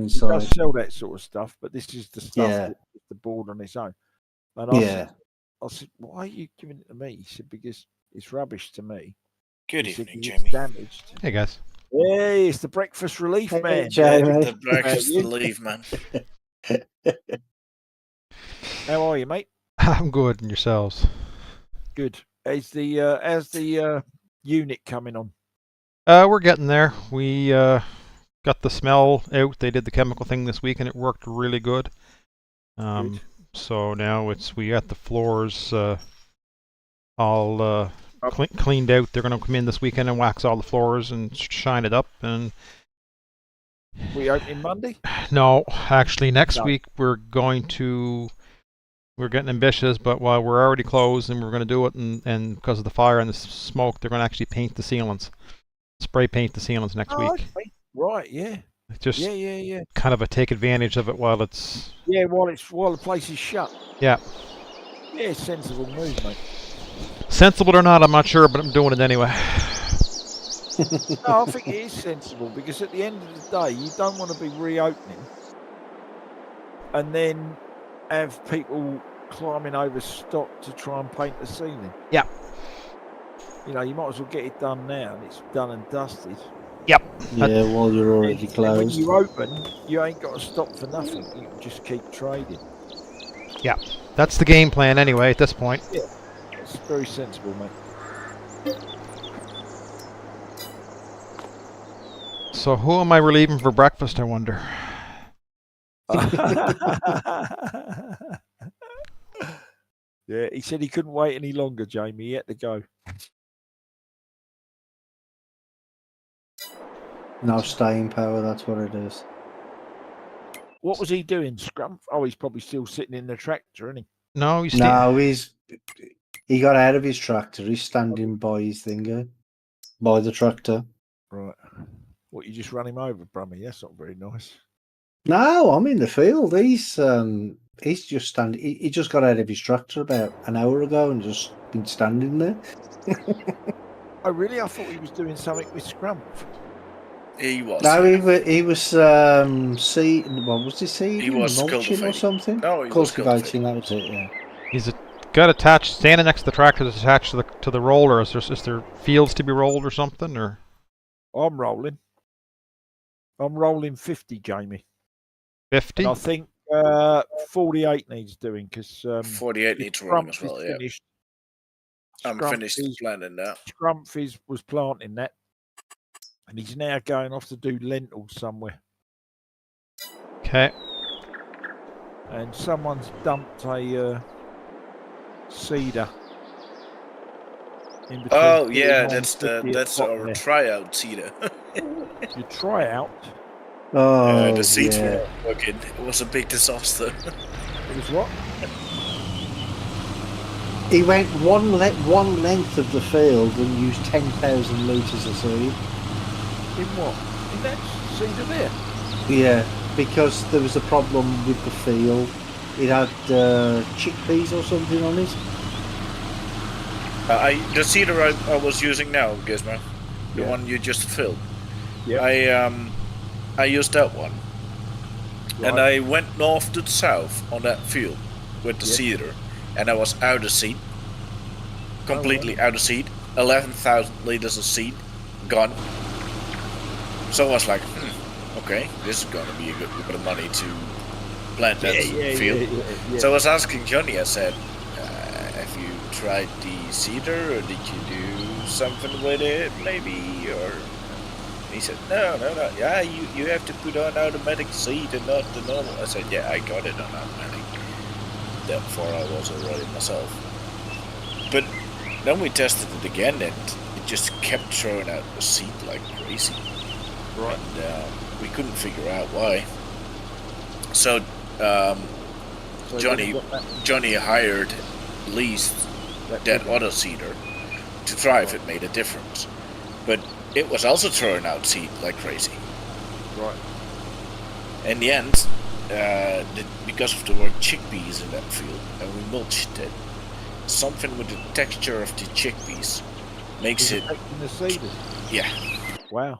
inside. He does sell that sort of stuff, but this is the stuff that's the board on its own. And I said, why are you giving it to me? He said, because it's rubbish to me. Good he evening, said, Jamie. It's damaged. Hey, guys. Hey, it's the breakfast relief man. Jamie. The breakfast relief man. How are you, mate? I'm good, and yourselves? Good. How's the unit coming on? We're getting there. We got the smell out. They did the chemical thing this week, and it worked really good. Good. So now we got the floors all cleaned out. They're going to come in this weekend and wax all the floors and shine it up. And we opening Monday? No, actually, next week we're getting ambitious, but while we're already closed and we're going to do it, and because of the fire and the smoke, they're going to actually paint the ceilings, spray paint the ceilings next week. Okay. Right, yeah. Just kind of take advantage of it while it's while the place is shut. Yeah. Yeah, sensible move, mate. Sensible or not, I'm not sure, but I'm doing it anyway. No, I think it is sensible because at the end of the day, you don't want to be reopening and then have people climbing over stock to try and paint the ceiling. Yeah. You know, you might as well get it done now, and it's done and dusted. Yep. Yeah, while you're already closed. When you open, you ain't got to stop for nothing. You can just keep trading. Yeah, that's the game plan anyway at this point. Yeah, it's very sensible, mate. So who am I relieving for breakfast, I wonder? Yeah, he said he couldn't wait any longer, Jamie. He had to go. No staying power, that's what it is. What was he doing, Scrump? Oh, he's probably still sitting in the tractor, isn't he? No, he got out of his tractor. He's standing by his thing, by the tractor. Right. What, you just run him over, Brummy? That's not very nice. No, I'm in the field. He's just standing. He just got out of his tractor about an hour ago and just been standing there. Oh, really? I thought he was doing something with Scrump. He was. No, he was seed. What was he seed? He was mulching or something. No, he cultivating. That was it. Yeah. He's got attached, standing next to the tractor, that's attached to the roller. Is there fields to be rolled or something, or? I'm rolling 50, Jamie. 50. I think 48 needs doing because 48 needs rolling as well. Yeah. Finished. I'm finished planting that. Scrumpf was planting that. And he's now going off to do lentils somewhere. Okay. And someone's dumped a cedar. In between. Oh yeah, that's our tryout cedar. Your tryout? Oh, the seeds were working. It was a big disaster. It was what? He went one length of the field and used 10,000 litres of seed. In what? In that cedar there? Yeah, because there was a problem with the field. It had chickpeas or something on it. The cedar I was using now, Gizmo, the one you just filled. Yeah. I used that one, and I went north to south on that field with the cedar, and I was out of seed, completely out of seed. 11,000 liters of seed gone. So I was like, okay, this is going to be a good bit of money to plant that field. Yeah. So I was asking Johnny, I said, have you tried the cedar, or did you do something with it, maybe? Or he said, no. Yeah, you have to put on automatic seed and not the normal. I said, yeah, I got it on automatic. Therefore, I was already myself. But then we tested it again, and it just kept throwing out the seed like crazy. Right. And we couldn't figure out why. So Johnny leased that other seeder to try if it made a difference. But it was also throwing out seed like crazy. Right. In the end, because of the word chickpeas in that field, and we mulched it, something with the texture of the chickpeas makes it... affecting the seeders? Yeah. Wow.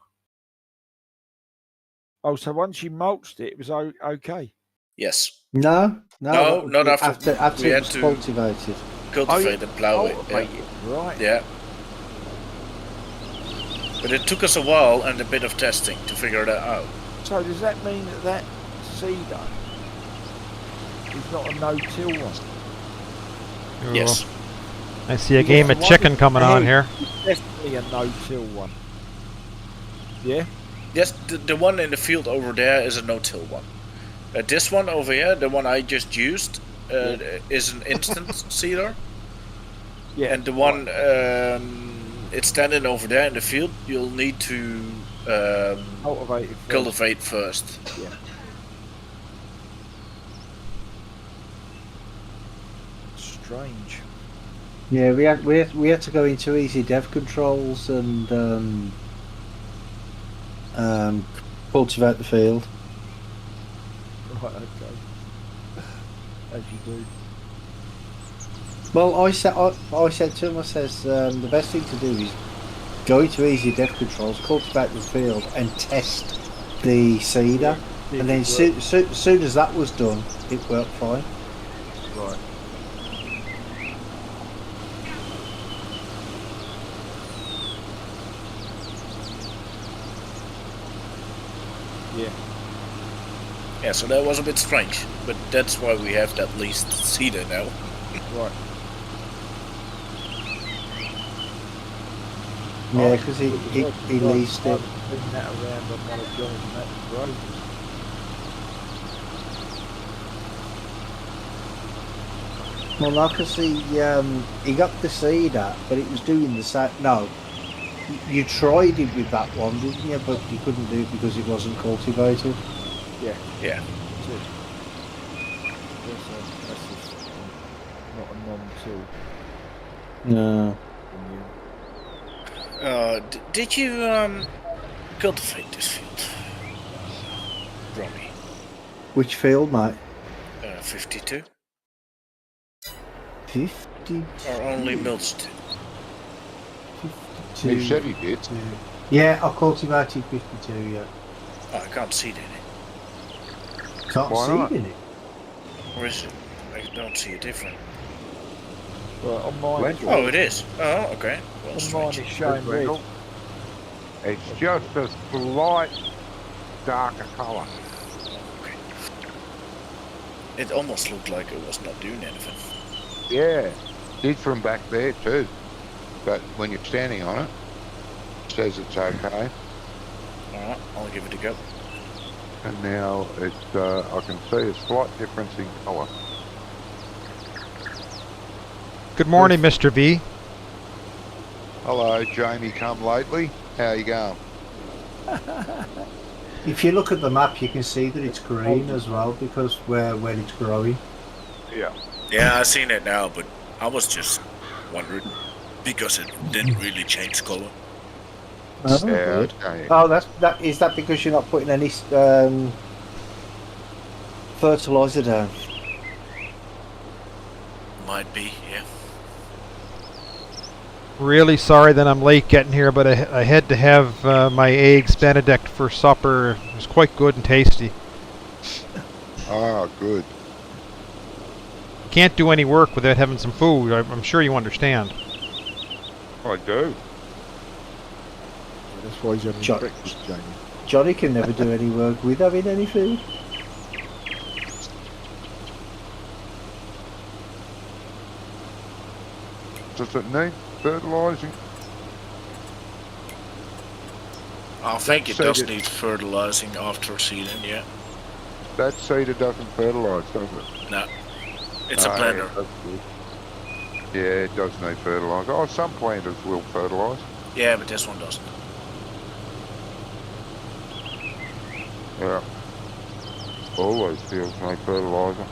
Oh, so once you mulched it, it was okay. Yes. No, No, not after. after we it had was to cultivated. cultivate and plow it. Cultivate it, right? Yeah. But it took us a while and a bit of testing to figure that out. So does that mean that cedar is not a no-till one? Ooh. Yes. I see a Because game the of one chicken that's coming on ahead here. is definitely a no-till one. Yeah? Yes, the one in the field over there is a no-till one. This one over here, the one I just used, is an instant seeder. Yeah. And the one it's standing over there in the field, you'll need to cultivate first. Yeah. Strange. Yeah, we had to go into easy dev controls and cultivate the field. Right, okay. As you do. Well, I said to him, I says the best thing to do is go into easy dev controls, cultivate the field, and test the seeder. Yeah, And then soon as that was done, it worked fine. Right. Yeah. Yeah, so that was a bit strange, but that's why we have that leased seeder now. Right. Yeah, because he leased it. Bring that around on one of John's Matt's roads. Well, no, because he got the seeder, but it was doing the same. No, you tried it with that one, didn't you? But you couldn't do it because it wasn't cultivated. Yeah. Yeah. That's it. That's just not a non-till. No. Did you cultivate this field, Robbie? Which field, mate? 52? 50. Or only mulched? 52. He said he did. Yeah, I cultivated 52. Yeah. Oh, I can't see it in it. Can't Why see not? it in it. Or is it? I don't see it different. Well, on mine, Oh, it is. Oh, okay. Well, on mine strange. it's showing red. It's just a slight darker colour. Okay. It almost looked like it was not doing anything. Yeah, did from back there too. But when you're standing on it, it says it's okay. Alright, I'll give it a go. And now it's, I can see a slight difference in colour. Good morning, Mr. V. Hello, Jamie, come lately. How you going? If you look at the map, you can see that it's green as well because when it's growing. Yeah. Yeah, I've seen it now, but I was just wondering because it didn't really change color. Oh, Yeah, weird. okay. Oh, is that because you're not putting any fertilizer down? Might be, yeah. Really sorry that I'm late getting here, but I had to have my eggs Benedict for supper. It was quite good and tasty. Oh, good. Can't do any work without having some food. I'm sure you understand. I do. That's why he's having Chuck. breakfast, Jamie. Johnny can never do any work with having any food. Does it need fertilising? I think it So does did- need fertilizing after seeding, yeah. That seeder doesn't fertilise, does it? No. It's a No, blender. that's good. Yeah, it does need fertiliser. Oh, some planters will fertilise. Yeah, but this one doesn't. Yeah. All those fields need fertiliser.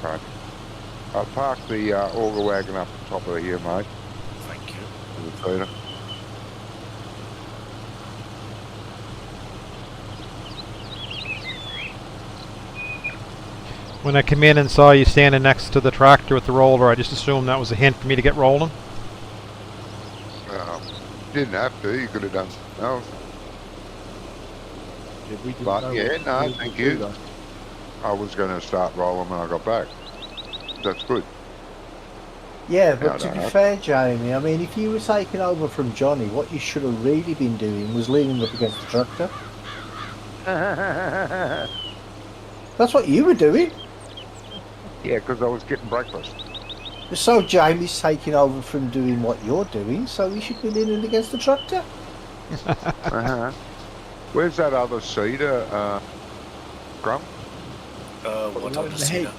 Okay. I'll park the auger wagon up the top of the hill, mate, Thank you. for the feeder. When I came in and saw you standing next to the tractor with the roller, I just assumed that was a hint for me to get rolling. Didn't have to. You could have done something else. Yeah, we didn't But know yeah, what no, to thank do, you. though. I was going to start rolling when I got back. That's good. Yeah, No, but to no, be no. fair, Jamie, I mean, if you were taking over from Johnny, what you should have really been doing was leaning up against the tractor. That's what you were doing. Yeah, because I was getting breakfast. So Jamie's taking over from doing what you're doing, so he should be leaning against the tractor. Uh-huh. Where's that other cedar, Grump? What one other in the head. cedar?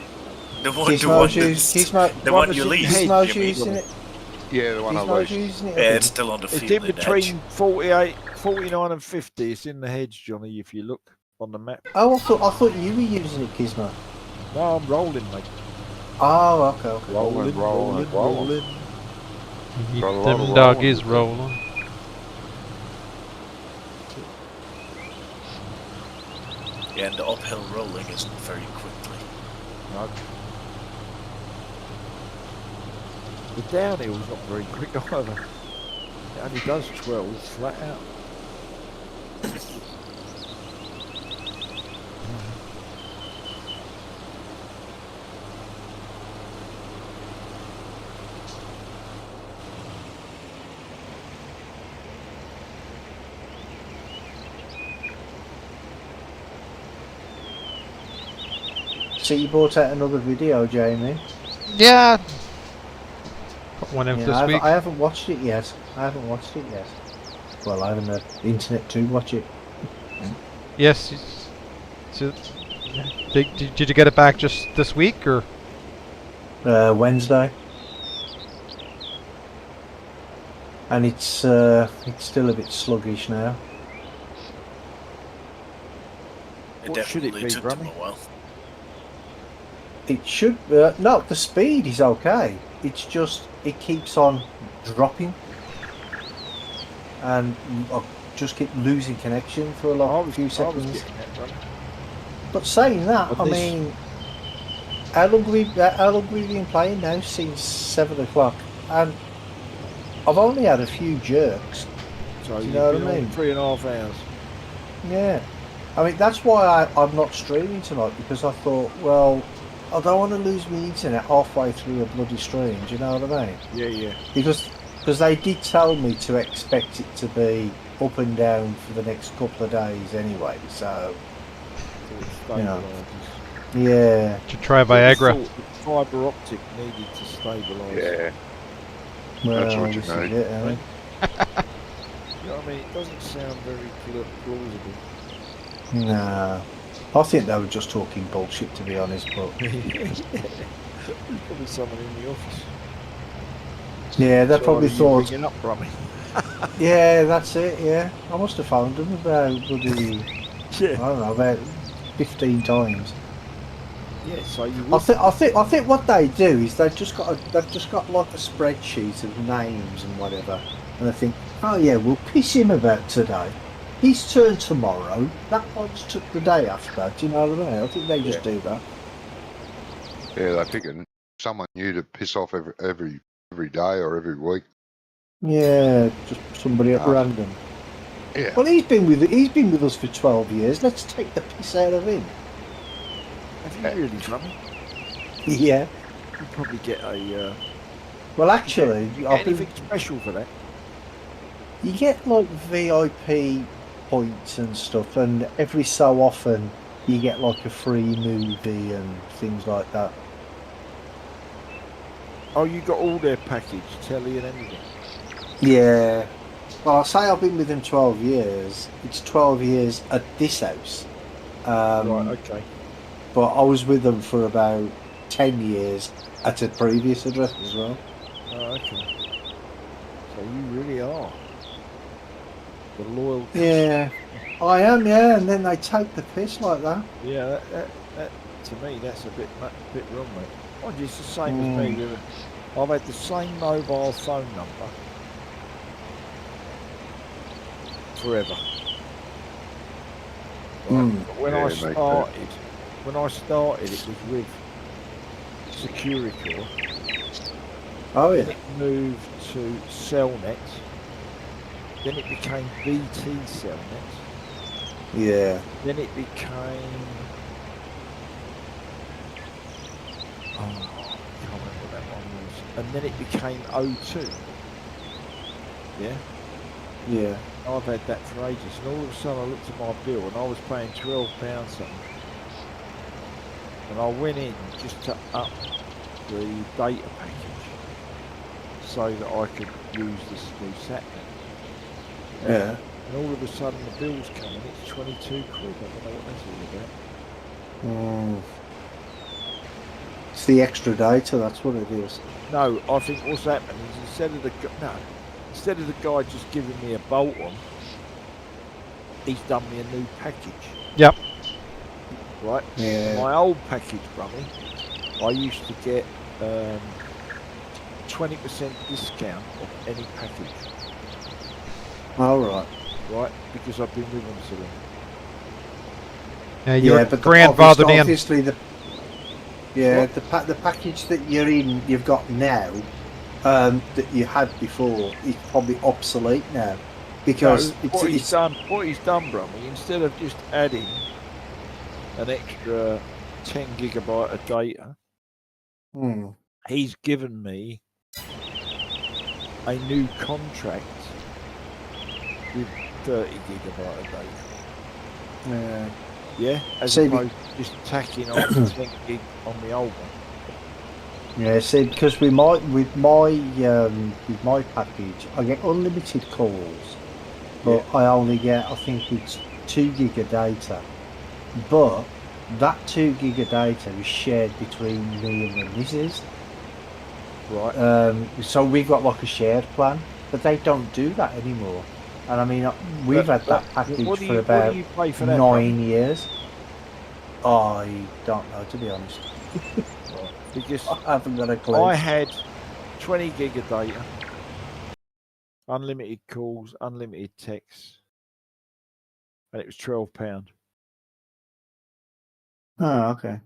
The one Gizmo's that's the one one that's you in the leased. head, Gizmo's Jimmy. using it. Yeah, the one I Gizmo's leased. using it. I Yeah, think. it's still on the It's field in edge. between 48, 49 and 50. It's in the hedge, Johnny, if you look on the map. Oh, I thought you were using it, Gizmo. No, I'm rolling, mate. Oh, okay. Rolling. Keep Got a lot them of doggies rolling rolling. Yeah, and the uphill rolling isn't very quickly. No. The downhill's not very quick either. It only does 12 flat out. So you brought out another video, Jamie. Yeah. Put one in Yeah, this week. I haven't watched it yet. Well, I haven't had the internet to watch it. Yes. So, did you get it back just this week or? Wednesday. And it's still a bit sluggish now. It What should it definitely be, took them Brummy? a while. It should no, the speed is okay. It's just it keeps on dropping, and I just keep losing connection for a few seconds. But saying that, But I mean, how long have we been playing now? Since 7 o'clock, and I've only had a few jerks. So Do you you've know been what I on mean? 3.5 hours. Yeah, I mean that's why I'm not streaming tonight, because I thought, well, I don't want to lose my internet halfway through a bloody stream. Do you know what I mean? Yeah. Because they did tell me to expect it to be up and down for the next couple of days anyway. So So it You know. stabilises. yeah, To try I Viagra. thought the fibre optic needed to stabilise. Yeah. well, That's what you this is need. it, eh? You know what I mean? It doesn't sound very plausible. Nah, I think they were just talking bullshit, to be honest. But There's probably someone in the office. yeah, they probably You thought, ringing up, Brummy. yeah, that's it. Yeah, I must have phoned them about bloody, I Yeah. don't know, about 15 times. Yeah. So you. I think what they do is they've just got like a spreadsheet of names and whatever, and they think, oh yeah, we'll piss him about today. His turn tomorrow. That one's took the day after. Do you know what I mean? I think they just do that. Yeah, they're picking someone new to piss off every day or every week. Yeah, just somebody at random. Yeah. Well, he's been with us for 12 years. Let's take the piss out of him. Have you really, Brummy? Yeah. You probably get a. Well, actually, I've been, Anything special for that? you get like VIP points and stuff, and every so often you get like a free movie and things like that. Oh, you got all their package, telly and everything. Yeah. Well, I say I've been with them 12 years. It's 12 years at this house. Right. Okay. But I was with them for about 10 years at a previous address as well. Oh, okay. So you really are the loyal. Yeah, I am, yeah, and then they take the piss like that. Yeah. That to me, that's a bit wrong, mate. Mind you, it's the same as me. I've had the same mobile phone number forever. Right? But when Yeah, I it makes sense. started, it was with Securicor. Oh, Then yeah. it moved to Cellnet. Then it became BT Cellnet. Yeah. Then it became. Oh, I can't remember what that one was. And then it became O2. Yeah. Yeah. I've had that for ages, and all of a sudden I looked at my bill and I was paying £12 something. And I went in just to up the data package so that I could use this new satnet. Yeah. And all of a sudden the bill's coming, it's 22 quid. I don't know what that's all about. Mm. It's the extra data, that's what it is. No, I think what's happened is instead of the guy just giving me a bolt on, he's done me a new package. Yep. Right? Yeah. My old package, Brummy, I used to get 20% discount of any package. All right. Right? Because I've been with them so long. Yeah, you're but grandfathered in. obviously the package that you're in, you've got now, that you had before, is probably obsolete now, because what he's done, Brummy, instead of just adding an extra 10 gigabyte of data, he's given me a new contract with 30 gigabyte of data. Yeah. Yeah, as opposed to just tacking on 10 gig on the old one. Yeah, see, because with my package, I get unlimited calls, but I only get, I think it's 2 gig of data. But that 2 gig of data is shared between me and the missus. Right. So we've got like a shared plan, but they don't do that anymore. And I mean, we've had that package for about 9 years. I don't know, to be honest. Because I haven't got a clue. I had 20 gig of data, unlimited calls, unlimited texts, and it was £12. Oh, okay.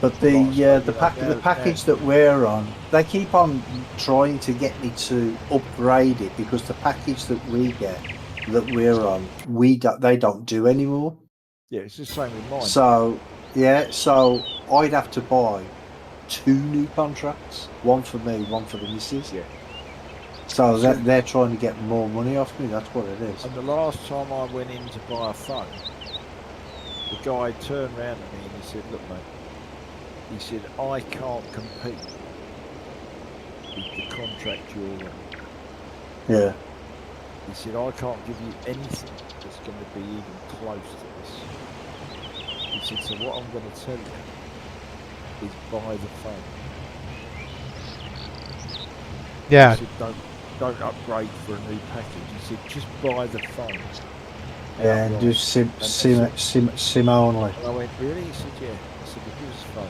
But the package that we're on, they keep on trying to get me to upgrade it, because the package that we get, that we're on, they don't do anymore. Yeah, it's the same with mine. So I'd have to buy 2 new contracts, one for me, one for the missus. Yeah. So they're trying to get more money off me. That's what it is. And the last time I went in to buy a phone, the guy turned around at me and he said, "Look, mate," he said, "I can't compete with the contract you're on." Yeah. He said, "I can't give you anything that's going to be even close to this." He said, "So what I'm going to tell you is buy the phone." Yeah. He said, don't upgrade for a new package. He said, just buy the phone. Yeah, and do sim only. And I went, really? He said, yeah. I said, well, here's the phone.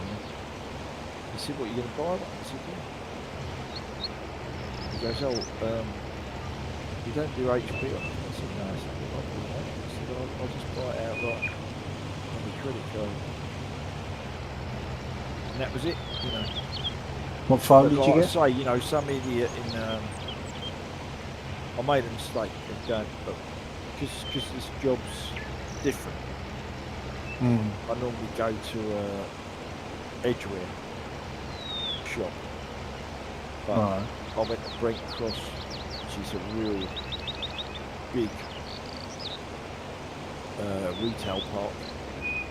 He said, what, are you going to buy one? I said, yeah. He goes, oh, you don't do HP on it? I said, no. I said, well, I said, I'll just buy it outright on the credit card. And that was it, you know. What phone did you get? Say, you know, some idiot in... I made a mistake of going, because this job's different. I normally go to a Edgeware shop, but I went to Brent Cross, which is a real big retail park.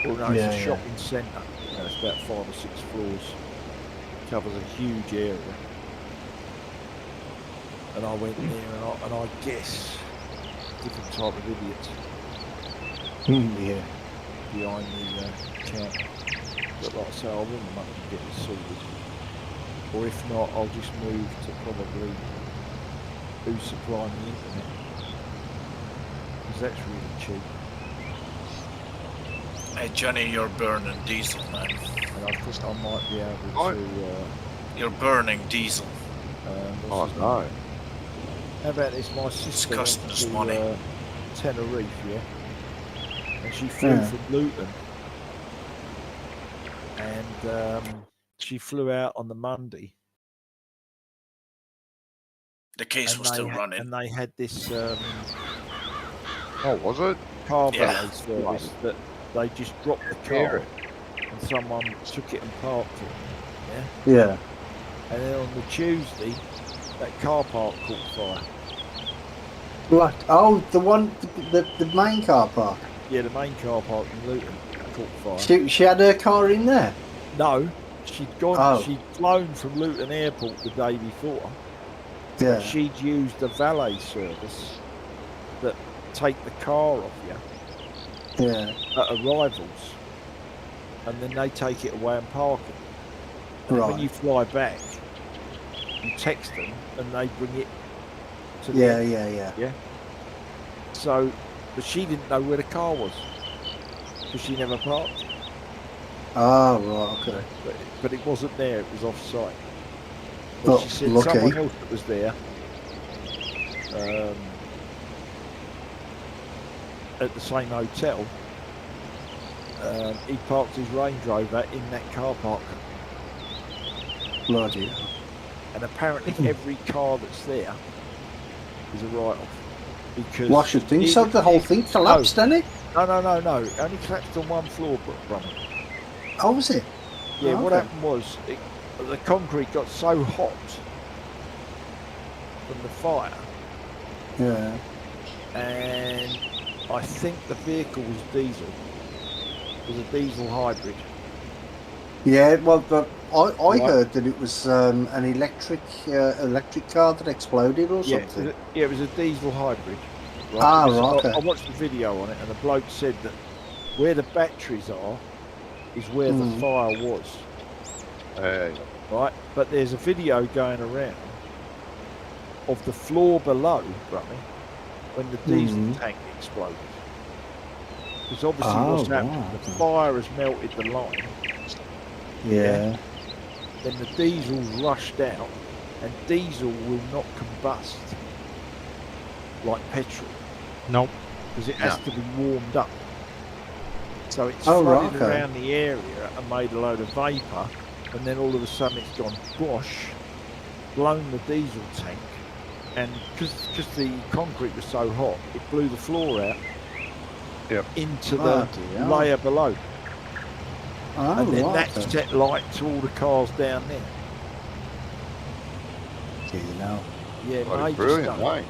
Well, no, it's a shopping centre. You know, it's about 5 or 6 floors, covers a huge area. And I went there, and I guess different type of idiots behind the counter. But like I say, I'll ring them up and get it sorted. Or if not, I'll just move to probably who's supplying the internet, because that's really cheap. Hey Johnny, you're burning diesel, man. And I think I might be able to... You're burning diesel. Oh no. How about this? My sister went to money. Tenerife, yeah? And she flew from Luton. And she flew out on the Monday. The case and was still running. And they had this Oh, was it? car Yeah. valet service that they just dropped the car and someone took it and parked it. Yeah. And then on the Tuesday, that car park caught fire. What? Oh, the one, the main car park. Yeah, the main car park in Luton caught fire. She had her car in there. No, she'd gone. Oh. She'd flown from Luton Airport the day before. Yeah. But she'd used a valet service that take the car off you Yeah. at arrivals, and then they take it away and park it. And Right. when you fly back, you text them and they bring it to the Yeah. So, but she didn't know where the car was because she never parked it. Oh, right. Okay. But it wasn't there; it was off site. Oh, But she said lucky. someone else that was there at the same hotel. He parked his Range Rover in that car park, Bloody hell. and apparently every car that's there is a write-off. Because Well, I should think so. The whole thing collapsed, didn't it? No. It only collapsed on one floor, Brummy. Oh, was it? Yeah, Oh, what okay. happened was the concrete got so hot from the fire, Yeah. and I think the vehicle was diesel. It was a diesel hybrid. Yeah, well, but I Right. heard that it was an electric car that exploded or Yeah, something. it was a diesel hybrid. Right? Ah, Because right, okay. I watched the video on it, and the bloke said that where the batteries are is where the fire was. Right, but there's a video going around of the floor below, Brummy, when the diesel tank exploded. Because obviously what's happened, right, the okay. fire has melted the line, Yeah. then the diesel's rushed out, and diesel will not combust like petrol, Nope. because it has to be warmed up. So it's Oh, right, flooded okay. around the area and made a load of vapour, and then all of a sudden it's gone bosh, blown the diesel tank, and because the concrete was so hot, it blew the floor out into the Bloody hell. layer below. Oh, And then right. that set light to all the cars down there. You know. Yeah, Bloody major brilliant, stuff. mate.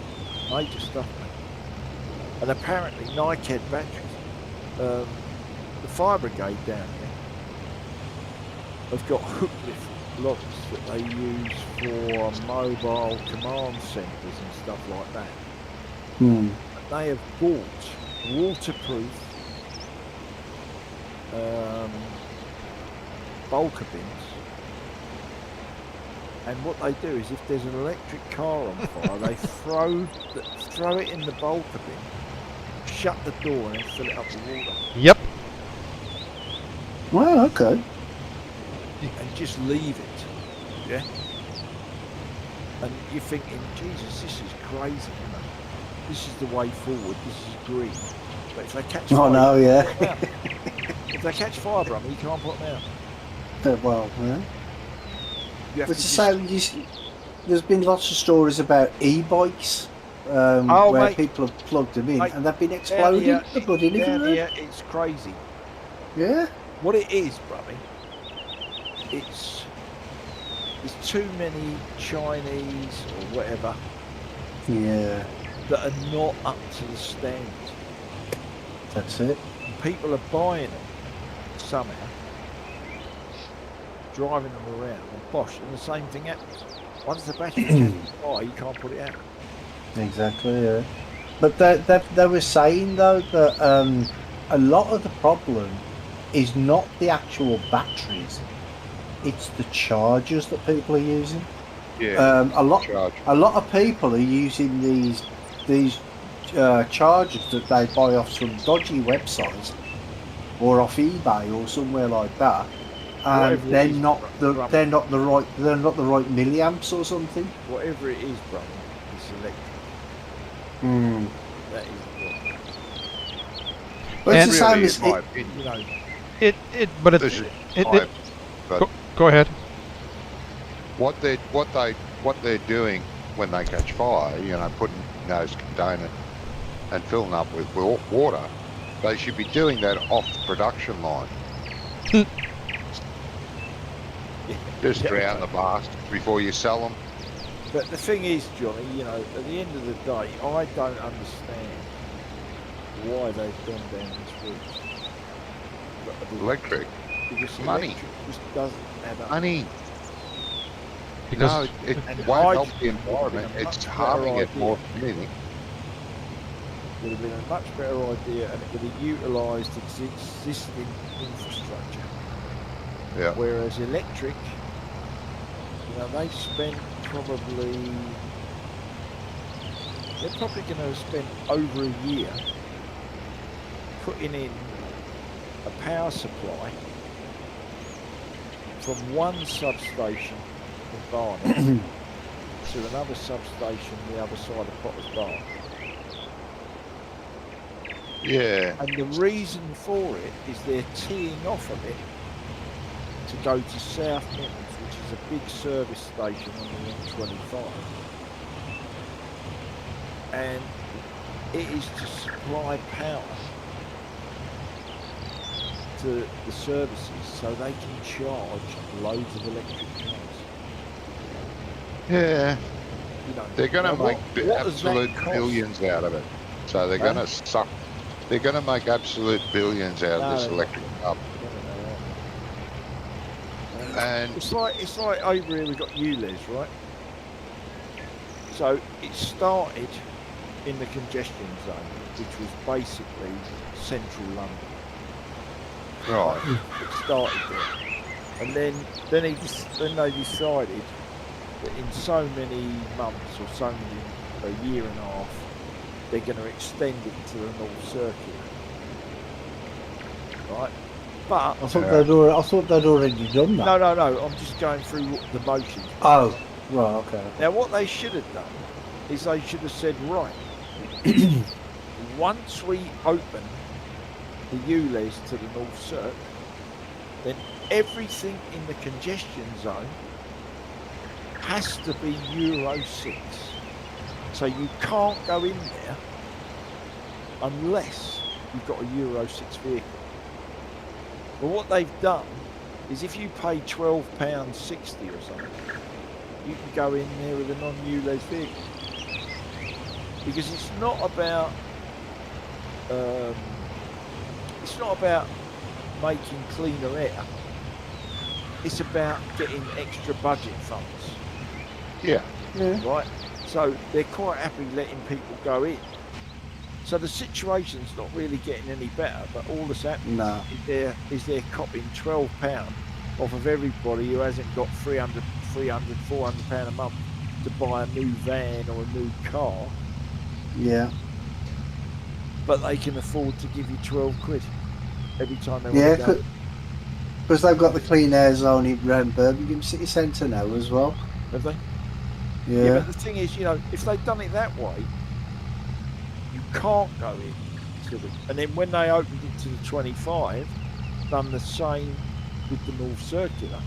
Major stuff, mate. And apparently Nike had batteries. The fire brigade down there have got hook lift locks that they use for mobile command centres and stuff like that. Hmm. And they have bought waterproof bulker bins. And what they do is, if there's an electric car on fire, they throw it in the bulker bin, shut the door, and then fill it up with water, Yep. Well, okay. and just leave it. Yeah. And you're thinking, Jesus, this is crazy. You know? This is the way forward. This is green. But if they catch fire, Oh, no, you yeah. can't put 'em out. If they catch fire, brother, you can't put them out. Well, yeah. You have It's to the just- same. There's been lots of stories about e-bikes where mate. people have plugged them in Mate, and they've been down exploding. here, The bloody down everywhere. here, it's crazy. Yeah. What it is, brother, it's there's too many Chinese or whatever Yeah. that are not up to the standard. That's it. And people are buying them somehow, driving them around, and bosh, and the same thing happens. Once the battery catches fire, you can't put it out. Exactly. Yeah. But they were saying though that a lot of the problem is not the actual batteries; it's the chargers that people are using. Yeah. A lot Charge. of people are using these chargers that they buy off some dodgy websites or off eBay or somewhere like that, and Whatever it they're is, not Brum. they're not the right milliamps or something. Whatever it is, brother, it's electric. Hmm. That is the problem. But it's And- the same Really, as in my it, opinion, You know, But it's, this is it, time, but go ahead. what they're doing when they catch fire, you know, putting in those containers and filling up with water. They should be doing that off the production line. Just drown the bastards before you sell them. But the thing is, Johnny, you know, at the end of the day, I don't understand why they've gone down this route. Electric. Because Money. electric just doesn't add up. Money. Because No, it And won't help hydrogen the would have environment. been a It's much harming better it more idea. than anything. Would have been a much better idea, and it would have utilised existing infrastructure. Yeah. Whereas electric, you know, they've spent probably, they're probably going to have spent over a year putting in a power supply from one substation in Barnet to another substation the other side of Potter's Bar. Yeah. And the reason for it is they're teeing off of it to go to South Mittens, which is a big service station on the M25. And it is to supply power to the services so they can charge loads of electric cars. Yeah. You know, They're going now to make what does that absolute cost? billions out of it. So they're Huh? going to suck. They're going to make absolute billions out of No, this they're electric not. car. And It's like over here we've got ULEZ, right? So it started in the congestion zone, which was basically central London. right, It started there, and then they decided that in so many months or so many a year and a half, they're going to extend it to the North Circular, right? But I thought they'd already done that. no, I'm just going through the motions. Oh, right, okay. Now, what they should have done is they should have said, right, once we open the ULEZ to the North Circ, then everything in the congestion zone has to be Euro 6. So you can't go in there unless you've got a Euro 6 vehicle. But what they've done is if you pay £12.60 or something, you can go in there with a non-ULEZ vehicle. Because it's not about making cleaner air. It's about getting extra budget funds, yeah, right? So they're quite happy letting people go in. So the situation's not really getting any better, but all that's happening No. is they're copping £12 off of everybody who hasn't got £300, £400 a month to buy a new van or a new car, Yeah. but they can afford to give you 12 quid every time they Yeah, want to go. because they've got the clean air zone around Birmingham city centre now as well. Have they? Yeah. Yeah, but the thing is, you know, if they'd done it that way, you can't go in to the, and then when they opened it to the 25, done the same with the North Circular,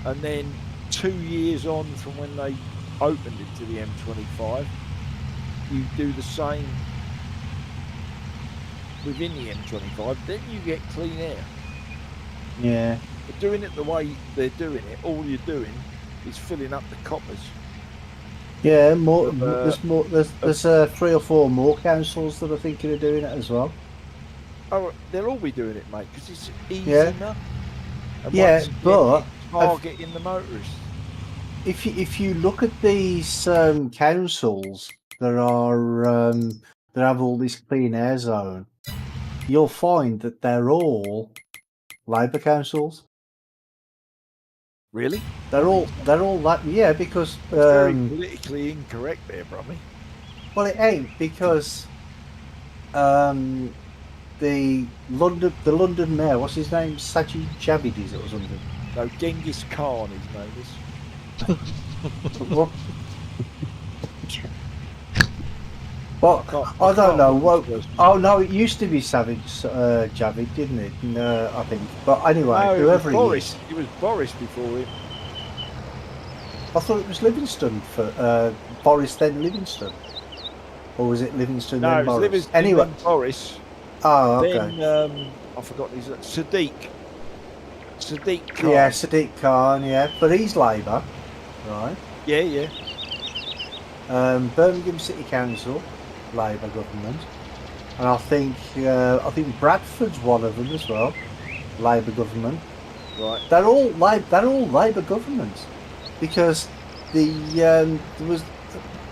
and then 2 years on from when they opened it to the M25, you do the same within the M25, then you get clean air. Yeah. But doing it the way they're doing it, all you're doing is filling up the coppers. Yeah, more. Of, There's 3 or 4 more councils that are thinking of doing it as well. Oh, they'll all be doing it, mate, because it's easy Yeah. enough. And Yeah, once again, but it's targeting the motorists. if you look at these councils that are that have all this clean air zone, you'll find that they're all Labour councils. Really? They're all that. Yeah, because It's very politically incorrect there, Brummy. well, it ain't because the London mayor, what's his name, Sajid Javid, is it or something? No, Genghis Khan, his name is. What? Well, I don't know. Well, oh no, it used to be Savage Javid, didn't it? I think. But anyway, No, whoever it was he is. Boris. It was Boris before him. I thought it was Livingston for Boris then Livingston, or was it Livingston No, then it was Boris? Livingston, Anyway, then Boris. oh okay. Then I forgot his Sadiq. Sadiq Khan. Yeah, Sadiq Khan. Yeah, but he's Labour, right? Yeah. Birmingham City Council, Labour government, and I think Bradford's one of them as well, Labour government. Right. They're all Labour governments, because there was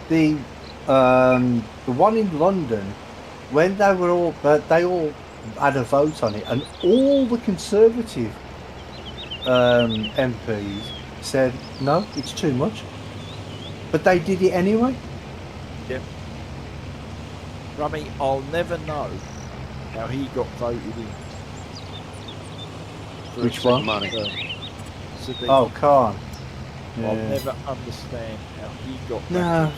the one in London when they all had a vote on it, and all the Conservative MPs said no, it's too much, but they did it anyway. Yeah. Rummy, I'll never know how he got voted in. For Which a one? Money. Sadiq. Oh, Khan. I'll Yeah. never understand how he got No. that.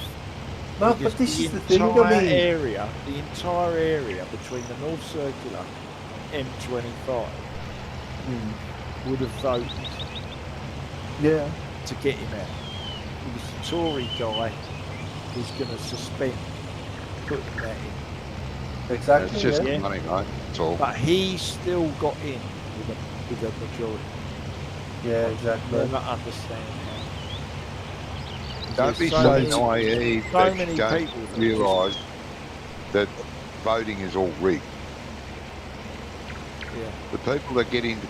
No, Because but this is the the thing. I entire mean, area, the entire area between the North Circular and M25 would have voted yeah, to get him out. Because the Tory guy was going to suspend putting that in. exactly. It's just yeah. money, mate. That's all. But he still got in with a majority. Yeah, exactly. Never understand how. Don't be There's so many- naive so that many you don't people that realise that voting is all rigged. Yeah. The people that get into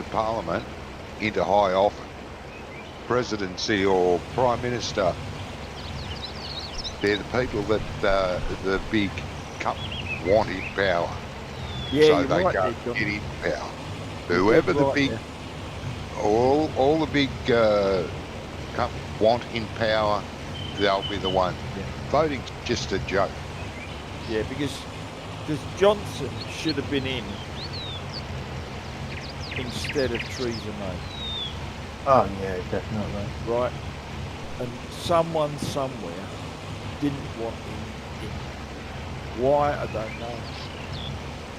Parliament, into high office, presidency or Prime Minister, they're the people that the big companies want in power. Yeah, So you're they right, go there, John. get in power. You're Whoever dead the right big, there. all the big companies want in power, they'll be the one. Yeah. Voting's just a joke. Yeah, because Johnson should have been in instead of Theresa May, Oh yeah, definitely. right? And someone somewhere didn't want him in. Why, I don't know.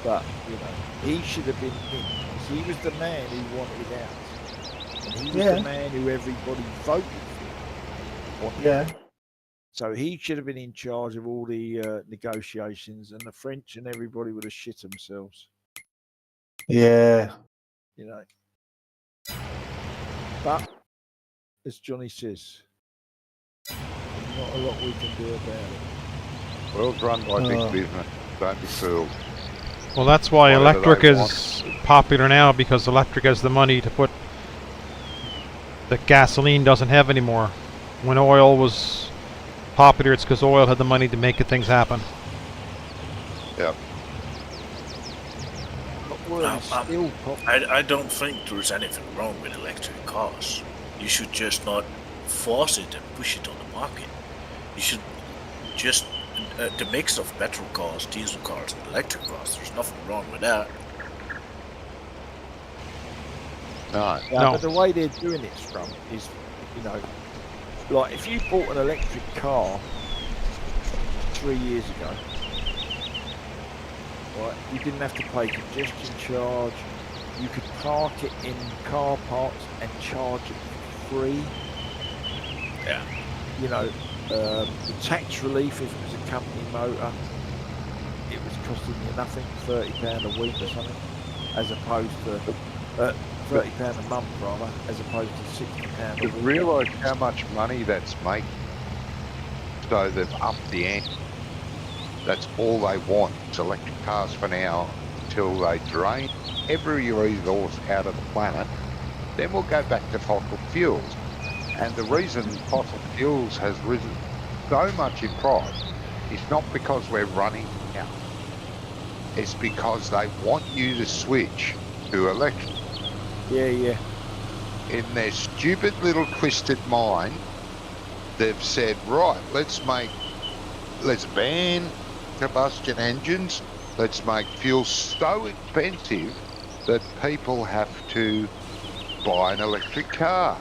But, you know, he should have been in. Because he was the man who wanted out. And he was Yeah. the man who everybody voted for. Wanted Yeah. out. So he should have been in charge of all the negotiations, and the French and everybody would have shit themselves, Yeah. you know. But, as Johnny says, there's not a lot we can do about it. World's run by Oh. big business. Don't be fooled. Well, that's why Whatever electric they is popular now, because electric has the money to put that gasoline doesn't have anymore. When oil was popular, it's because oil had the money to make things happen. Yep. But oil is still popular. I don't think there's anything wrong with electric cars. You should just not force it and push it on the market. You should just the mix of petrol cars, diesel cars, and electric cars. There's nothing wrong with that. No. Yeah, No. but the way they're doing it, Scrum, is, you know, like if you bought an electric car 3 years ago, right, you didn't have to pay congestion charge. You could park it in car parks and charge it for free. Yeah. You know, the tax relief if it was a company motor, it was costing you nothing, £30 a week or something, as opposed to £30 a month rather, as opposed to £60 a They've week. realised how much money that's making. So they've upped the ante. That's all they want. It's electric cars for now until they drain every resource out of the planet. Then we'll go back to fossil fuels. And the reason fossil fuels has risen so much in price is not because we're running out. It's because they want you to switch to electric. Yeah. In their stupid little twisted mind, they've said, right, let's ban combustion engines, let's make fuel so expensive that people have to buy an electric car.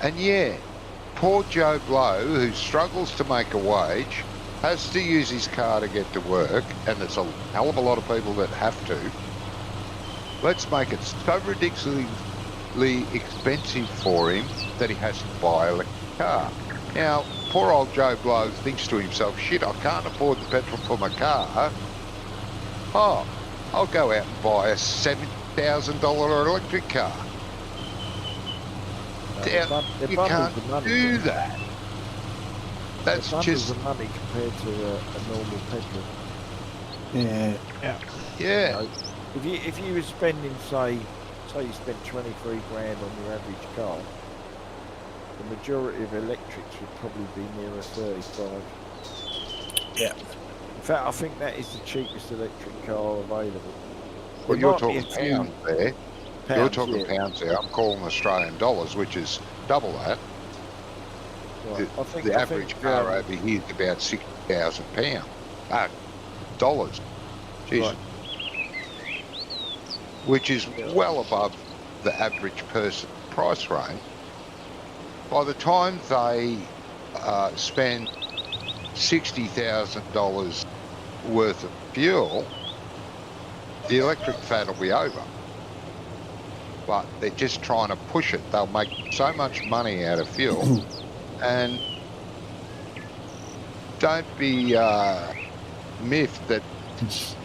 And yeah, poor Joe Blow, who struggles to make a wage, has to use his car to get to work, and there's a hell of a lot of people that have to. Let's make it so ridiculously absolutely expensive for him that he has to buy an electric car. Now, poor old Joe Blow thinks to himself, shit, I can't afford the petrol for my car. Oh, I'll go out and buy a $70,000 electric car. You can't do that. That's just the money compared to a normal petrol. Yeah. yeah. You know, if you were spending say you spent 23 grand on your average car, the majority of electrics would probably be nearer 35. Yeah. In fact, I think that is the cheapest electric car available. Well, you're talking pounds there. You're talking yeah. pounds there. I'm calling Australian dollars, which is double that. Right. The average car over here is about £60,000. Dollars. Jeez. Right. Which is well above the average person price range. By the time they spend $60,000 worth of fuel, the electric fad will be over. But they're just trying to push it. They'll make so much money out of fuel. And don't be miffed that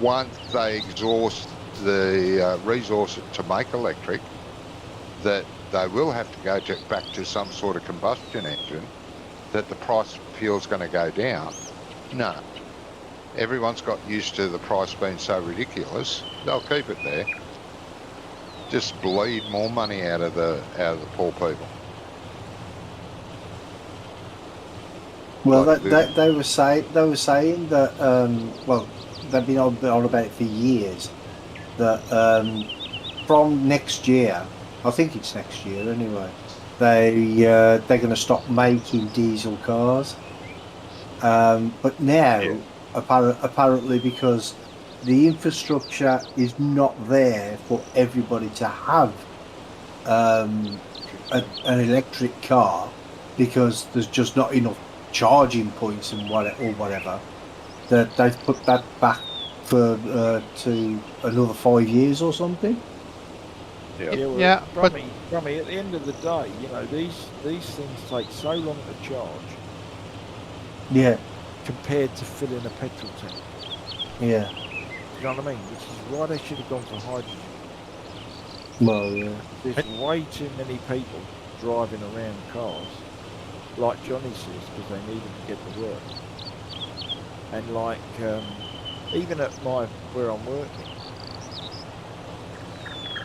once they exhaust the resources to make electric, that they will have to go back to some sort of combustion engine, that the price of fuel's going to go down. No. Everyone's got used to the price being so ridiculous, they'll keep it there. Just bleed more money out of the poor people. Well, Like they were saying that well, they've been on about it for years. That from next year, I think it's next year anyway. They're going to stop making diesel cars. But now, apparently, because the infrastructure is not there for everybody to have an electric car, because there's just not enough charging points and whatever, that they've put that back for to another 5 years or something. Yeah, but Brummy, at the end of the day, you know, these things take so long to charge. Yeah. Compared to filling a petrol tank. Yeah. You know what I mean? Which is why they should have gone for hydrogen. Well, yeah. There's way too many people driving around cars, like Johnny says, because they need them to get to work. And like, even at where I'm working,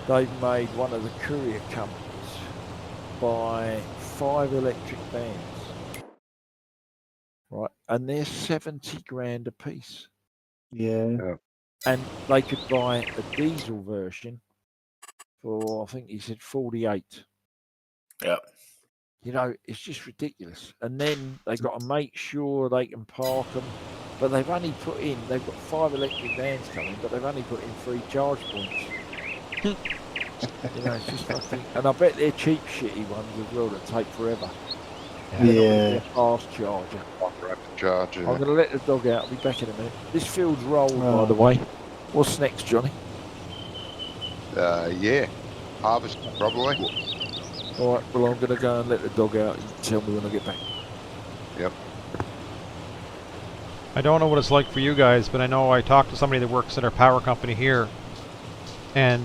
they've made one of the courier companies buy 5 electric vans. Right, and they're 70 grand a piece. Yeah. And they could buy a diesel version for, I think he said 48. Yeah. You know, it's just ridiculous. And then they've got to make sure they can park them. But they've got 5 electric vans coming, but they've only put in 3 charge points. You know, it's just fucking... And I bet they're cheap, shitty ones as well that take forever. Yeah. Fast charger. Rapid charger. I'm going to let the dog out. I'll be back in a minute. This field's rolled, by the way. What's next, Johnny? Yeah. Harvest, probably. All right, well, I'm going to go and let the dog out. You tell me when I get back. Yep. I don't know what it's like for you guys, but I know I talked to somebody that works at our power company here, and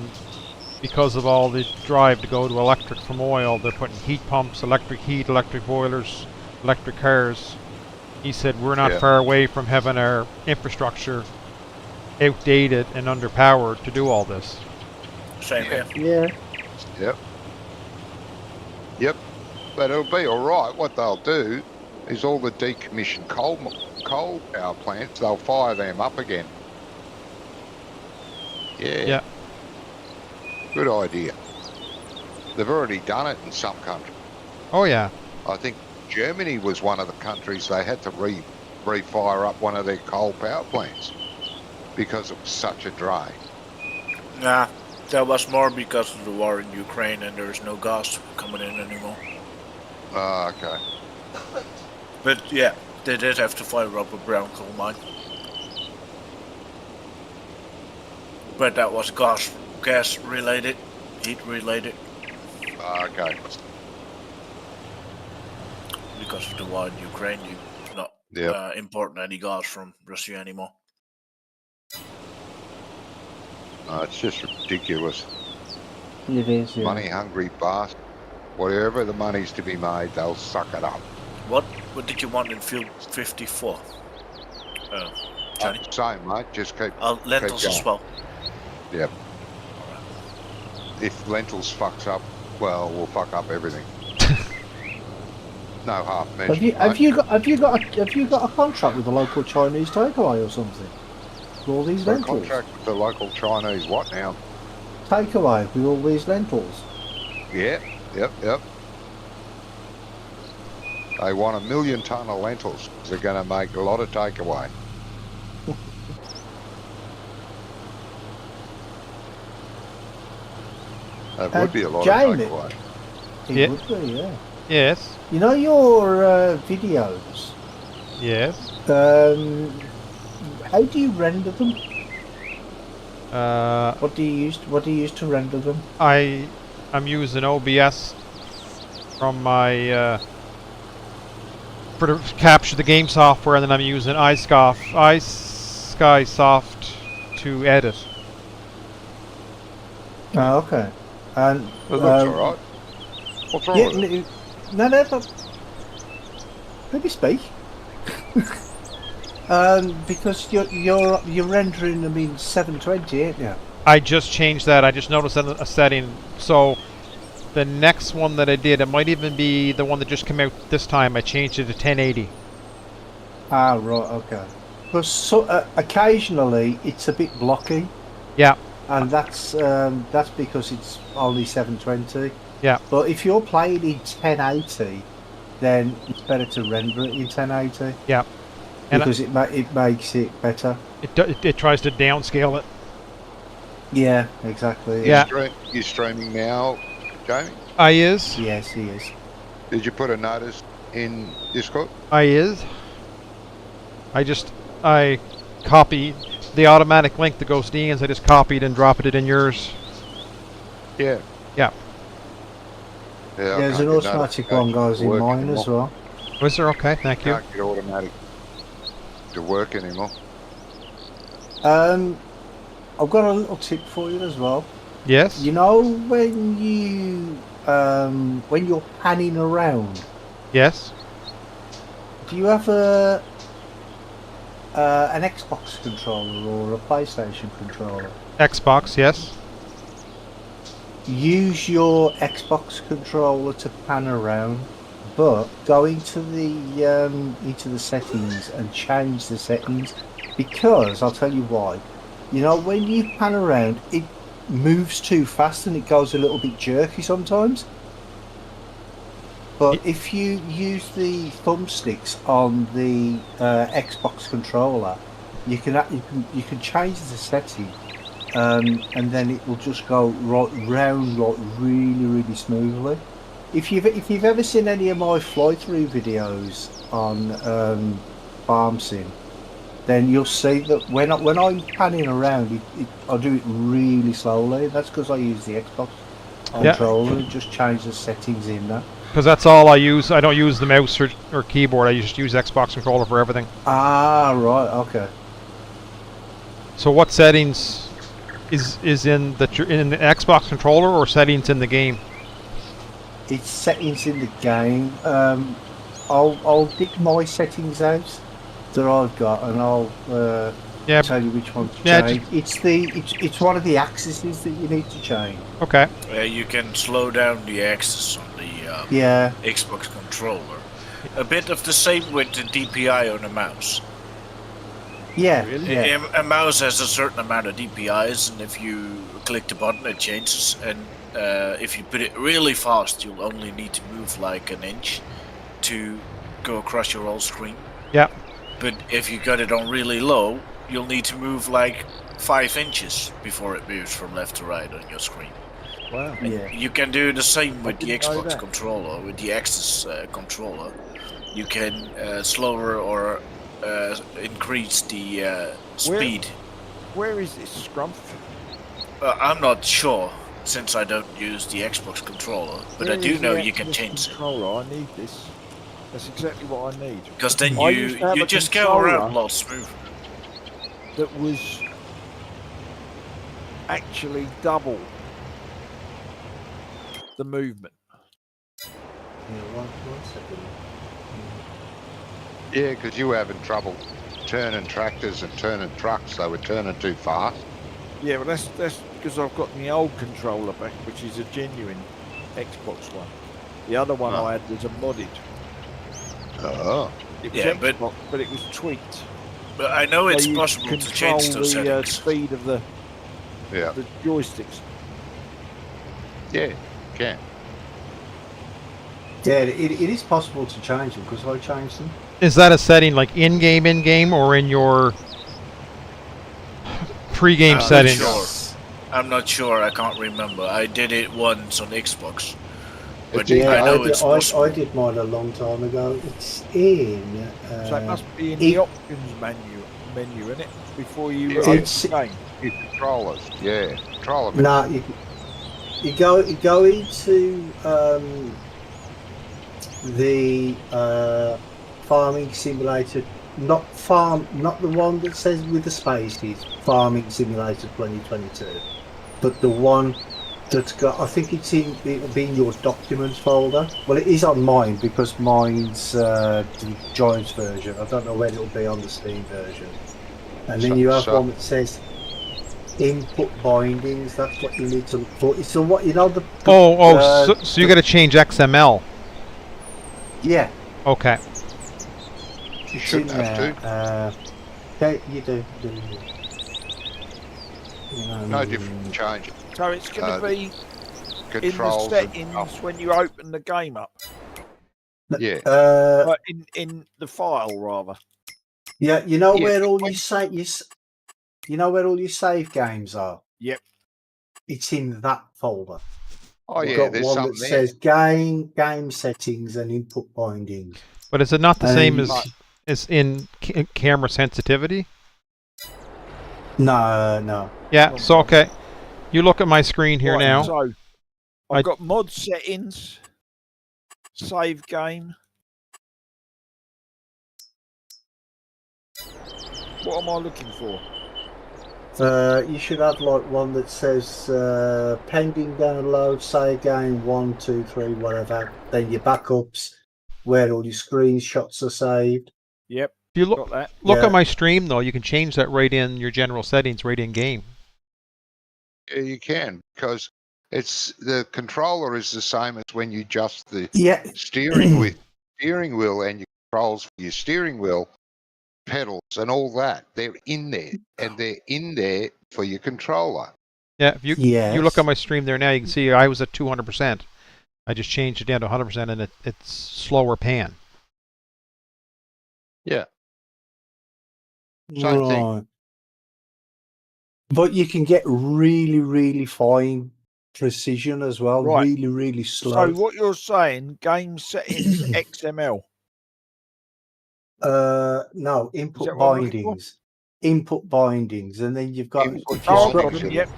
because of all the drive to go to electric from oil, they're putting heat pumps, electric heat, electric boilers, electric cars. He said we're not far away from having our infrastructure outdated and underpowered to do all this. Same here. Yeah. Yep. But it'll be all right. What they'll do is all the decommissioned coal power plants, they'll fire them up again. Yeah. Good idea. They've already done it in some countries. Oh yeah. I think Germany was one of the countries they had to re-fire up one of their coal power plants because it was such a drain. Nah, that was more because of the war in Ukraine and there's no gas coming in anymore. Okay. But yeah, they did have to fire up a brown coal mine. But that was gas related, heat related. Okay. Because of the war in Ukraine, you're not Yep. importing any gas from Russia anymore. It's just ridiculous. It is, yeah. Money hungry bastard. Wherever the money's to be made, they'll suck it up. What did you want in field 54? Johnny? Same, mate. Just keep. Lentils keep as going. well. Yep. If lentils fucks up, well, we'll fuck up everything. No half measure. Have you got a contract with the local Chinese takeaway or something? With all these got a lentils. contract with the local Chinese what now? Takeaway with all these lentils. Yeah. Yep. They want 1 million tonne of lentils. They're going to make a lot of takeaway. That would be a lot Jamie, of takeaway. It Yeah. would be, yeah. Yes. You know your videos. Yes. How do you render them? Uh, What do you use to render them? I'm using OBS from my for to capture the game software, and then I'm using iSkysoft to edit. Oh, okay. And It looks alright. What's wrong yeah, with it? no. Let me speak. Because you're rendering them in 720, ain't you? I just changed that. I just noticed that a setting. So the next one that I did, it might even be the one that just came out this time. I changed it to 1080. Ah, right, okay. Because occasionally it's a bit blocky. Yeah. And that's because it's only 720. Yeah. But if you're playing in 1080, then it's better to render it in 1080. Yeah. And Because it makes it better. it tries to downscale it. Yeah, exactly. Yeah. You streaming now, Jamie? I is. Yes, he is. Did you put a notice in Discord? I is. I copy the automatic link that goes to Ian's. I just copied and dropped it in yours. Yeah. Yeah. Yeah, I There's can't an get automatic one goes in work mine anymore. as well. Was there? Okay, thank you. Can't get automatic to work anymore. I've got a little tip for you as well. Yes. You know when you're panning around, Yes. do you have an Xbox controller or a PlayStation controller? Xbox. Yes. Use your Xbox controller to pan around, but go into the settings and change the settings, because I'll tell you why. You know, when you pan around, it moves too fast and it goes a little bit jerky sometimes. But if you use the thumbsticks on the Xbox controller, you can change the setting, and then it will just go right round like really smoothly. If you've ever seen any of my fly-through videos on Farm Sim, then you'll see that when I'm panning around, I do it really slowly. That's because I use the Xbox controller and just change the settings in there. Because that's all I use. I don't use the mouse or keyboard. I just use Xbox controller for everything. Ah, right, okay. So what settings is in the Xbox controller, or settings in the game? It's settings in the game. I'll dig my settings out that I've got, and I'll tell you which one to change. It's one of the axes that you need to change. Okay. You can slow down the axis on the Xbox controller. A bit of the same with the DPI on the mouse. Yeah, Really? yeah. A mouse has a certain amount of DPIs, and if you click the button, it changes. And if you put it really fast, you'll only need to move like an inch to go across your whole screen. Yeah. But if you got it on really low, you'll need to move like 5 inches before it moves from left to right on your screen. Wow. Yeah. You can do the same with the didn't know Xbox that. controller, with the Axis controller. You can slower or increase the speed. Where is this Scrumph? I'm not sure. since I don't use the Xbox controller, but Where I do is know the you can Xbox change it. controller? I need this. That's exactly what I need. Because then I used to have you a just go around a controller lot smoother. that was actually double the movement. Yeah, one second. Yeah, because you were having trouble turning tractors and turning trucks. They were turning too fast. Yeah, well, that's because I've got my old controller back, which is a genuine Xbox one. The other one Oh. I had was a modded. Oh. It was Yeah, Xbox, but it was tweaked. But I know So it's you possible to control change those the settings. speed of the Yeah. joysticks. Yeah, can. Yeah, it is possible to change them because I changed them. Is that a setting like in-game, or in your pre-game I'm not settings? sure. I'm not sure. I can't remember. I did it once on Xbox. But It's I know did, it's possible. I did mine a long time ago. It's in. So it must be in it- the options menu, isn't it? Before you Yeah, open it's- the game. Your controllers. Yeah, controller. No, you go into the farming simulator, not the one that says with the spaces, Farming Simulator 2022, but the one that's got. I think it'll be in your documents folder. Well, it is on mine because mine's the Giants version. I don't know whether it'll be on the Steam version. And then you have one that says input bindings. That's what you need to look for. It's what the. So you got to change XML. Yeah, You Okay. it's in shouldn't have there. Yeah, you do. No different change. So it's going to be in the Controls. settings when you open the game up. Yeah. But in the file, rather. Yeah, you know Yeah, where all when- you know where all your save games are. Yep. It's in that folder. Oh You've yeah, got there's one something that there. says game settings and input bindings. But is it not the And same then as in camera sensitivity? No. Yeah. So okay, you look at my screen here Right, now. So I've got mod settings, save game. What am I looking for? You should have like one that says pending download, save game 1, 2, 3, whatever. Then your backups, where all your screenshots are saved. Yep, If you got that. look Yeah. at my stream though, you can change that right in your general settings, right in game. Yeah, you can, because it's the controller is the same as when you adjust the Yeah, steering wheel and your controls for your steering wheel, pedals and all that. They're in there, and they're in there for your controller. Yeah. If you yes. look at my stream there now, you can see I was at 200%. I just changed it down to 100%, and it's slower pan. Yeah. Same thing. Right. But you can get really, really fine precision as well. Right. Really, really slow. So what you're saying, game settings XML. No, Is input that what I'm looking for? bindings. Input bindings, and then you've got. Input If you Oh, scroll- I've got them, yep.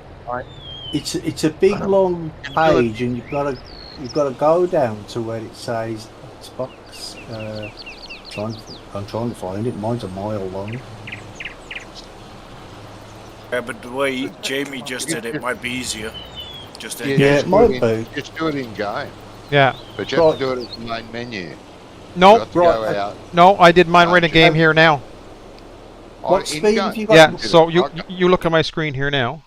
it's a big long page, and you've got to go down to where it says Xbox. I'm trying to find it. Mine's a mile long. Yeah, but the way Jamie just did it might be easier. Just in Yeah, just it might do it in- be. Just do it in game, Yeah. but you have Right. to do it at the main menu. You No, have to Right, go out. no, I did mine right in game here now. What in speed game. have you got? Yeah. So you look at my screen here now.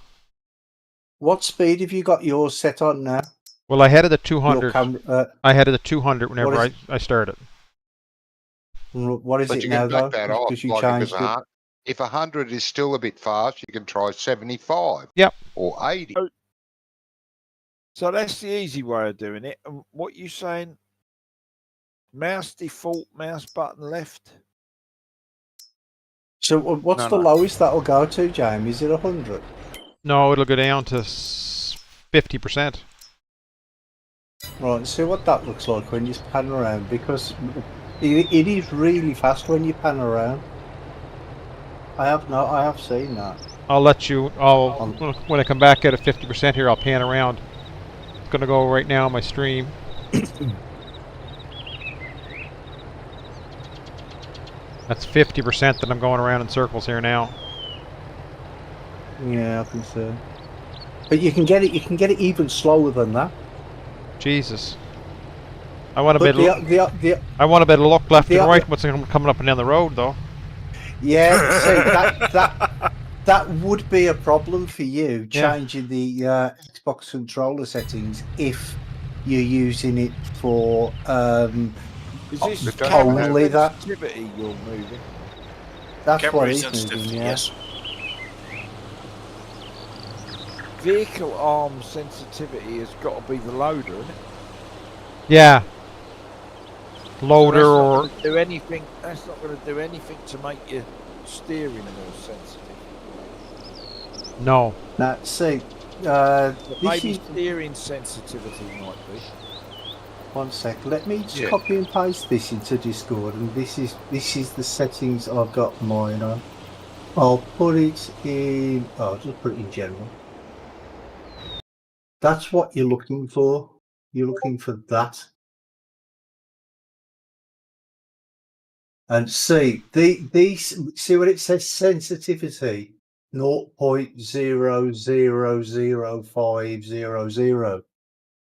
What speed have you got yours set on now? Well, I had it at Your 200. camera, I had it at 200 whenever What is I started. what is But it you now can though? back that off. Because you Like changed it. if 100 is still a bit fast, you can try 75. Yep. Or 80. So that's the easy way of doing it. And what you saying? Mouse default, mouse button left. So what's No, the no. lowest that'll go to, Jamie? Is it 100? No, it'll go down to 50%. Right, see what that looks like when you pan around, because it is really fast when you pan around. I have seen that. I'll let you. When I come back at a 50% here, I'll pan around going to go right now on my stream. That's 50% that I'm going around in circles here now. Yeah, I think so. But you can get it. You can get it even slower than that. Jesus. I want a But bit. I want a bit of luck left and right. What's coming up and down the road, though? Yeah, see that would be a problem for you changing the Xbox controller settings if you're using it for Is this But don't camera only that. sensitivity you're moving? That's Camera what he's moving. sensitivity, Yeah. yes. Vehicle arm sensitivity has got to be the loader, isn't it? Yeah. Loader or do anything. That's not going to do anything to make your steering more sensitive. no. Now, see, But this maybe is steering sensitivity might be. one sec. Let me just copy and paste this into Discord, and this is the settings I've got mine on. I'll put it in. Oh, I'll just put it in general. That's what you're looking for. You're looking for that. And see, these see what it says sensitivity 0.000500.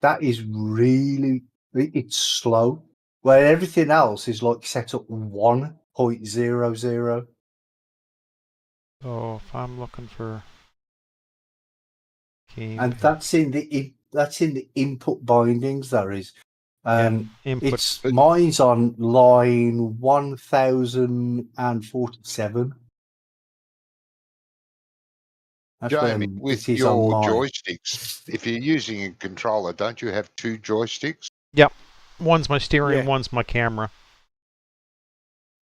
That is really it's slow. Where everything else is like set up 1.00. So if I'm looking for game And that's in the input bindings. There is. input. It's mine's on line 1047. That's Jamie, when with it is on your mine. joysticks, if you're using a controller, don't you have two joysticks? Yep. One's my steering, Yeah. one's my camera.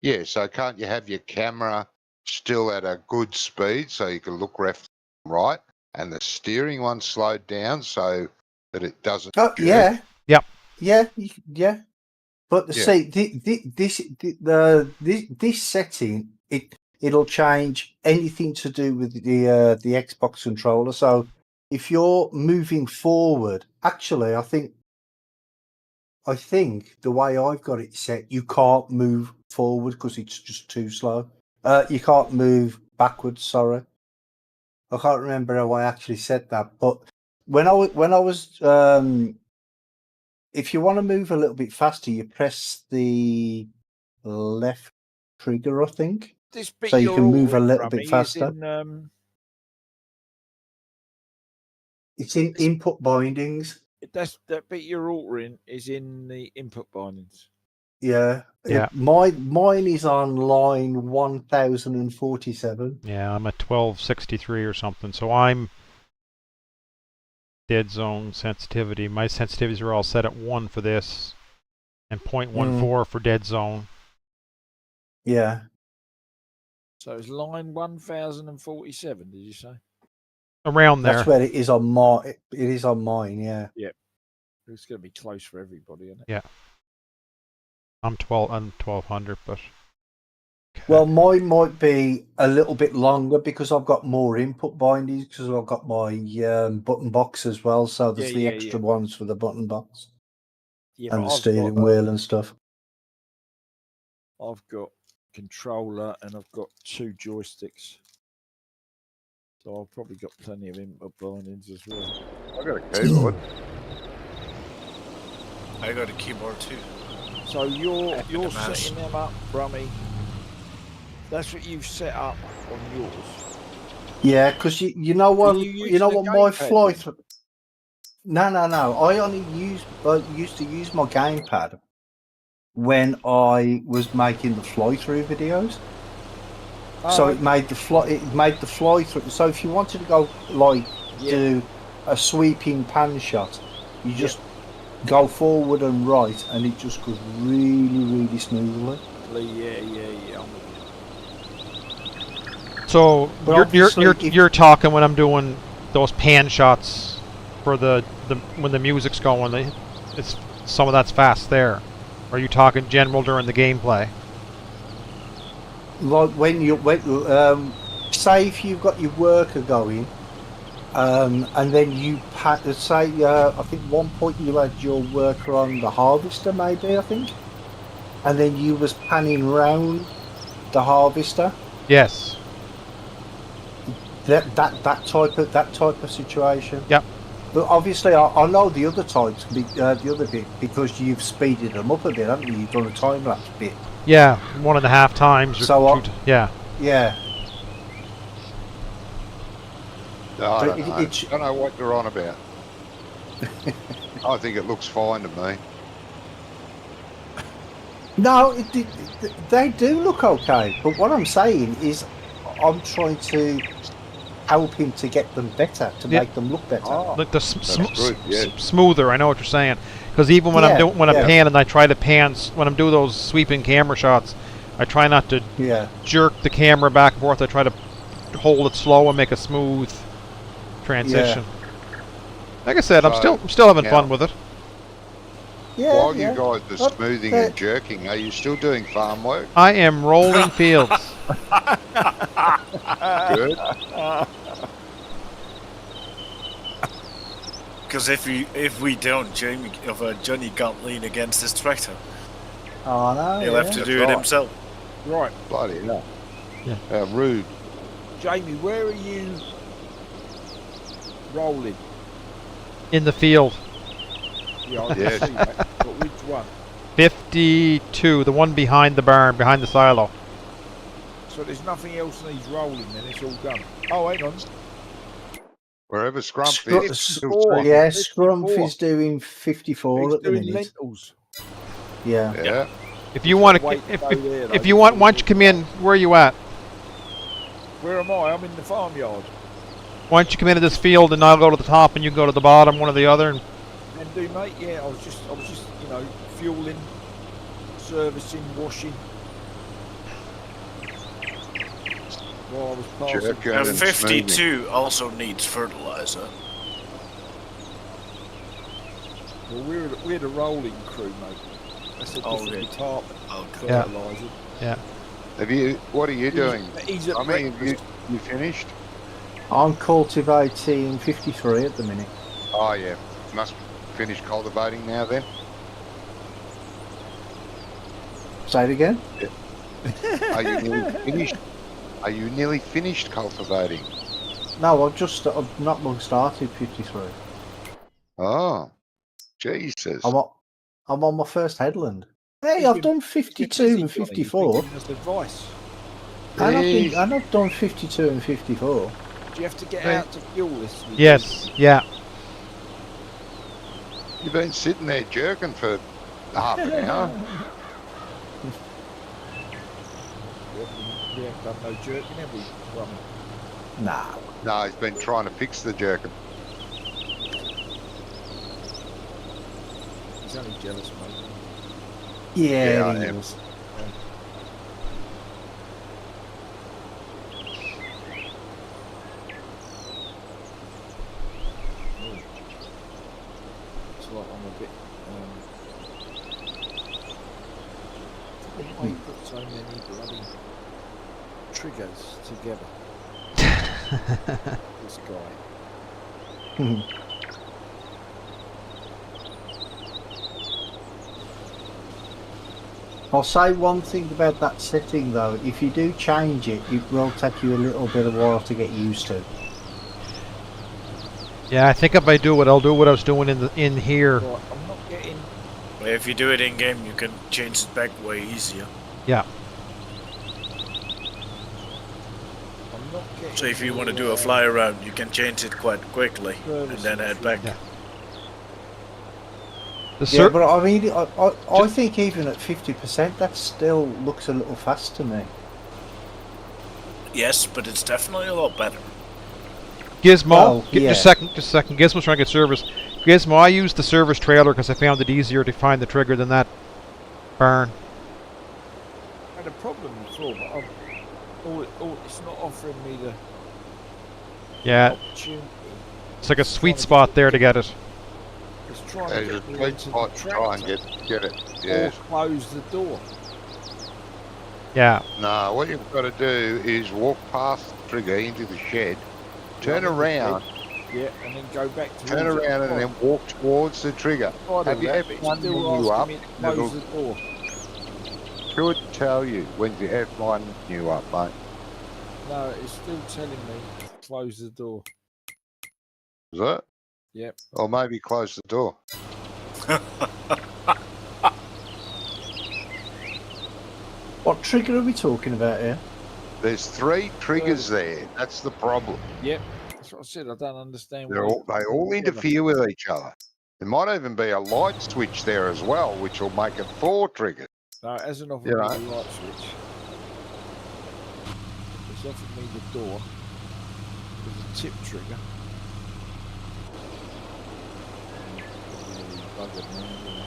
Yeah, so can't you have your camera still at a good speed so you can look left and right, and the steering one slowed down so that it doesn't Oh jerk? yeah, Yep. yeah, yeah. But Yeah. see, this setting it'll change anything to do with the Xbox controller. So if you're moving forward, actually, I think the way I've got it set, you can't move forward because it's just too slow. You can't move backwards. Sorry, I can't remember how I actually said that. But when I was if you want to move a little bit faster, you press the left trigger, I think, This bit so you can move a ordering little from bit me faster. It's in input bindings. That bit you're altering is in the input bindings. Yeah. Yeah. Mine is on line 1047. Yeah, I'm at 1263 or something. So I'm dead zone sensitivity. My sensitivities are all set at 1 for this and 0.14 for dead zone. Yeah. So it's line 1047, did you say? Around there. That's where it is on my. It is on mine. Yeah. It's going to be close for everybody, isn't it? Yeah. I'm 1200, but okay. Well, mine might be a little bit longer because I've got more input bindings because I've got my button box as well. So there's the extra ones for the button box and the steering wheel and stuff. I've got controller and I've got 2 joysticks. So I've probably got plenty of input bindings as well. I got a keyboard. I got a keyboard too. So you're mouse. setting them up, Brummy. That's what you've set up on yours. Yeah, because you know what you my gamepad fly then? through. No. I only used to use my gamepad when I was making the fly through videos. So it made the fly through. So if you wanted to go do a sweeping pan shot, you just go forward and right, and it just goes really, really smoothly. Yeah. I'm with you. So But you're talking when I'm doing those pan shots for the when the music's going. It's some of that's fast there. Or are you talking general during the gameplay? Like when say if you've got your worker going, And then you say, I think one point you had your worker on the harvester, maybe, I think. And then you was panning round the harvester. Yes. That type of situation. Yep. But obviously, I know the other types, the other bit, because you've speeded them up a bit, haven't you? You've done a time lapse bit. Yeah, 1.5 times. Or So, yeah. Yeah. No, I But don't know. I don't know what you're on about. I think it looks fine to me. No, they do look okay. But what I'm saying is, I'm trying to help him to get them better, to Yeah. make them look better. Oh, Like the good, yeah. smoother. I know what you're saying. Because even when I'm panning, I try to pan when I'm doing those sweeping camera shots. I try not to Yeah. jerk the camera back and forth. I try to hold it slow and make a smooth transition. Like I said, I'm still having fun with it. Yeah. While yeah. you guys are smoothing and jerking, are you still doing farm work? I am rolling fields. Good. Because if we don't, Johnny can't lean against his tractor. Oh no. He'll have to do it right. himself. right. Bloody hell. Yeah. How rude. Jamie, where are you rolling? In the field. Yeah, I can Yes. see that. But which one? 52, the one behind the barn, behind the silo. So there's nothing else needs rolling then, it's all done. Oh, hang on. Wherever Scrump is. Yeah, 54. Scrumph is doing 54 He's at the doing minute. lentils. Yeah. Yeah. If you want to, Wait to go there, if though, you want, before why don't you come in? Where are you at? Where am I? I'm in the farmyard. Why don't you come into this field and I'll go to the top and you go to the bottom, one or the other. And And do, mate. Yeah, I was just, you know, fueling, servicing, washing. While I was passing. Jerking Now, and smoothing. 52 also needs fertilizer. Well, we're the rolling crew, mate. That's a different really? department. Okay. Yeah. Fertiliser. Have you? What are you doing? He's at I mean, breakfast. you finished? I'm cultivating 53 at the minute. Oh yeah. Must finish cultivating now then. Say it again. Are you nearly finished? Are you nearly finished cultivating? No, I've not long started 53. Oh, Jesus. I'm on my first headland. Hey, He's I've been- done he's been 52 busy, and Johnny. He's been 54. giving us advice. Jeez. And I've done 52 and 54. Do you have to get Hey. out to fuel this? with yes, yeah. You've been sitting there jerking for half an hour. We haven't done no jerking, have we? Well, Nah. No, he's been trying to fix the jerking. he's only jealous, mate. Yeah, Yeah, I it am. is. It's like I'm a bit. Why you put so many bloody triggers together? This guy. I'll say one thing about that setting though. If you do change it, it will take you a little bit of a while to get used to. Yeah, I think if I do it, I'll do what I was doing in here. Right, I'm not getting. Well, if you do it in game, you can change it back way easier. Yeah. I'm not getting. So if you want to do a fly around, you can change it quite quickly and then head back. Yeah. Yeah, but I mean, I think even at 50%, that still looks a little fast to me. Yes, but it's definitely a lot better. Gizmo, Well, just yeah. a second. Gizmo's trying to get service. Gizmo, I used the service trailer because I found it easier to find the trigger than that barn. I had a problem before, but it's not offering me the Yeah, opportunity. it's like a sweet spot there to get it. It's trying There's to a get me sweet into spot the to try and tractor get it. or Yeah. close the door. Yeah, No, what you've got to do is walk past the trigger into the shed, turn Yeah, I'm in the around, Yeah, and then go back to Turn around and then walk towards the trigger. Have you F1 menu up? Me to It'll close the door. should tell you when the F1 menu up, mate. No, it's still telling me to close the door. Is it? Yep. Or maybe close the door. What trigger are we talking about here? There's 3 triggers there. That's the problem. Yep. That's what I said. I don't understand They why. all interfere with each other. There might even be a light switch there as well, which will make it 4 triggers. No, it hasn't offered You me know. the light switch. It's offered me the door. There's a tip trigger. Buggered me, you know.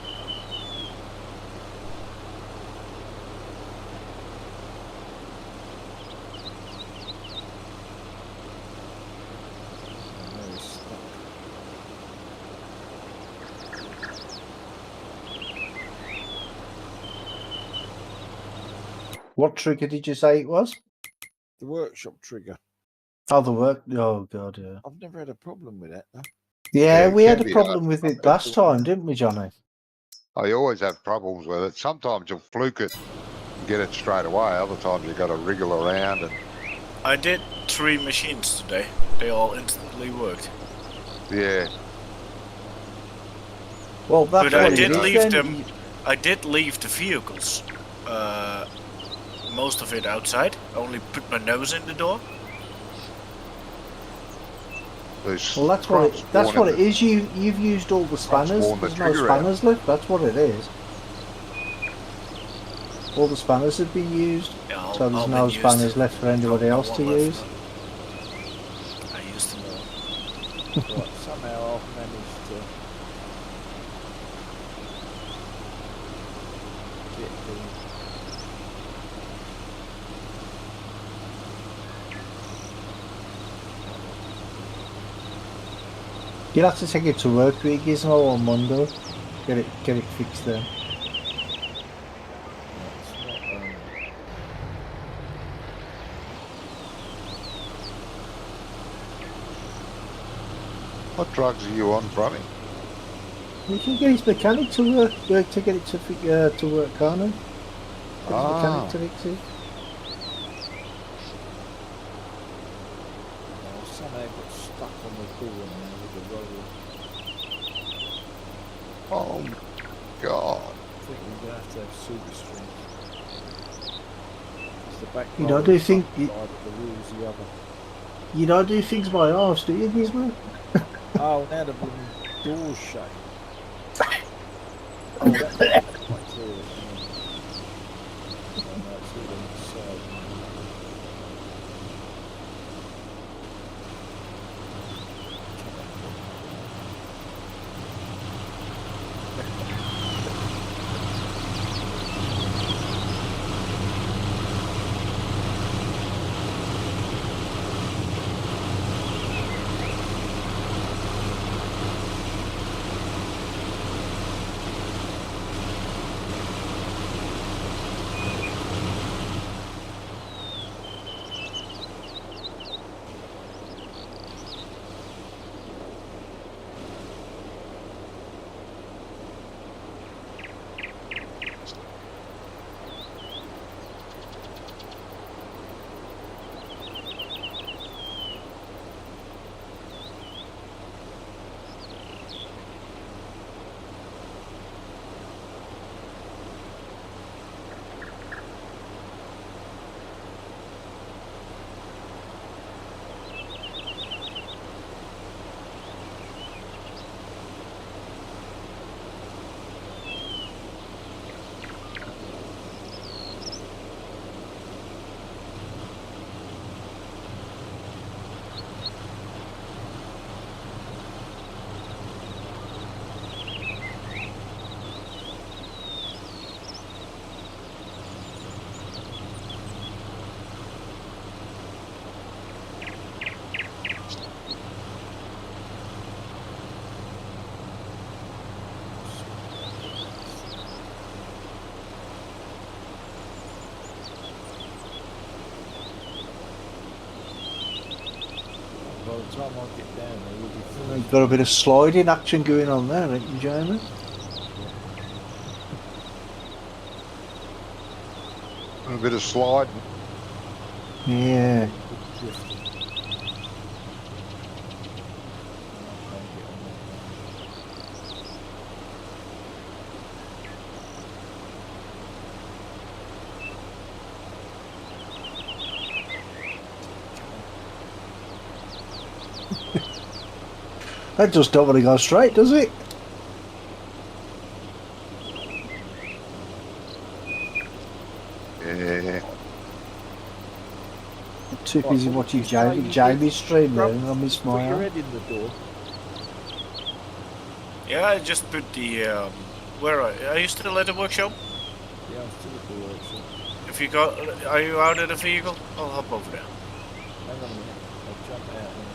Oh, no, it's stuck. What trigger did you say it was? The workshop trigger. Oh, the work. Oh, God, yeah. I've never had a problem with that, though. Yeah, it we had can a be problem with it last time, didn't we, Johnny? I always have problems with it. Sometimes you'll fluke it and get it straight away. Other times you've got to wriggle around. And I did 3 machines today. They all instantly worked. yeah, Well, that's But I what it did is leave then. them. I did leave the vehicles, most of it outside. I only put my nose in the door. there's Well, that's what it. That's what it is. You've used all the spanners. worn the There's no trigger out. spanners left. That's what it is. All the spanners have been used, Yeah, so there's all no been used. spanners left for anybody No else to one left, use. no. I used them all. Right, somehow I've managed to get the You'll have to take it to work with Gizmo on Monday. Get it fixed there. it's not What drugs are you on from him? You can get his mechanic to work to get it to work, can't you? Get his mechanic to fix it. somehow got stuck on the door now with the roller. Oh God! I think we're gonna have to have super strings. It's the back You roller don't do is one think- side, the wheel's the other. You don't do things by halves, do you, Gizmo? Oh, now the blooming door's shut. Oh, that's quite clear. Oh, no, it's all on the side. time I get down there, you'll be full. You've got a bit of sliding action going on there, haven't you, Jamie? A bit of sliding. Yeah. Drifting. That just don't want to go straight, does it? Yeah. I'm too Right, busy what watching did you say? Jamie's stream there, Rub- and I miss Put your my. head in the door. Yeah, I just put the where are you still at the workshop? Yeah, I'm still at the workshop. If you got, are you out of the vehicle? I'll hop over there. Hang on a minute. I'll jump out and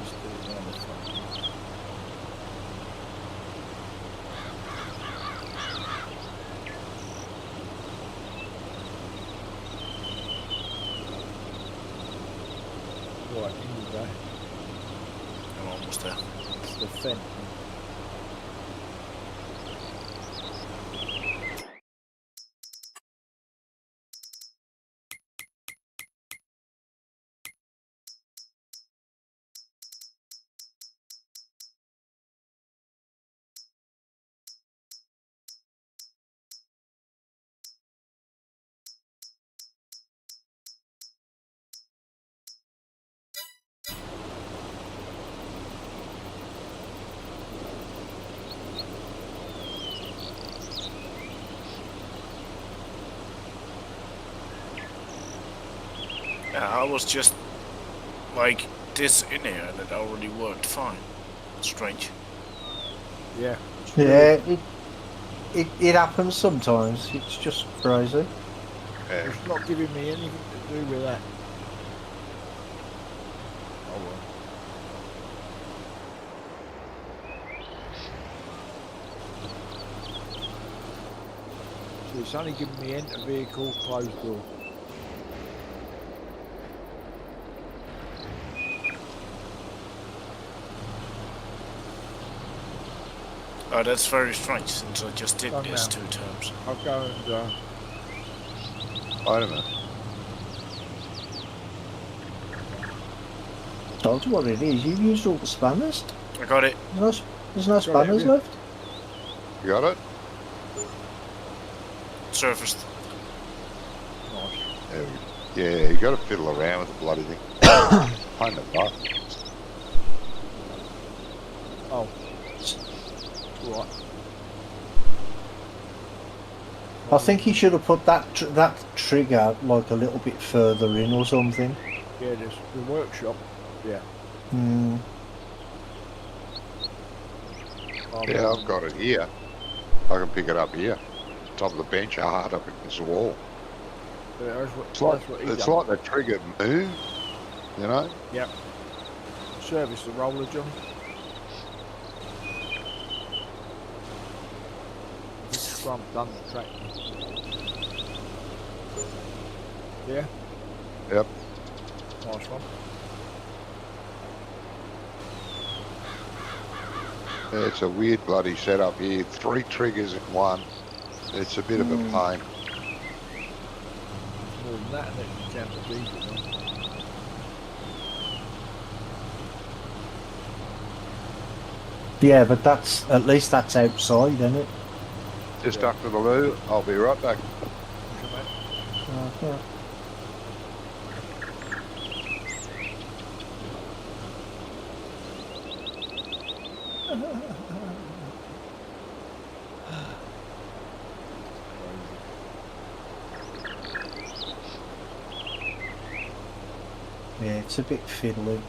just do it down the front. Right, in you go. I'm almost there. It's the fence. Yeah, I was just like this in here and it already worked fine. Strange. Yeah. Yeah, it happens sometimes. It's just crazy. Yeah. It's not giving me anything to do with that. Oh well. So it's only giving me enter vehicle, closed door. Oh, that's very strange since I just did Oh, this no. 2 times. I'll go and Wait a minute. Told you what it is. You've used all the spanners. I got it. There's no Got it, spanners have you? left. You got it? Surfaced. nice. There we go. Yeah, you got to fiddle around with the bloody thing. Find the butt. Oh. Right. I think he should have put that that trigger like a little bit further in or something. Yeah, there's the workshop. Yeah. Hmm. Yeah, I've got it here. I can pick it up here. Top of the bench, hard up against the wall. Yeah, that's what, It's like, that's what he it's done. like the trigger move, you know? Yep. Service the roller, John. This front done the track. Yeah? Yep. Nice one. Yeah, it's a weird bloody setup here. 3 triggers in one. It's a bit of a pain. More than that, and it can count the diesel. Then. Yeah, but that's at least that's outside, isn't it? Just Yeah. up to the loo. I'll be right back. Yeah. Yeah, it's a bit fiddly.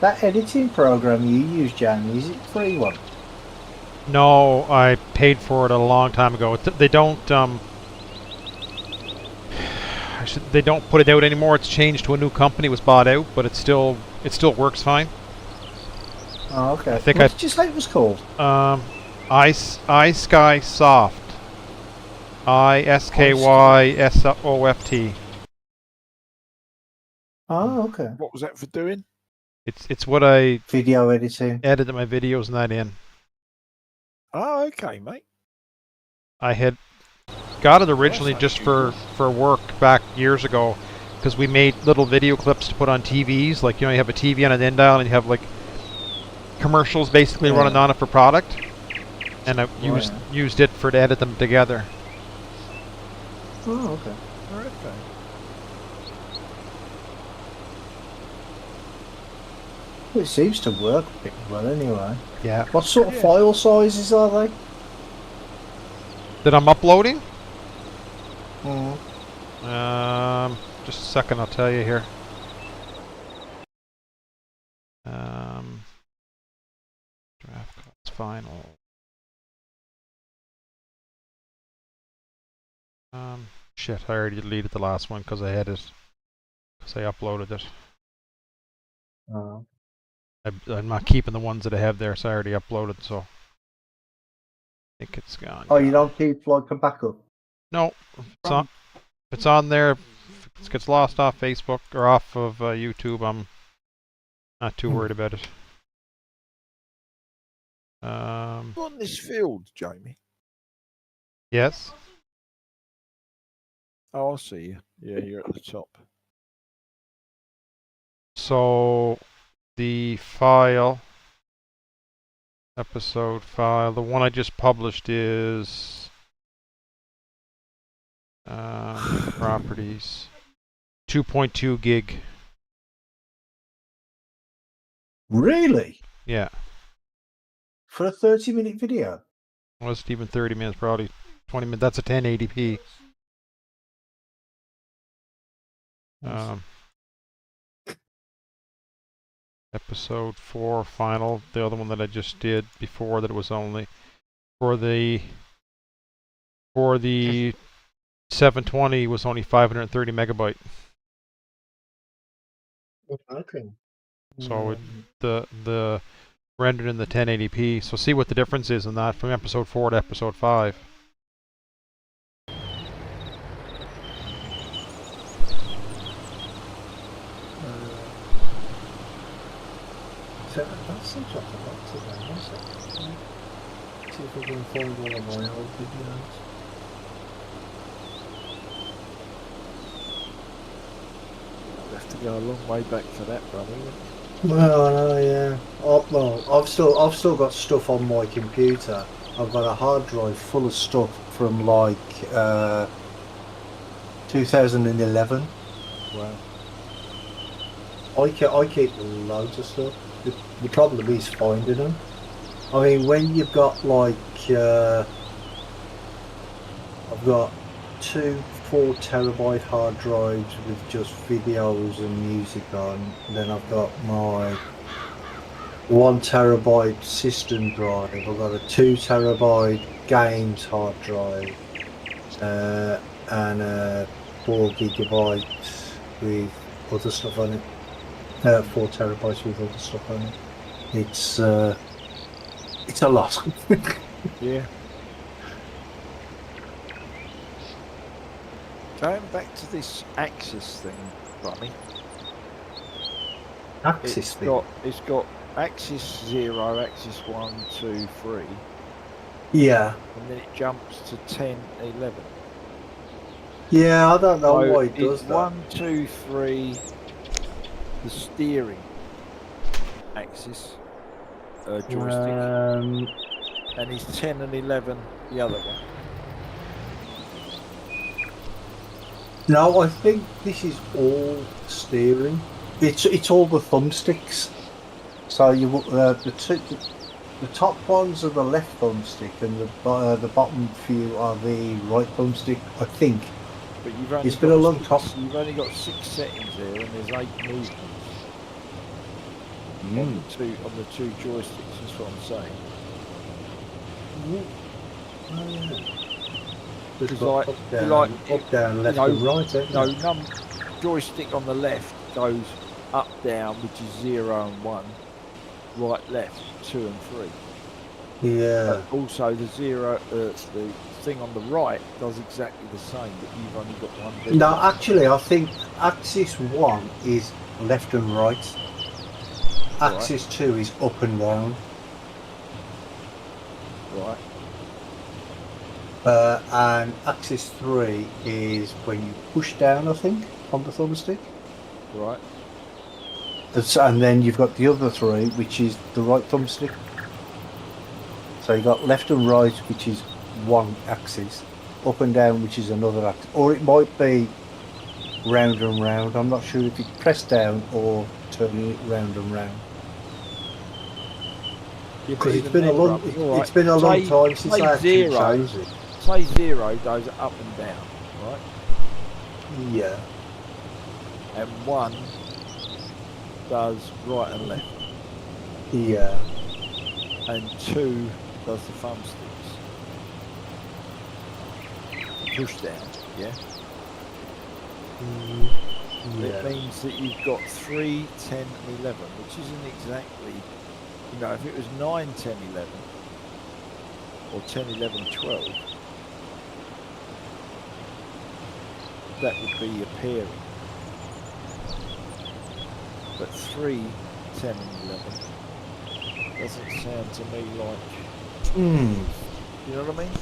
That editing program you use, Jamie, is it free one? No, I paid for it a long time ago. They don't they don't put it out anymore. It's changed to a new company. It was bought out, but it still works fine. Oh, okay. I think what did you say it was called? iSky Soft. ISKYSOFT. Oh, okay. What was that for doing? It's what I Video editing. edited my videos and that in. Oh, okay, mate. I had got it originally not just too for work back years ago, because we made little video clips to put on TVs. Like, you know, you have a TV on an end dial and you have like commercials basically running on it for product, and I used it to edit them together. Oh, okay. Okay. Well, it seems to work pretty well anyway. Yeah. What sort of file sizes are they? That I'm uploading? Mm. Just a second, I'll tell you here. Draft codes final. Shit, I already deleted the last one because I had it, because I uploaded it. Oh. I'm not keeping the ones that I have there, so I already uploaded, so I think it's gone. Oh, you don't keep like a backup? No, it's on there. If it gets lost off Facebook or off of YouTube, I'm not too worried about it. On this field, Jamie. Yes. Oh, I see you. Yeah, you're at the top. So the file, episode file, the one I just published is properties, 2.2 gig. Really? Yeah. For a 30-minute video? Wasn't even 30 minutes, probably 20 minutes. That's a 1080p. Episode 4 final, the other one that I just did before that, it was only for the 720 was only 530 megabyte. Okay. So the rendered in the 1080p. So see what the difference is in that from episode 4 to episode 5. So that seems like a lot today, doesn't it? See if I can find all of my old videos. You have to go a long way back for that, brother. Well, I know, yeah. I've still got stuff on my computer. I've got a hard drive full of stuff from like 2011. Wow. I keep loads of stuff. The problem is finding them. I mean, when you've got like I've got 2 4-terabyte hard drives with just videos and music on. Then I've got my 1 terabyte system drive. I've got a 2 terabyte games hard drive and a 4 gigabyte with other stuff on it. 4 terabytes with other stuff on it. It's a lot. Yeah. Going back to this Axis thing, Ronnie. Axis thing. It's got Axis 0, Axis 1, 2, 3. Yeah. And then it jumps to 10, 11. Yeah, I don't know So why it does it's that. 1, 2, 3, the steering axis joystick, and it's 10 and 11 the other one. No, I think this is all steering. It's all the thumbsticks. So you the top ones are the left thumbstick, and the bottom few are the right thumbstick, I think. But you've only It's been a long six, time. You've only got 6 settings there, and there's 8 movements. on the two joysticks. That's what I'm saying. Oh, yeah. It's Just like- up, down, like, up, down, left know, and right, isn't it? Joystick on the left goes up, down, which is 0 and 1. Right, left, 2 and 3. Yeah. But also the the thing on the right does exactly the same, but you've only got one bit. No, actually, I think axis 1 is left and right. Axis 2 is up and down. Right. And axis 3 is when you push down, I think, on the thumbstick. Right. And then you've got the other 3, which is the right thumbstick. So you got left and right, which is one axis, up and down, which is another axis, or it might be round and round. I'm not sure if you press down or turning it round and round. Because it's been a long, it's been a long time since I actually changed it. Say 0 goes up and down, right? Yeah. And 1 does right and left. Yeah. And 2 does the thumbsticks. Push down, yeah? It means that you've got 3, 10, and 11, which isn't exactly, you know, if it was 9, 10, 11, or 10, 11, 12, that would be a pairing. But 3, 10, and 11 doesn't sound to me like, you know what I mean?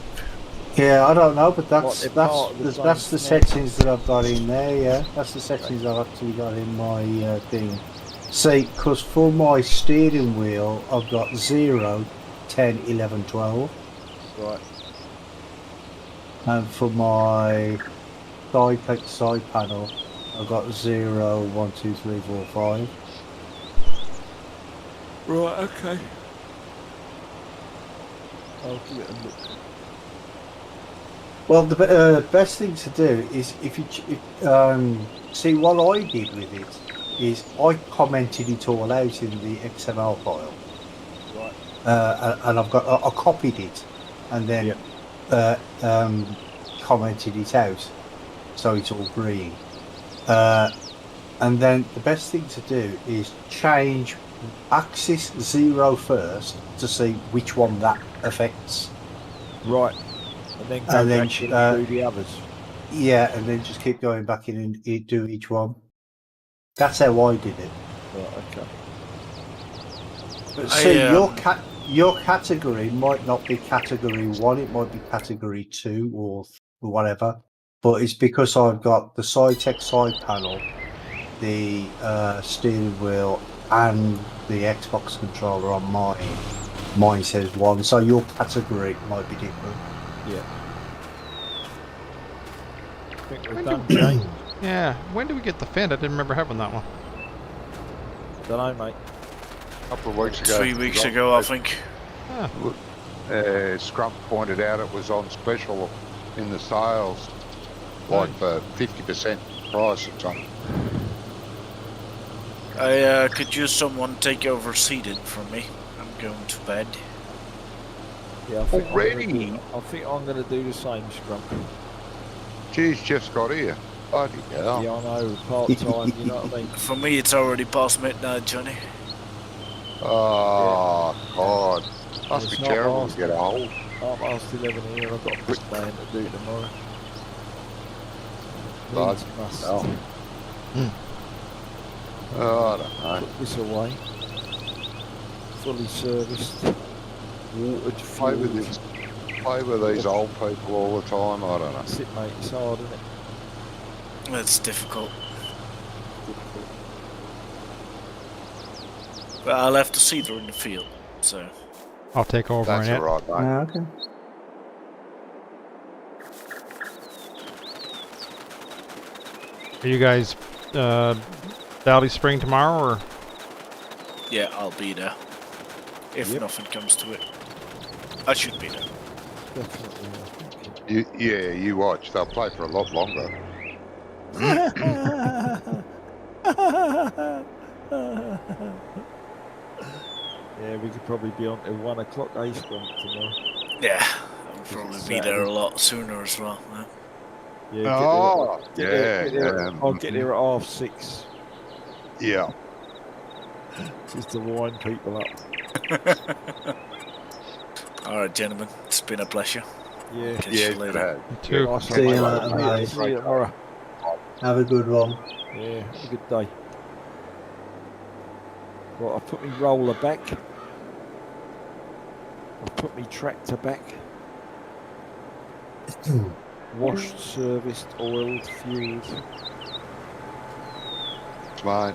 Yeah, I don't know, but that's Like they're part of the that's the same settings that I've got in there. Yeah, that's the settings I've actually got in my thing. See, because for my steering wheel, I've got 0, 10, 11, 12. Right. And for my side panel, I've got 0, 1, 2, 3, 4, 5. Right, okay. I'll give it a look. Well, the best thing to do is if you see what I did with it is I commented it all out in the XML file. Right. And I've got I copied it and then commented it out, so it's all green. And then the best thing to do is change axis 0 first to see which one that affects. Right. And then go back in and do the others. Yeah, and then just keep going back in and do each one. That's how I did it. Right, okay. But see, your category might not be category 1, it might be category 2 or whatever. But it's because I've got the SciTech side panel, the steering wheel, and the Xbox controller on mine. Mine says 1, so your category might be different. Yeah. I think we're done, Jay. Yeah. When did we get the fin? I didn't remember having that one. Don't know, mate. A couple of weeks ago. 3 weeks ago, I think. Scrump pointed out it was on special in the sales, like for 50% price or something. I could use someone take over seating from me. I'm going to bed. Yeah, I think Already? I think I'm going to do the same, Scrump. Geez, just got here. Bloody hell. Yeah, I know, part-time, you know what I mean? For me, it's already past midnight, Johnny. Oh, God. Must It's be not terrible last- to get old. I'm past 11 here, I've got a big man to do tomorrow. Bloody Needs must. hell. Oh, I don't know. Put this away. Fully serviced. Watered, Play with fueled. this. Play with these old people all the time. I don't know. That's it, mate. It's hard, isn't it? That's difficult. But I left the seeder in the field, so... I'll take over That's on it. alright, mate. Okay. Are you guys Valley Spring tomorrow or? Yeah, I'll be there. If Yep. nothing comes to it. I should be there. Definitely. You watch. They'll play for a lot longer. Yeah, we could probably be on till 1 o'clock, Scrum, tomorrow. Yeah, I'll It's probably be Saturday. there a lot sooner as well. Yeah. Yeah, Oh, get there, yeah. I'll get there at 6:30, Yeah. just to wind people up. All right, gentlemen, it's been a pleasure. Yeah. Catch Yeah, you it later. has. Too. Nice See one, you mate. later, mate. See you tomorrow. Have a good one. Yeah, have a good day. Right, I've put my roller back. I've put my tractor back. Washed, serviced, oiled, fueled. Smart.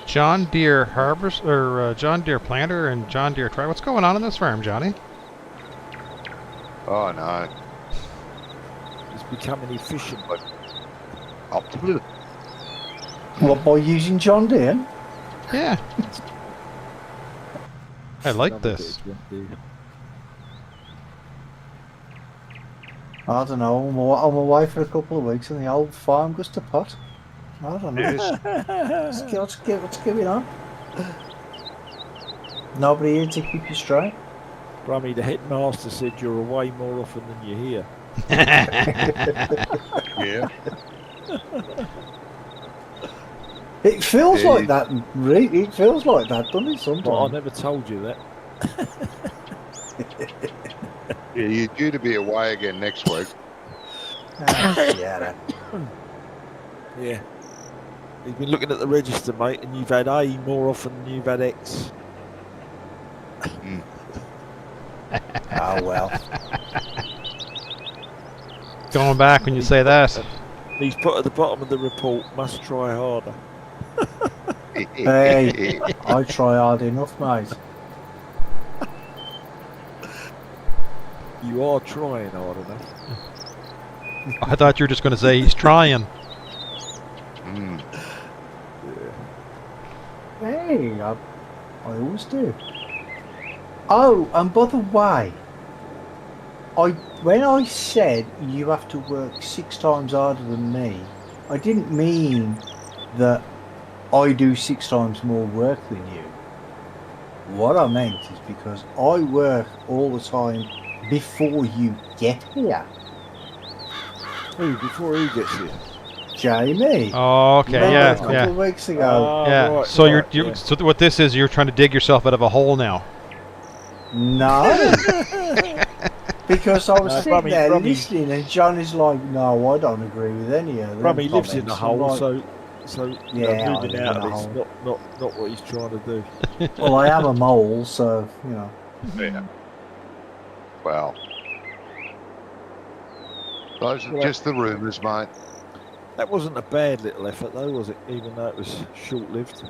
John Deere harvest or John Deere planter and John Deere tractor. What's going on in this farm, Johnny? Oh, no. It's becoming efficient. Up to the What, by using John Deere? Yeah. I like Another this. bit of John Deere. I don't know. I'm away for a couple of weeks and the old farm goes to pot. I don't know. Yes. What's going on? Nobody here to keep you straight? Brummy, the headmaster said you're away more often than you're here. Yeah. It feels Yeah, like you- that. It feels like that, doesn't it? But I Sometimes. never told you that. Yeah, you're due to be away again next week. Yeah. Yeah. You've been looking at the register, mate, and you've had A more often than you've had X. Oh well. Going back when you say that. He's put at the bottom of the report, must try harder. Hey, I try hard enough, mate. You are trying hard enough. I thought you were just going to say he's trying. Mm. Hey, I always do. Oh, and by the way, when I said you have to work 6 times harder than me, I didn't mean that I do 6 times more work than you. What I meant is because I work all the time before you get here. Who, before he gets here? Jamie. Oh, okay, Remember a yeah, couple yeah, of weeks ago. yeah. Right, So right, you're yeah. so what this is, you're trying to dig yourself out of a hole now. No. Because I was No, sitting Brummy- there Brummy- listening, and John is like, "No, I don't agree with any of them." Brummy lives in the comments." hole, I'm like, so Yeah, I moving live out in of a it's hole. not what he's trying to do. Well, I am a mole, so you know. Yeah. Well, those are Well, just the rumours, mate. That wasn't a bad little effort, though, was it? Even though it was short-lived.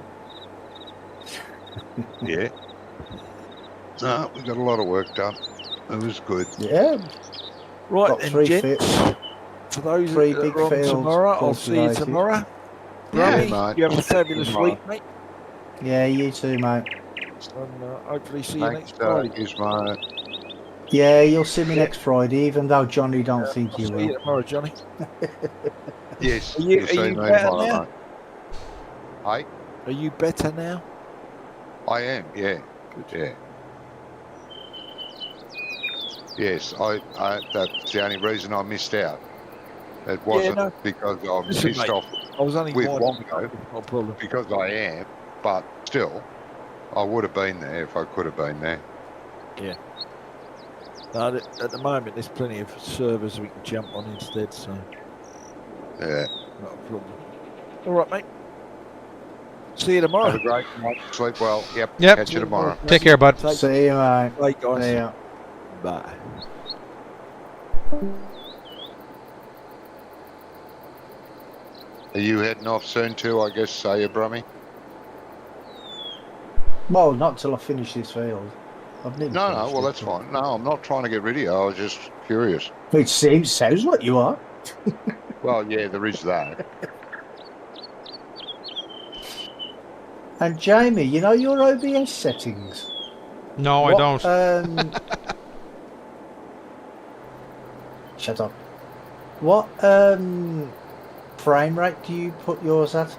Yeah. No, we got a lot of work done. It was good. Yeah, Right Got then, 3 gents. For those three that big are on fields tomorrow, I'll see you cultivated. tomorrow. Yeah, Brummy, mate. you have a fabulous Tomorrow. week, mate. yeah, you too, mate. And hopefully see you Thanks, next Friday. is my Yeah, you'll see me next Friday, even though Johnny don't think I'll you see will. you tomorrow, Johnny. yes. Are you- you'll are see you me better tomorrow, now? mate. Hey, Are you better now? I am. Yeah. Yeah. Yes, that's the only reason I missed out. It wasn't no. because I'm Listen, pissed mate. off I was only with winding Wongo, up, no problem. because I am, but still, I would have been there if I could have been there. No, at the moment, there's plenty of servers we can jump on instead, so Yeah. not a problem. All right, mate. See you tomorrow. Have a great night. Sleep well. Yep. Yep. Catch you tomorrow. Take care, bud. Take See you, mate. care, guys. See ya. Bye. Are you heading off soon too, I guess, say you, Brummy? Well, not till I finish this field. I've nearly No, finished well, it, that's but- fine. No, I'm not trying to get rid of you. I was just curious. It sounds like you are. Well, yeah, there is that. And Jamie, you know your OBS settings? No, I What, don't. Shut up. What frame rate do you put yours at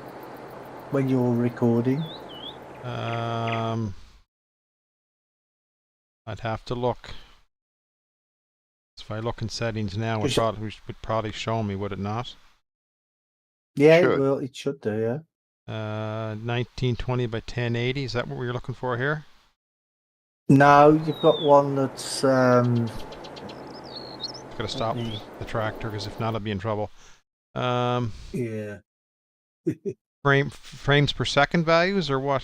when you're recording? I'd have to look. If I look in settings now, it Just- would probably show me, would it not? Yeah, Should. well, it should do, yeah. 1920 by 1080. Is that what we're looking for here? No, you've got one that's Gotta stop me- the tractor, because if not, I'll be in trouble. yeah. Frames per second values, or what?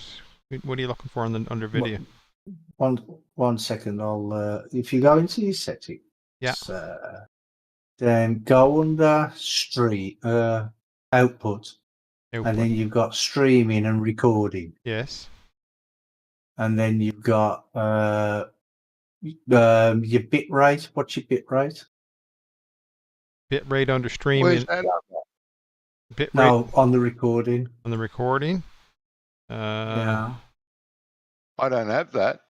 What are you looking for under video? One second. I'll if you go into your settings, Yeah. then go under output, and Output. then you've got streaming and recording, Yes. and then you've got your bit rate. What's your bit rate? Bit rate under streaming. Where's that up? Bit rate No, on the recording. on the recording. Yeah. I don't have that.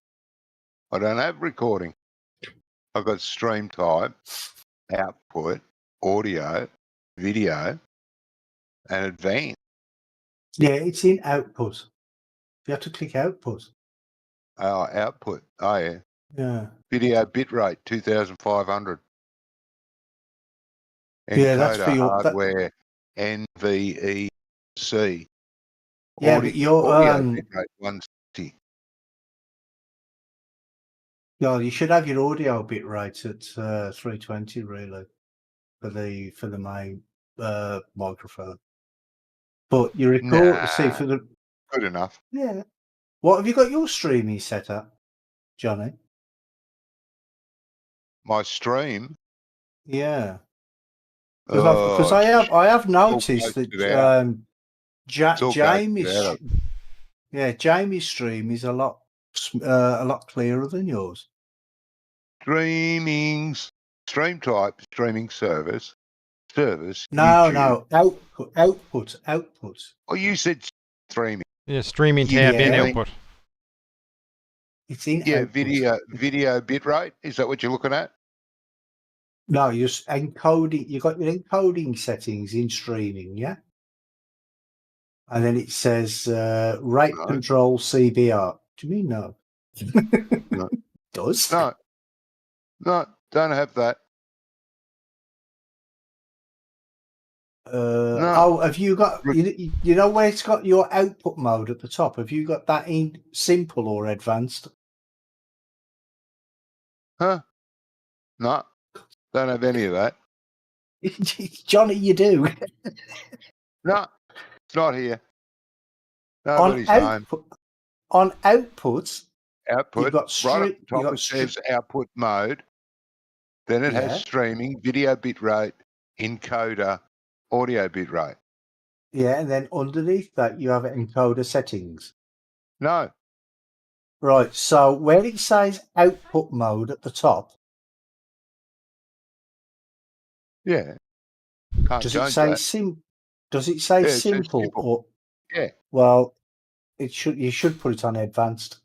I don't have recording. I've got stream type, output, audio, video, and advanced. Yeah, it's in output. You have to click output. Output. Oh, yeah. Yeah. Video bitrate 2500. Yeah, that's Encoder for your- hardware NVEC. Yeah, but your audio bitrate 160. yeah, you should have your audio bit rate at 320 really for the main microphone. But you record see Nah. for the Good enough. yeah. What have you got your streaming set up, Johnny? My stream. Yeah. Because I have noticed posted that out. It's all Jamie's posted out. Jamie's stream is a lot clearer than yours. Stream type, streaming service. No, YouTube. output. Oh, you said streaming. Yeah, streaming tab in Yeah. output. It's in Yeah, output. video bitrate. Is that what you're looking at? No, you're encoding. You got your encoding settings in streaming, yeah. And then it says rate No. control CBR. Do you mean no? No. It does. No, don't have that. No. Oh, have you got? You know where it's got your output mode at the top? Have you got that in simple or advanced? Huh? No, don't have any of that. Johnny, you do. No, it's not here. Nobody's home. On outputs, Output. you've got Right at the you top it says output mode. Then it Yeah. has streaming, video bitrate, encoder, audio bitrate. yeah, and then underneath that you have encoder settings. No, Right, so where it says output mode at the top, yeah. Can't does it change say that. Does it say Yeah, it says simple, simple. or Yeah. well, you should put it on advanced.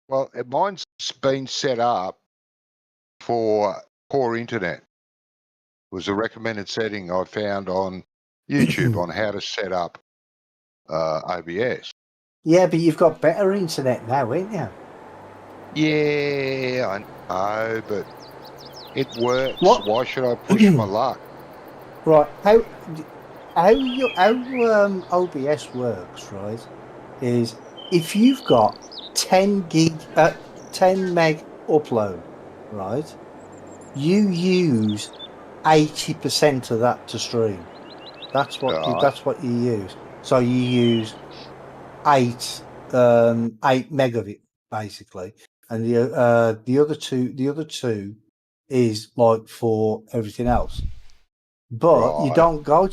Well, mine's been set up for poor internet. It was a recommended setting I found on YouTube on how to set up OBS. Yeah, but you've got better internet now, ain't you? Yeah, I know, but it works. What? Why should I push my luck? Right, how OBS works, right, is if you've got 10 meg upload, right, you use 80% of that to stream. That's what you use. So you use 8 meg of it basically, and the other two is like for everything else. But you Right. don't go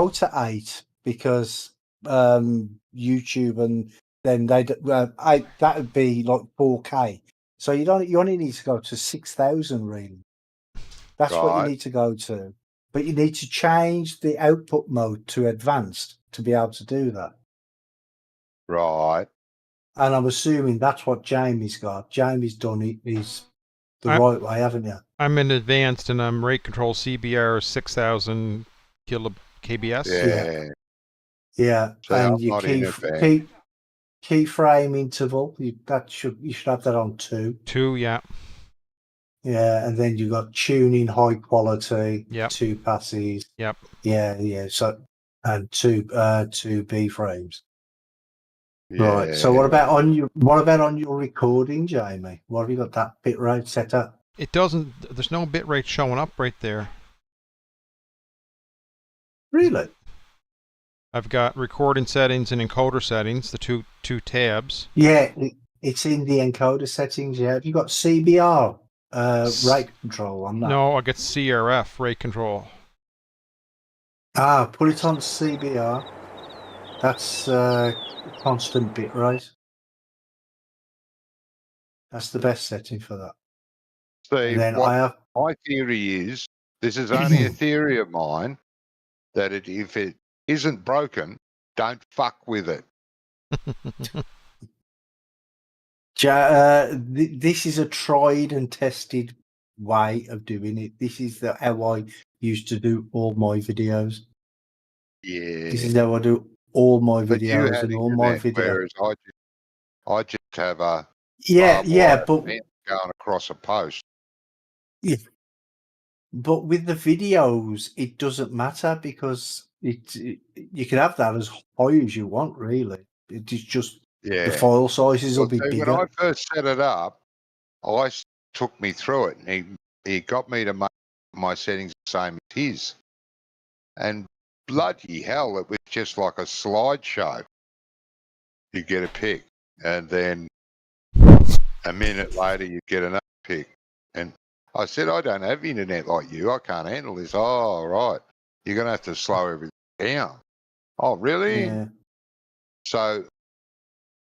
to 8 because YouTube, and then that would be like 4K. So you only need to go to 6,000 really. That's what you Right. need to go to. But you need to change the output mode to advanced to be able to do that. Right. And I'm assuming that's what Jamie's got. Jamie's done it is the I- right way, haven't you? I'm in advanced and I'm rate control CBR 6000 kbps. Yeah. Yeah, So and I'm you not in advanced. keyframe interval. You should have that on 2. 2, yeah. Yeah, and then you've got tuning high quality. Yep. 2 passes. Yep. Yeah. So and 2 B frames. Yeah. Right. So what about on your recording, Jamie? What have you got that bit rate set up? It doesn't. There's no bitrate showing up right there. Really? I've got recording settings and encoder settings, the two tabs. Yeah, it's in the encoder settings. Yeah. Have you got CBR rate control on that? No, I get CRF rate control. Put it on CBR. That's constant bit rate. That's the best setting for that. See, And then my theory is, this is only a theory of mine, that if it isn't broken, don't fuck with it. this is a tried and tested way of doing it. This is how I used to do all my videos. Yeah. This is how I do all my But you videos had and all my internet, videos. whereas I just have a Yeah, barbed yeah, wire but fence going across a post. But with the videos, it doesn't matter because you can have that as high as you want. Really, it is just Yeah. the file sizes will Well, be see, bigger. when I first set it up, took me through it, and he got me to make my settings the same as his. And bloody hell, it was just like a slideshow. You get a pic, and then a minute later you get another pic. And I said, I don't have internet like you. I can't handle this. Oh, right. You're going to have to slow everything down. Oh, really? Yeah. So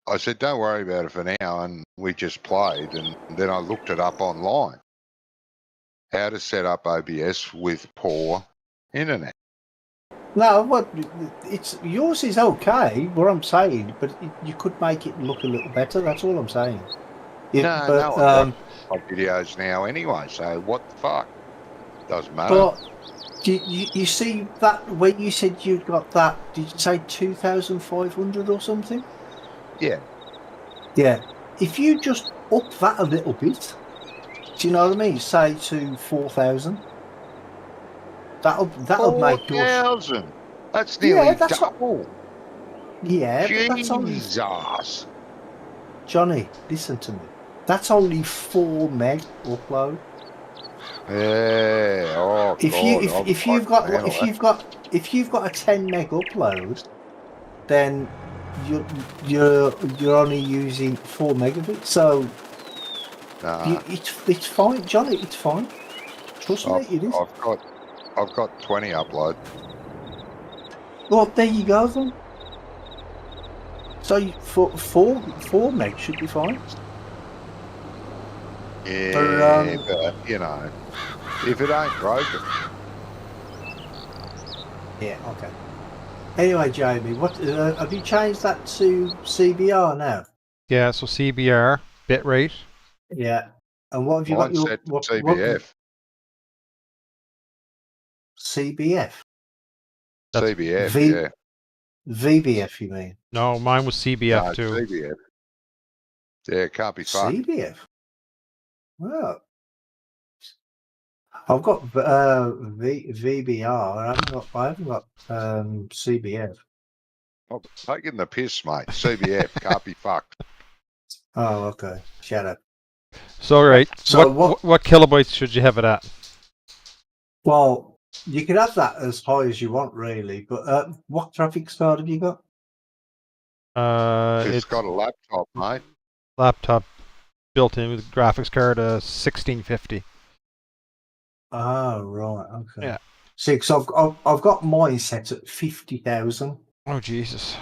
I said, don't worry about it for now. And we just played. And then I looked it up online. How to set up OBS with poor internet. No, what it's yours is okay. What I'm saying, but you could make it look a little better. That's all I'm saying. No, no one watches my videos now anyway. So what the fuck? Doesn't matter. But you see that when you said you got that? Did you say 2,500 or something? Yeah. Yeah. If you just up that a little bit, do you know what I mean? Say to 4,000. That'll make your 4,000. That's nearly that's double. Yeah, but that's only Jesus. Johnny. Listen to me. That's only 4 meg upload. Yeah. Oh If God. if you've got a 10 meg upload, then you're only using 4 megabits. So it's fine, Johnny. It's fine. Trust me, it is. I've got 20 upload. Well, there you go then. So four meg should be fine. Yeah, but you know, if it ain't broken. Yeah. Okay. Anyway, Jamie, what have you changed that to CBR now? Yeah, so CBR bitrate. Yeah. And what have you Mine's got? set to CBF. CBF. That's CBF. Yeah. VBF, you mean? No, mine was CBF No, too. CBF. Yeah, it can't be fucked. CBF. Well, I've got VBR. I haven't got CBF. I'm taking the piss, mate. CBF can't be fucked. Oh, okay. Shut up. So right. So what kilobytes should you have it at? Well, you can have that as high as you want, really. But what graphics card have you got? It's got a laptop, mate. Laptop built in with graphics card 1650. Oh, right. Okay. Yeah. See, because I've got mine set at 50,000. Oh Jesus.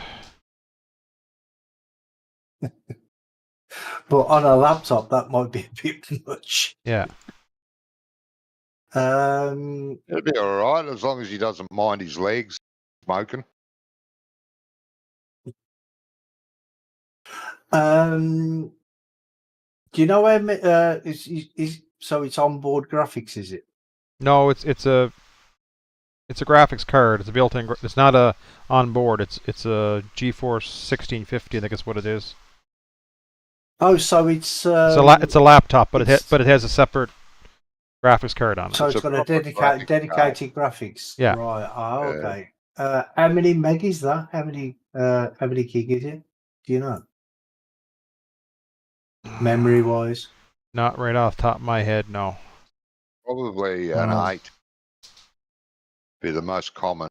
But on a laptop, that might be a bit much. Yeah. It'll be all right as long as he doesn't mind his legs smoking. Do you know where is so it's onboard graphics, is it? No, it's a It's a graphics card. It's a built-in. It's not a on board. It's a GeForce 1650. I think is what it is. Oh, so it's It's a laptop, but it's- it has a separate graphics card on it. so It's it's a got a proper graphics dedicated graphics. Yeah. Right. Oh, Yeah. okay. How many meg is that? How many gig is it? Do you know? Memory wise. Not right off the top of my head, no. Probably an Oh. 8. Be the most common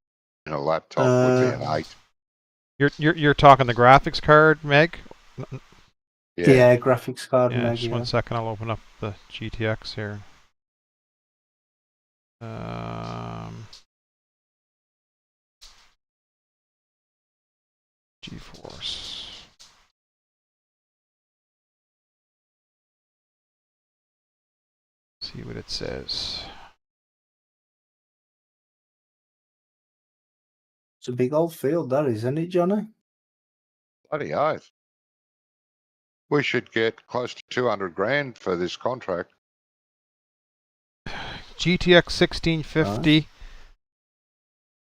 in a laptop would be an 8. You're talking the graphics card, Meg? Yeah, graphics card Yeah, meg. just 1 second. I'll open up the GTX here. GeForce. See what it says. It's a big old field, that is, isn't it, Johnny? Bloody oath. We should get close to 200 grand for this contract. GTX 1650.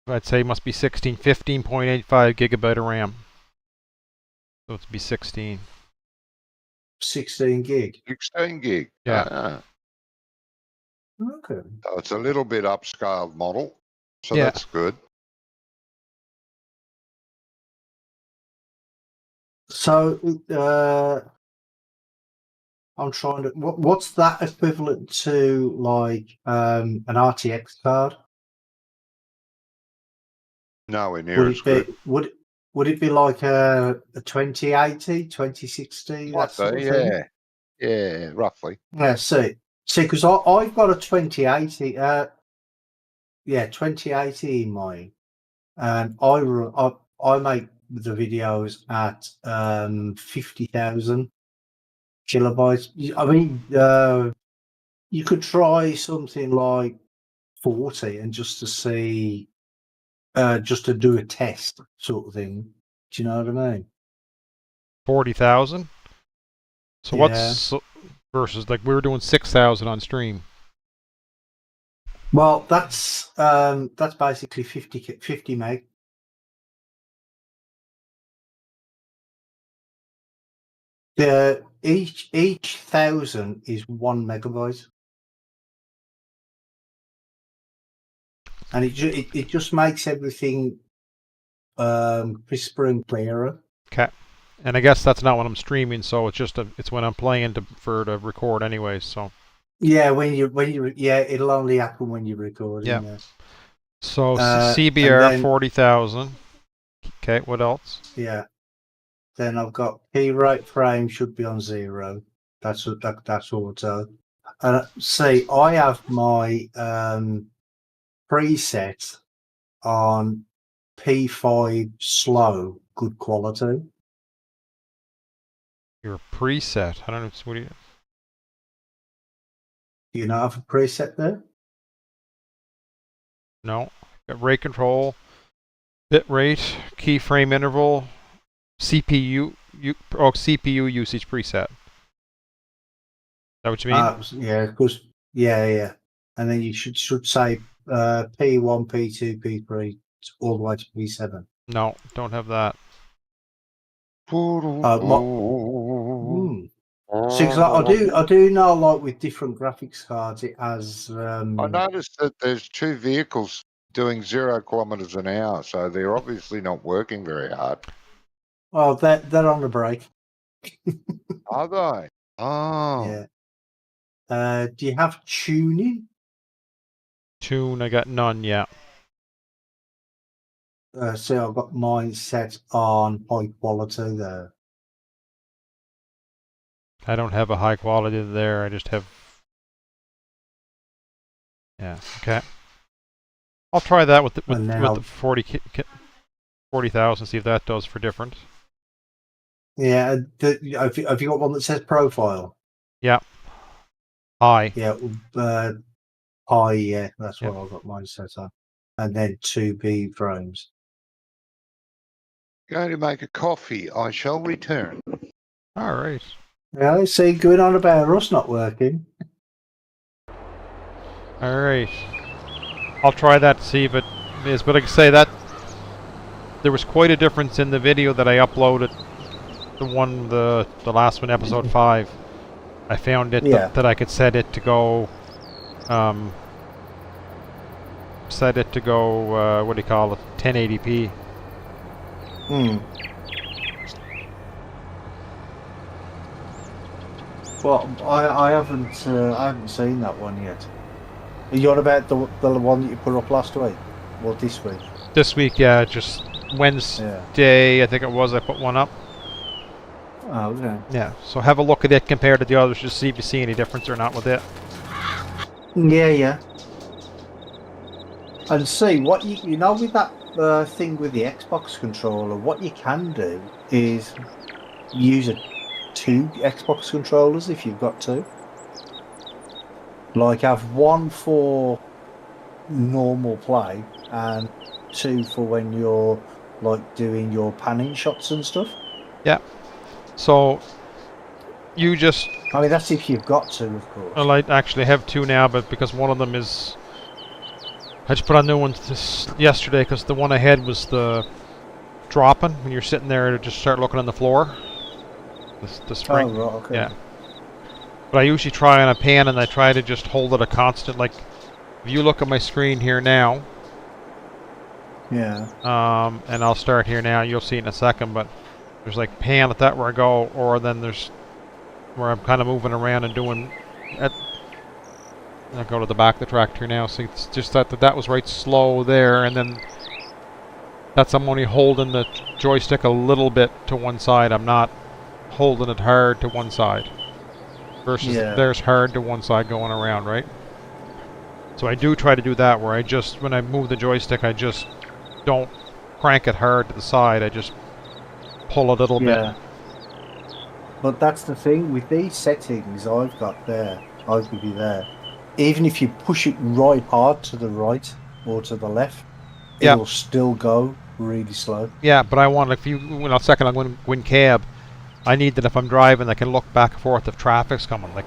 I'd say must be 15.85 gigabyte of RAM. So it'd be 16. 16 gig. 16 gig. Yeah. Okay. So it's a little bit upscaled model. So Yeah. that's good. So I'm trying to. What's that equivalent to? Like an RTX card? Nowhere near as good. Would it be like a 2080, 2060? That Might sort be, of thing? yeah, roughly. Yeah. See, because I've got a 2080. Yeah, 2080 in mine, and I make the videos at 50,000 kilobytes. I mean, you could try something like 40 and just to see, just to do a test sort of thing. Do you know what I mean? 40,000. So Yeah. what's versus like we were doing 6,000 on stream. Well, that's basically 50 meg. Each 1,000 is 1 megabyte, and it just makes everything crisper and clearer. Okay. And I guess that's not when I'm streaming, so it's just it's when I'm playing to record anyways. So Yeah, when you it'll only happen when you're recording. Yeah. Yeah. so And CBR then- 40,000. Okay, what else? Yeah. Then I've got key rate frame should be on 0. That's auto. And see, I have my preset on P5 slow, good quality. Your preset. I don't know. What do you? Do you not have a preset there? No. Got rate control, bit rate, keyframe interval, CPU CPU usage preset. Is that what you mean? Yeah, because yeah. And then you should say P1, P2, P3 all the way to P7. No, don't have that. See, 'cause I do know, like with different graphics cards, it has. I noticed that there's 2 vehicles doing 0 kilometers an hour, so they're obviously not working very hard. Well, they're on the break. Are they? Oh, Yeah. Do you have tuning? Tune, I got none yet. So I've got mine set on high quality there. I don't have a high quality there. I just have. Yeah. Okay. I'll try that with And then the 40,000. See if that does for different. Yeah. Have you got one that says profile? High. Yeah. High. Yeah, that's Yep. what I've got mine set on. And then 2B frames. going to make a coffee. I shall return. All right. Yeah. See, going on about us not working. All right. I'll try that to see if it is. But like I say, that there was quite a difference in the video that I uploaded. The last one, episode 5. I found it that I could set it to go. What do you call it? 1080p. Well, I haven't seen that one yet. Are you on about the one that you put up last week? Well, this week? This week, yeah, just Wednesday, I think it was, I put one up. Oh, okay. Yeah, so have a look at it compared to the others, just see if you see any difference or not with it. Yeah. And see, what you know with that thing with the Xbox controller, what you can do is use 2 Xbox controllers if you've got 2. Like have one for normal play and 2 for when you're like doing your panning shots and stuff. Yeah. So you just... I mean, that's if you've got 2, of course. Well, I actually have 2 now, but because one of them is... I just put on new ones yesterday because the one I had was the dropping when you're sitting there to just start looking on the floor. The spring. Oh, right, okay. Yeah. But I usually try on a pan and I try to just hold it a constant. Like, if you look at my screen here now. Yeah. And I'll start here now. You'll see it in a second, but there's like pan at that where I go, or then there's where I'm kind of moving around and doing. I'll go to the back of the tractor now. So it's just that was right slow there, and then that's I'm only holding the joystick a little bit to one side. I'm not holding it hard to one side. Versus there's hard to one side going around, right? So I do try to do that where I just, when I move the joystick, I just don't crank it hard to the side. I just pull a little bit. But that's the thing with these settings I've got there. I'll give you there. Even if you push it right hard to the right or to the left, it'll still go really slow. Yeah, but I want, if you, when I'll second, I'm going to win cab. I need that if I'm driving, I can look back and forth if traffic's coming. Like.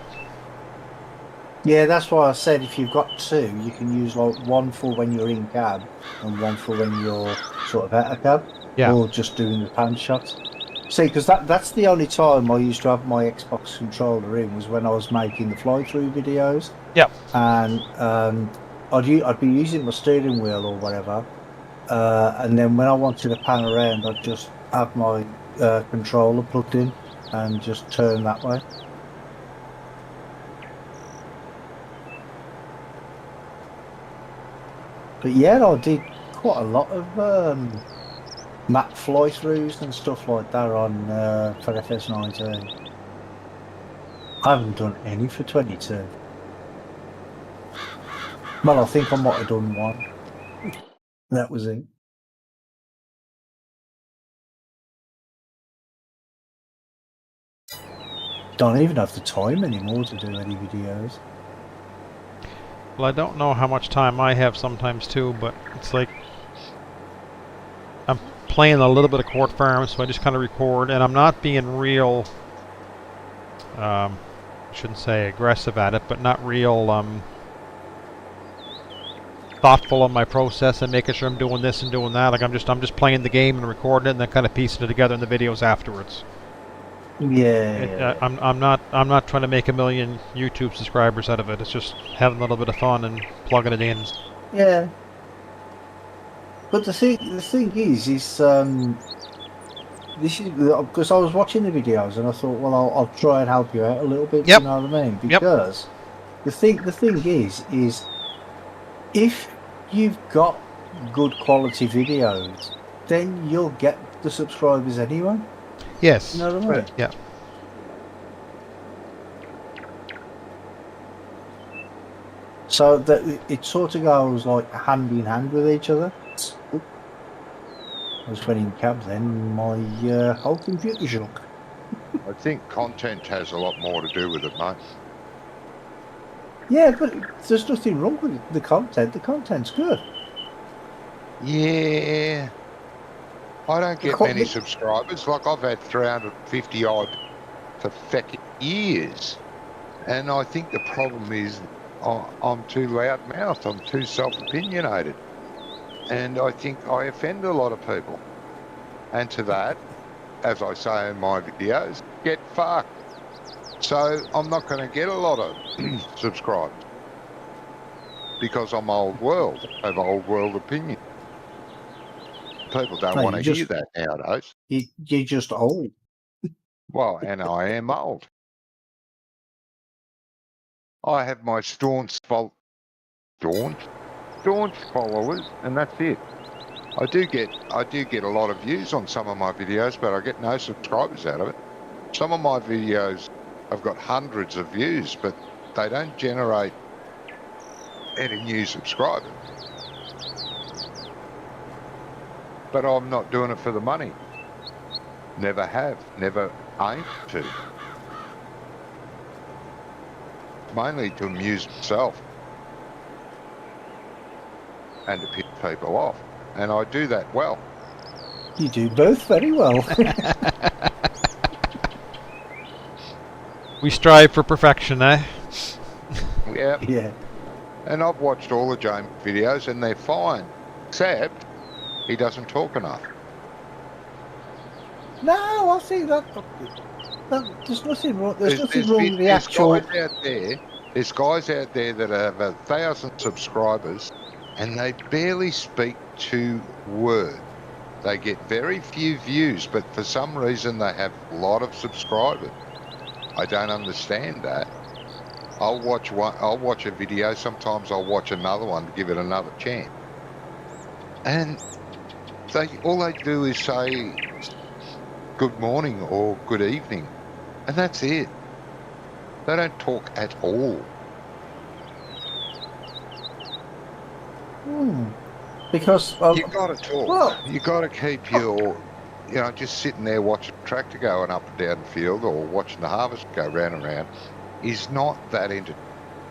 Yeah, that's why I said if you've got 2, you can use like one for when you're in cab and one for when you're sort of out of cab. Yeah. Or just doing the pan shots. See, because that's the only time I used to have my Xbox controller in was when I was making the fly-through videos. Yep. And I'd be using my steering wheel or whatever, and then when I wanted to pan around, I'd just have my controller plugged in and just turn that way. But yeah, I did quite a lot of map fly-throughs and stuff like that on for FS19. I haven't done any for 22. Well, I think I might have done one. That was it. Don't even have the time anymore to do any videos. Well, I don't know how much time I have sometimes too, but it's like I'm playing a little bit of Court Farm, so I just kind of record, and I'm not being real, I shouldn't say aggressive at it, but not real thoughtful on my process and making sure I'm doing this and doing that. Like I'm just playing the game and recording it, and then kind of piecing it together in the videos afterwards. I'm not trying to make 1 million YouTube subscribers out of it. It's just having a little bit of fun and plugging it in. Yeah. But the thing is this is because I was watching the videos and I thought, well, I'll try and help you out a little bit. Yep. You know what I mean? Because the thing is if you've got good quality videos, then you'll get the subscribers anyway. Yes. You know what I mean? Right. Yeah. So that it sort of goes like hand in hand with each other. I was running cab then, my whole computer shook. I think content has a lot more to do with it, mate. Yeah, but there's nothing wrong with the content. The content's good. Yeah. I don't get many subscribers. Like I've had 350 odd for feckin' years. And I think the problem is I'm too loudmouthed. I'm too self-opinionated. And I think I offend a lot of people. And to that, as I say in my videos, get fucked. So I'm not going to get a lot of subscribers because I'm old world, have old world opinion. People don't No, want you to hear just- that nowadays. You're just old. Well, and I am old. I have my staunch followers, and that's it. I do get a lot of views on some of my videos, but I get no subscribers out of it. Some of my videos have got hundreds of views, but they don't generate any new subscribers. But I'm not doing it for the money. Never have, never aim to. Mainly to amuse myself and to piss people off. And I do that well. You do both very well. We strive for perfection, eh? Yeah. Yeah. And I've watched all the James videos and they're fine. Except he doesn't talk enough. No, I think that there's nothing wrong. There's nothing wrong with the there's actual. There's guys out there that have 1,000 subscribers and they barely speak 2 words. They get very few views, but for some reason they have a lot of subscribers. I don't understand that. I'll watch a video. Sometimes I'll watch another one to give it another chance. And all they do is say good morning or good evening, and that's it. They don't talk at all. Because You've got to talk. well- You've got to keep your, just sitting there watching a tractor going up and down the field or watching the harvest go round and round is not that entertaining.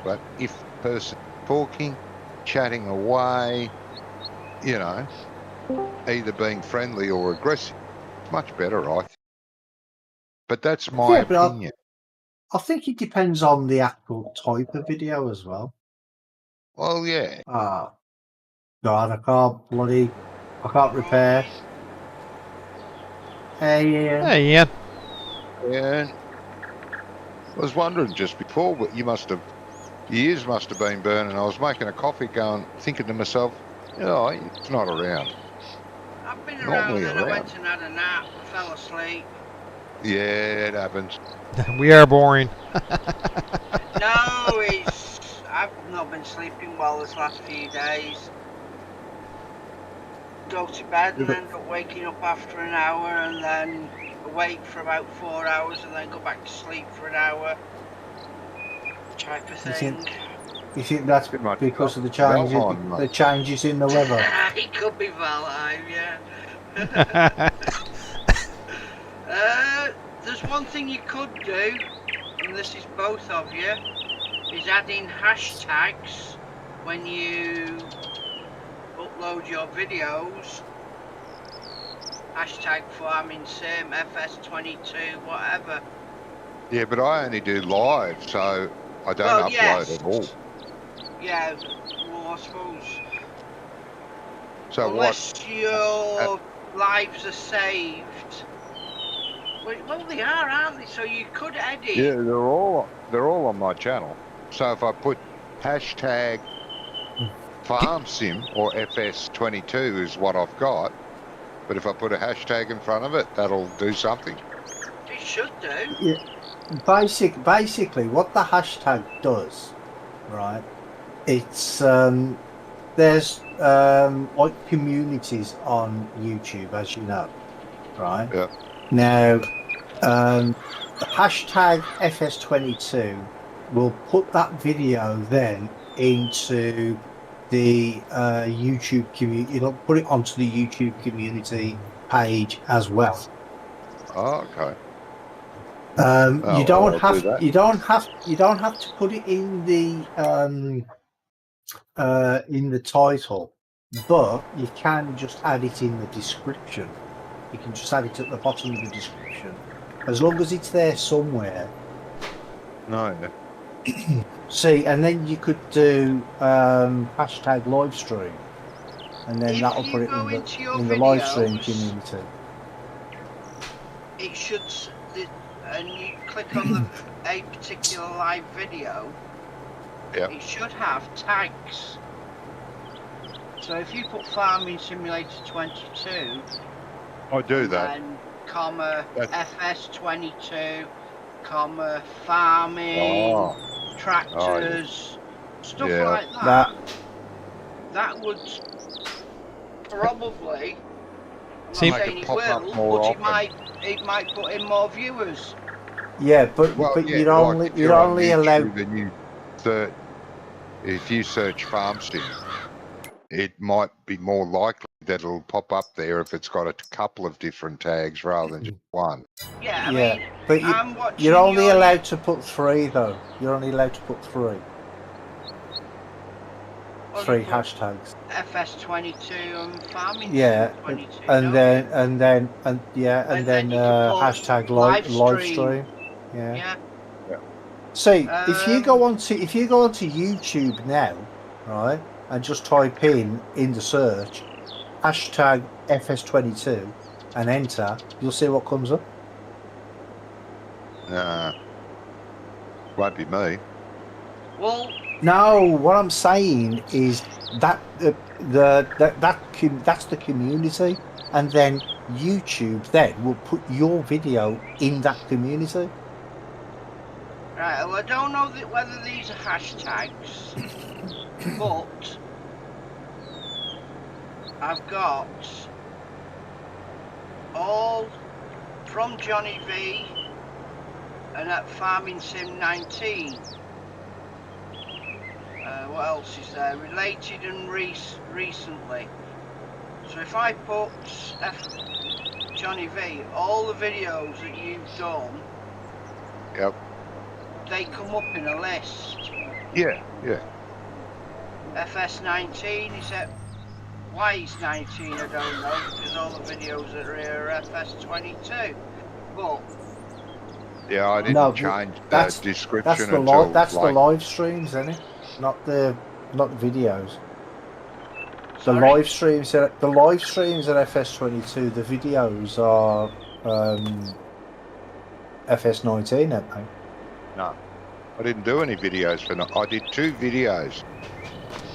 But if the person talking, chatting away, either being friendly or aggressive, it's much better, I think. But that's my opinion. I think it depends on the actual type of video as well. Well, yeah. God, I can't repair. Hey, Ian. Hey, Ian. And I was wondering just before, but your ears must have been burning. I was making a coffee thinking to myself, it's not around. I've been Normally around and I around. went and had a nap, fell asleep. Yeah, it happens. We are boring. No, I've not been sleeping well this last few days. Go to bed and end up waking up after an hour and then awake for about 4 hours and then go back to sleep for an hour. Type of thing. You think that's Bit much because of the Valheim, mate. changes in the weather? It could be Valheim, yeah. There's one thing you could do, and this is both of you, is add in hashtags when you upload your videos. Hashtag farming sim, FS22, whatever. Yeah, but I only do live, so I don't upload at all. Yeah, well, I suppose. So unless your lives are saved. Well, they are, aren't they? So you could edit. Yeah, they're all on my channel. So if I put hashtag farm sim or FS22 is what I've got, but if I put a hashtag in front of it, that'll do something. It should do. Yeah. Basically, what the hashtag does, right? It's there's like communities on YouTube, as you know, right? Yeah. Now, hashtag FS22 will put that video then into the YouTube community. It'll put it onto the YouTube community page as well. Oh, okay. You don't I'll have do that. you don't have to put it in the title, but you can just add it in the description. You can just add it at the bottom of the description, as long as it's there somewhere. No. See, and then you could do hashtag live stream. and then If that'll you put it go into your in the live stream videos, community. it should, and you click on a particular live video, Yep. it should have tags. So if you put Farming Simulator 22, I do and that. then comma That's- FS22, comma farming, Oh, tractors, stuff Yeah. like that, that would probably, I'm See- not Make saying it it pop up will, more but often. it might put in more viewers. Yeah, but Well, yeah, you're like only if you're on allowed. YouTube and if you search farm sim, it might be more likely that it'll pop up there if it's got a couple of different tags rather than just one. Yeah, I Yeah, mean, but I'm watching you're only your- allowed to put 3 though. You're only allowed to put 3. Well, 3 you put hashtags. FS22 and Farming Yeah, Sim 22, and don't then you? and then you can put hashtag live live stream. stream. Yeah. Yeah. See, if you go Um, onto YouTube now, right, and just type in the search hashtag FS22 and enter, you'll see what comes up. Won't be me. Well, No, what I'm saying is that that's the community, and then YouTube then will put your video in that community. right, well, I don't know whether these are hashtags, but I've got all from Johnny V and at Farming Sim 19. What else is there? Related and recently. So if I put Johnny V, all the videos that you've done, Yep. they come up in a list. Yeah. FS19, except why it's 19 I don't know, because all the videos that are here are FS22. But Yeah, I didn't No, change the that's description That's the until that's like, the live streams, isn't it? Not the videos. The sorry? live streams are FS22. The videos are FS19, aren't they? no. I didn't do any videos for no. I did 2 videos.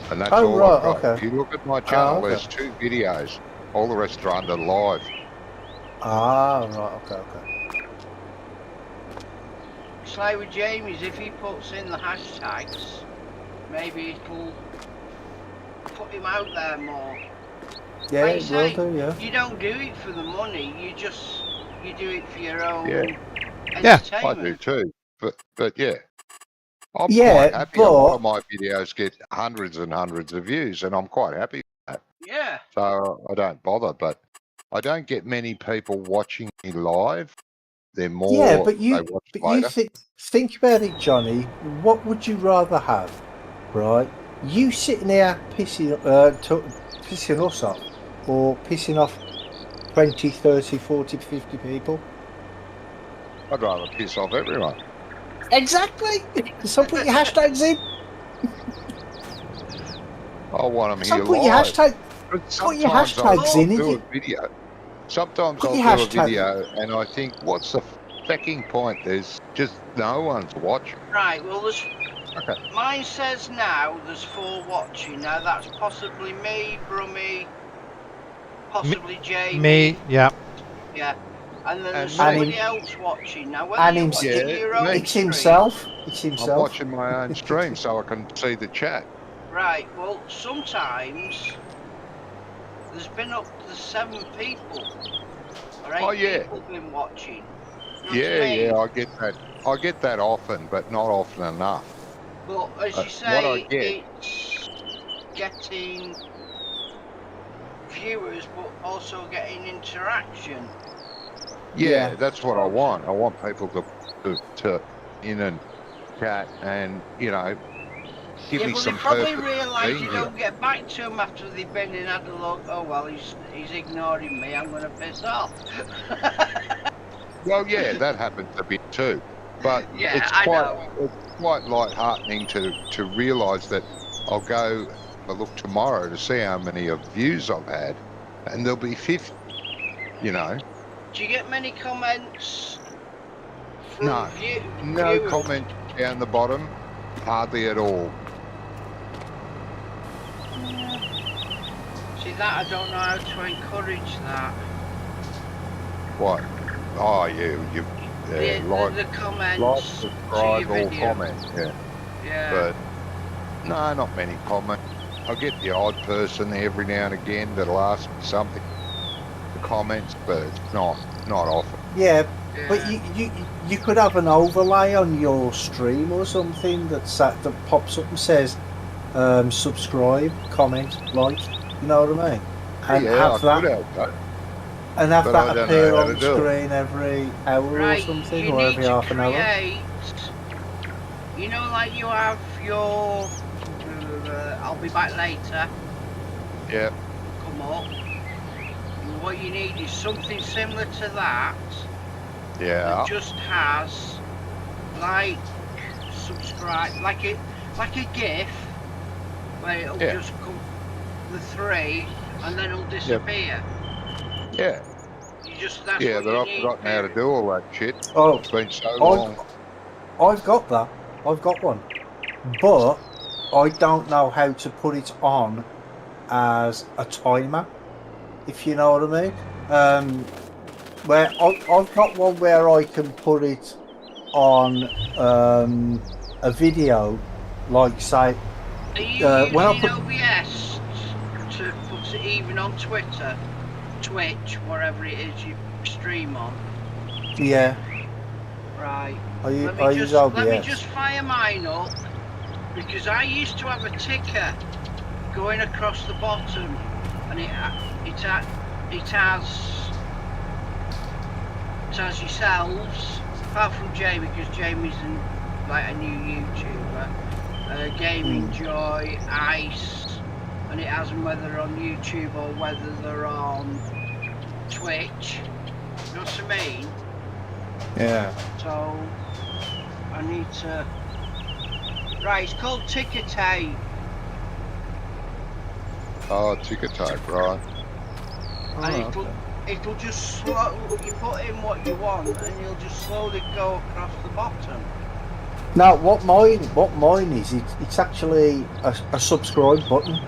And that's Oh, all right, I've got. okay. If you look at my channel, okay. there's 2 videos. All the rest are under live. Ah, right, okay. It's like with Jamie's, if he puts in the hashtags, maybe it'll put him out there more. Yeah, Like it you say, will do. Yeah. you don't do it for the money, you do it for your own Yeah. Yeah. I do entertainment. too. But yeah. I'm Yeah, quite happy. A lot but- of my videos get hundreds and hundreds of views, and I'm quite happy with that. Yeah. So I don't bother. But I don't get many people watching me live. They're more. Yeah, but they you watch later. think about it, Johnny. What would you rather have, right? You sitting there pissing us off, or pissing off 20, 30, 40, 50 people? I'd rather piss off everyone. Exactly. So put your hashtags in. I want them So here put live. your hashtag. But put your sometimes hashtags I'll in, do you- a video. Sometimes Put I'll your do a hashtag- video and I think, what's the fucking point? There's just no one to watch. Right, well there's Okay. mine says now there's 4 watching. Now that's possibly me, Brummy, possibly Jamie. Me, yeah. Yeah. And then there's And somebody me. else watching. Now whether And you're him- watching Yeah, your own me. It's stream- himself. It's I'm himself. watching my own stream so I can see the chat. Right, well sometimes there's been up to 7 people. Or 8 Oh, yeah. people been watching. You know what I Yeah, mean? yeah, I get that. I get that often, but not often enough. But as you What say, I get- it's getting viewers, but also getting interaction. Yeah, Yeah. that's what I want. I want people to in and chat and, you know, give Yeah, me but they some probably purpose. realise you being don't here. get back to them after they've been and had a look. Oh well, he's ignoring me. I'm going to piss off. Well, yeah, that happens a bit too. But Yeah, I know. it's quite light-heartening to realise that I'll go a look tomorrow to see how many views I've had, and there'll be 50. You know, Do you get many comments from no viewers? comment down the bottom, hardly at all. See, that I don't know how to encourage that. What? Oh, you like, The comments. like, subscribe, to your all video. comment, yeah. Yeah. But no, not many comments. I get the odd person every now and again that'll ask me something, the comments, but it's not often. Yeah, yeah. but you could have an overlay on your stream or something that pops up and says subscribe, comment, like. You know what I mean? And Yeah, have I that. could have that. And have But I that don't appear know how on to do it. screen every hour Right, or something, you or need every to half an hour. create, you know, like you have your, I'll be back later, Yeah, come up. What you need is something similar to that, yeah, that just has, like, subscribe, like a GIF, where it'll Yeah. just come, the three, and then it'll disappear. yeah. That's Yeah, what but you I've need. forgotten how to do all that shit. Oh, It's been so long. I've got that. I've got one, but I don't know how to put it on as a timer. If you know what I mean. Where I've got one where I can put it on a video, like say Are you when I using put OBS to put it even on Twitter, Twitch, wherever it is you stream on? yeah. Right. I use Let me OBS. just fire mine up, because I used to have a ticker going across the bottom, and it has yourselves, apart from Jamie, because Jamie's like a new YouTuber, Gaming Joy, Ice, and it has them whether they're on YouTube or whether they're on Twitch. You know what I mean? Yeah. So I need to. Right, it's called ticker tape. Oh, ticket tape, right. And it'll just slow. You put in what you want, and you'll just slowly go across the bottom. Now, what mine is, it's actually a subscribe button,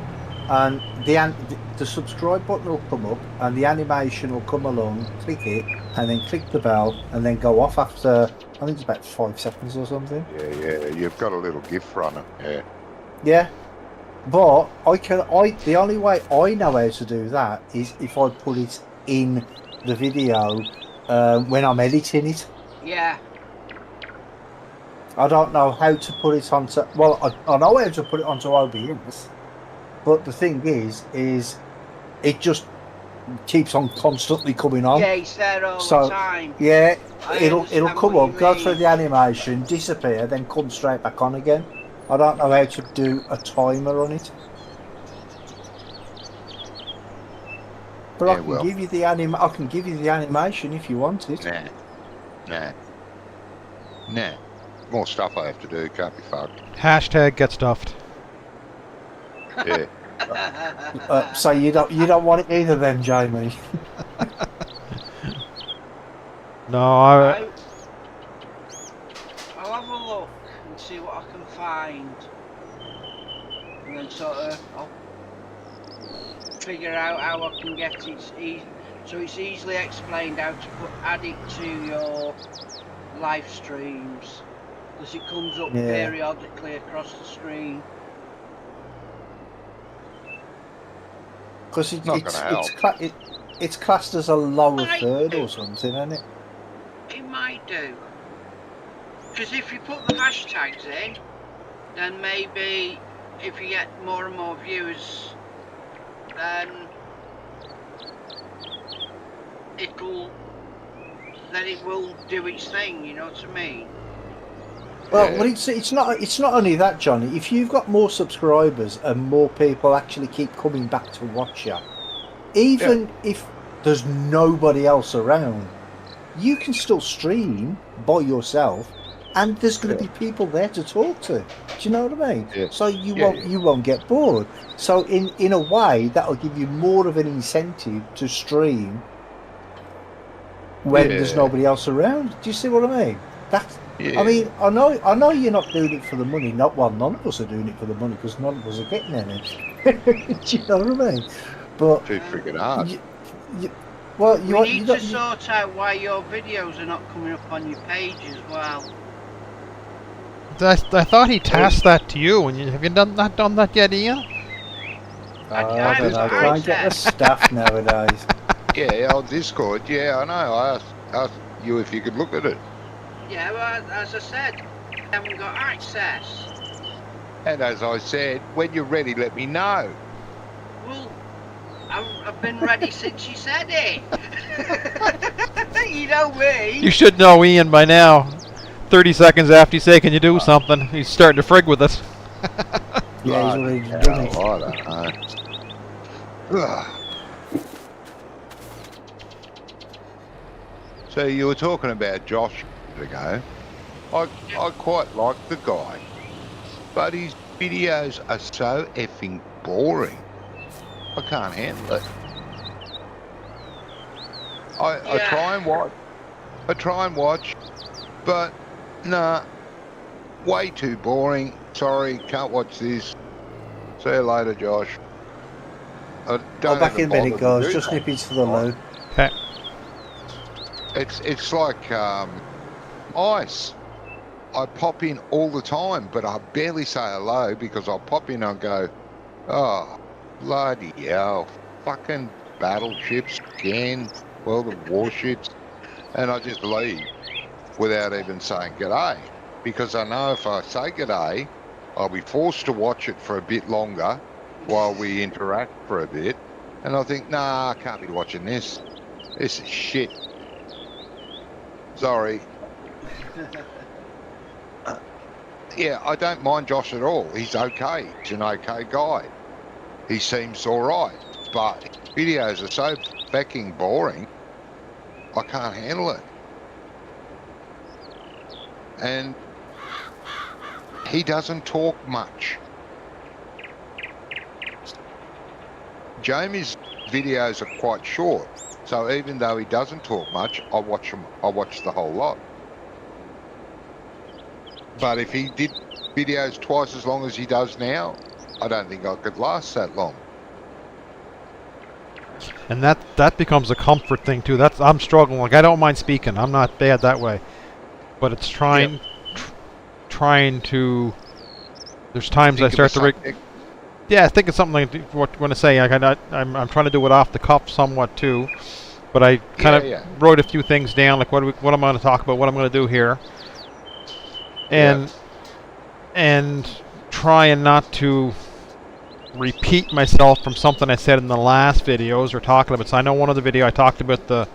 and the subscribe button will come up, and the animation will come along. Click it, and then click the bell, and then go off after I think it's about 5 seconds or something. Yeah. You've got a little GIF running. Yeah. Yeah, but the only way I know how to do that is if I put it in the video when I'm editing it. Yeah. I don't know how to put it onto. Well, I know how to put it onto OBS, but the thing is it just keeps on constantly coming on. Yeah, it's there all the time. Yeah, I it'll understand come what up, you go mean. through the animation, disappear, then come straight back on again. I don't know how to do a timer on it. But I can give you the I can give you the animation if you want it. Nah. More stuff I have to do. Can't be fucked. Hashtag get stuffed. Yeah. So you don't want it either, then, Jamie? No, I'll have a look and see what I can find, and then sort of I'll figure out how I can get it so it's easily explained how to add it to your live streams, because it comes up periodically across the screen. Because it's classed as a lower third or something, isn't it? It might do. Because if you put the hashtags in, then maybe if you get more and more viewers, then it will do its thing. You know what I mean? Well, but it's not only that, Johnny. If you've got more subscribers and more people actually keep coming back to watch you, even if there's nobody else around, you can still stream by yourself and there's going to be people there to talk to. Do you know what I mean? Yeah. So you Yeah, won't get bored. So in a way, that'll give you more of an incentive to stream when there's Yeah. nobody else around. Do you see what I mean? That's. Yeah. I mean, I know you're not doing it for the money. Not well, none of us are doing it for the money because none of us are getting any. Do you know what I mean? But Too freaking hard. well, We need to sort out why your videos are not coming up on your page as well. I thought he tasked that to you, and have you not done that yet, Ian? I don't know. I can't get the stuff nowadays. Yeah, on Discord. Yeah, I know. I asked you if you could look at it. Yeah, well, as I said, I haven't got access. And as I said, when you're ready, let me know. Well, I've been ready since you said it. You know me. You should know Ian by now. 30 seconds after you say, can you do something? He's starting to frig with us. Yeah, he's already done it. I don't know. So you were talking about Josh a minute ago. I quite like the guy, but his videos are so effing boring. I can't handle it. I try and watch, but nah, way too boring. Sorry, can't watch this. See you later, Josh. Back in a minute, guys. Just nippies for the loo. Okay. It's like ice. I pop in all the time, but I barely say hello because I'll pop in and go, oh, bloody hell, fucking battleships again, World of Warships, and I just leave without even saying g'day, because I know if I say g'day, I'll be forced to watch it for a bit longer while we interact for a bit, and I think, nah, I can't be watching this. This is shit. Sorry. Yeah, I don't mind Josh at all. He's okay. He's an okay guy. He seems all right, but videos are so fucking boring, I can't handle it. And he doesn't talk much. Jamie's videos are quite short, so even though he doesn't talk much, I watch the whole lot. But if he did videos twice as long as he does now, I don't think I could last that long. And that becomes a comfort thing too. I'm struggling. Like, I don't mind speaking. I'm not bad that way, but it's trying to. There's times I start to. Yeah, think of something like what you want to say. I'm trying to do it off the cuff somewhat too, but I kind of wrote a few things down, like what I'm going to talk about, what I'm going to do here, and trying not to repeat myself from something I said in the last videos or talking about. So I know one of the video I talked about the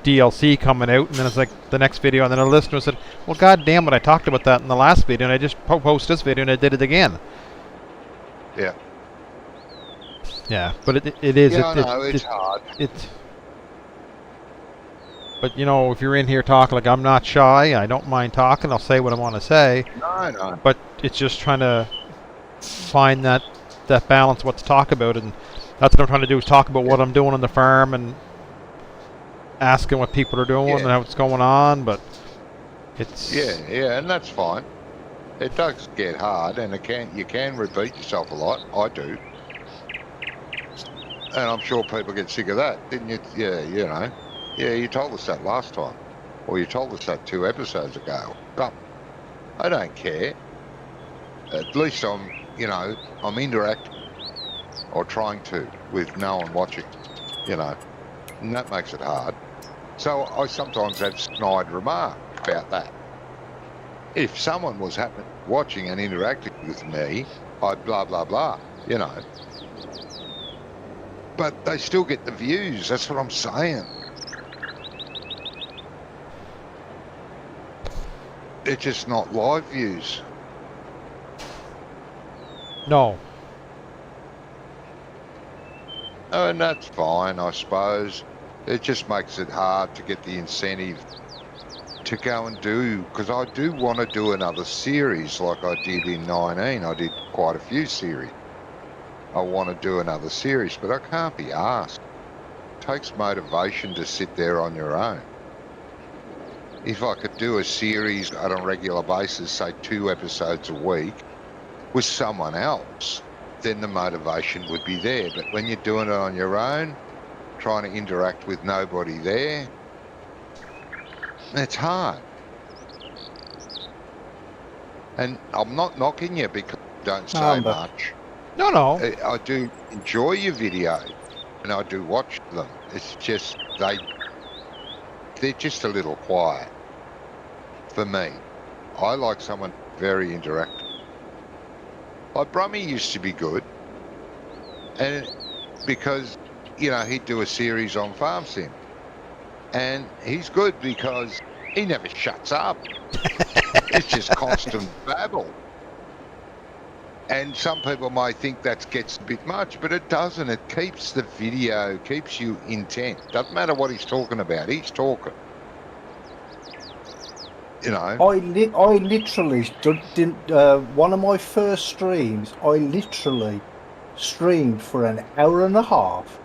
DLC coming out, and then it's like the next video, and then a listener said, "Well, God damn it, I talked about that in the last video, and I just posted this video and I did it again." Yeah. Yeah, but it is. Yeah, it's hard. But you know, if you're in here talking, like, I'm not shy. I don't mind talking. I'll say what I want to say. No. But it's just trying to find that balance, what to talk about, and that's what I'm trying to do, is talk about what I'm doing on the farm and asking what people are doing and how it's going on. But it's and that's fine. It does get hard, and you can repeat yourself a lot. I do. And I'm sure people get sick of that, didn't you? Yeah, you know. Yeah, you told us that last time. Or you told us that 2 episodes ago. But I don't care. At least I'm interacting. Or trying to, with no one watching. You know. And that makes it hard. So I sometimes have snide remark about that. If someone was watching and interacting with me, I'd blah, blah, blah, you know. But they still get the views. That's what I'm saying. They're just not live views. no. And that's fine, I suppose. It just makes it hard to get the incentive to go and do, because I do want to do another series like I did in 19. I did quite a few series. I want to do another series, but I can't be asked. It takes motivation to sit there on your own. If I could do a series on a regular basis, say 2 episodes a week, with someone else, then the motivation would be there. But when you're doing it on your own, trying to interact with nobody there, it's hard. And I'm not knocking you because you don't say I'm back. much. No. I do enjoy your videos and I do watch them. It's just they're just a little quiet for me. I like someone very interactive. Like Brummy used to be good, and because he'd do a series on farm sim, and he's good because he never shuts up. It's just constant babble. And some people might think that gets a bit much, but it doesn't. It keeps the video, keeps you intent. Doesn't matter what he's talking about. He's talking. I literally did one of my first streams. I literally streamed for an hour and a half,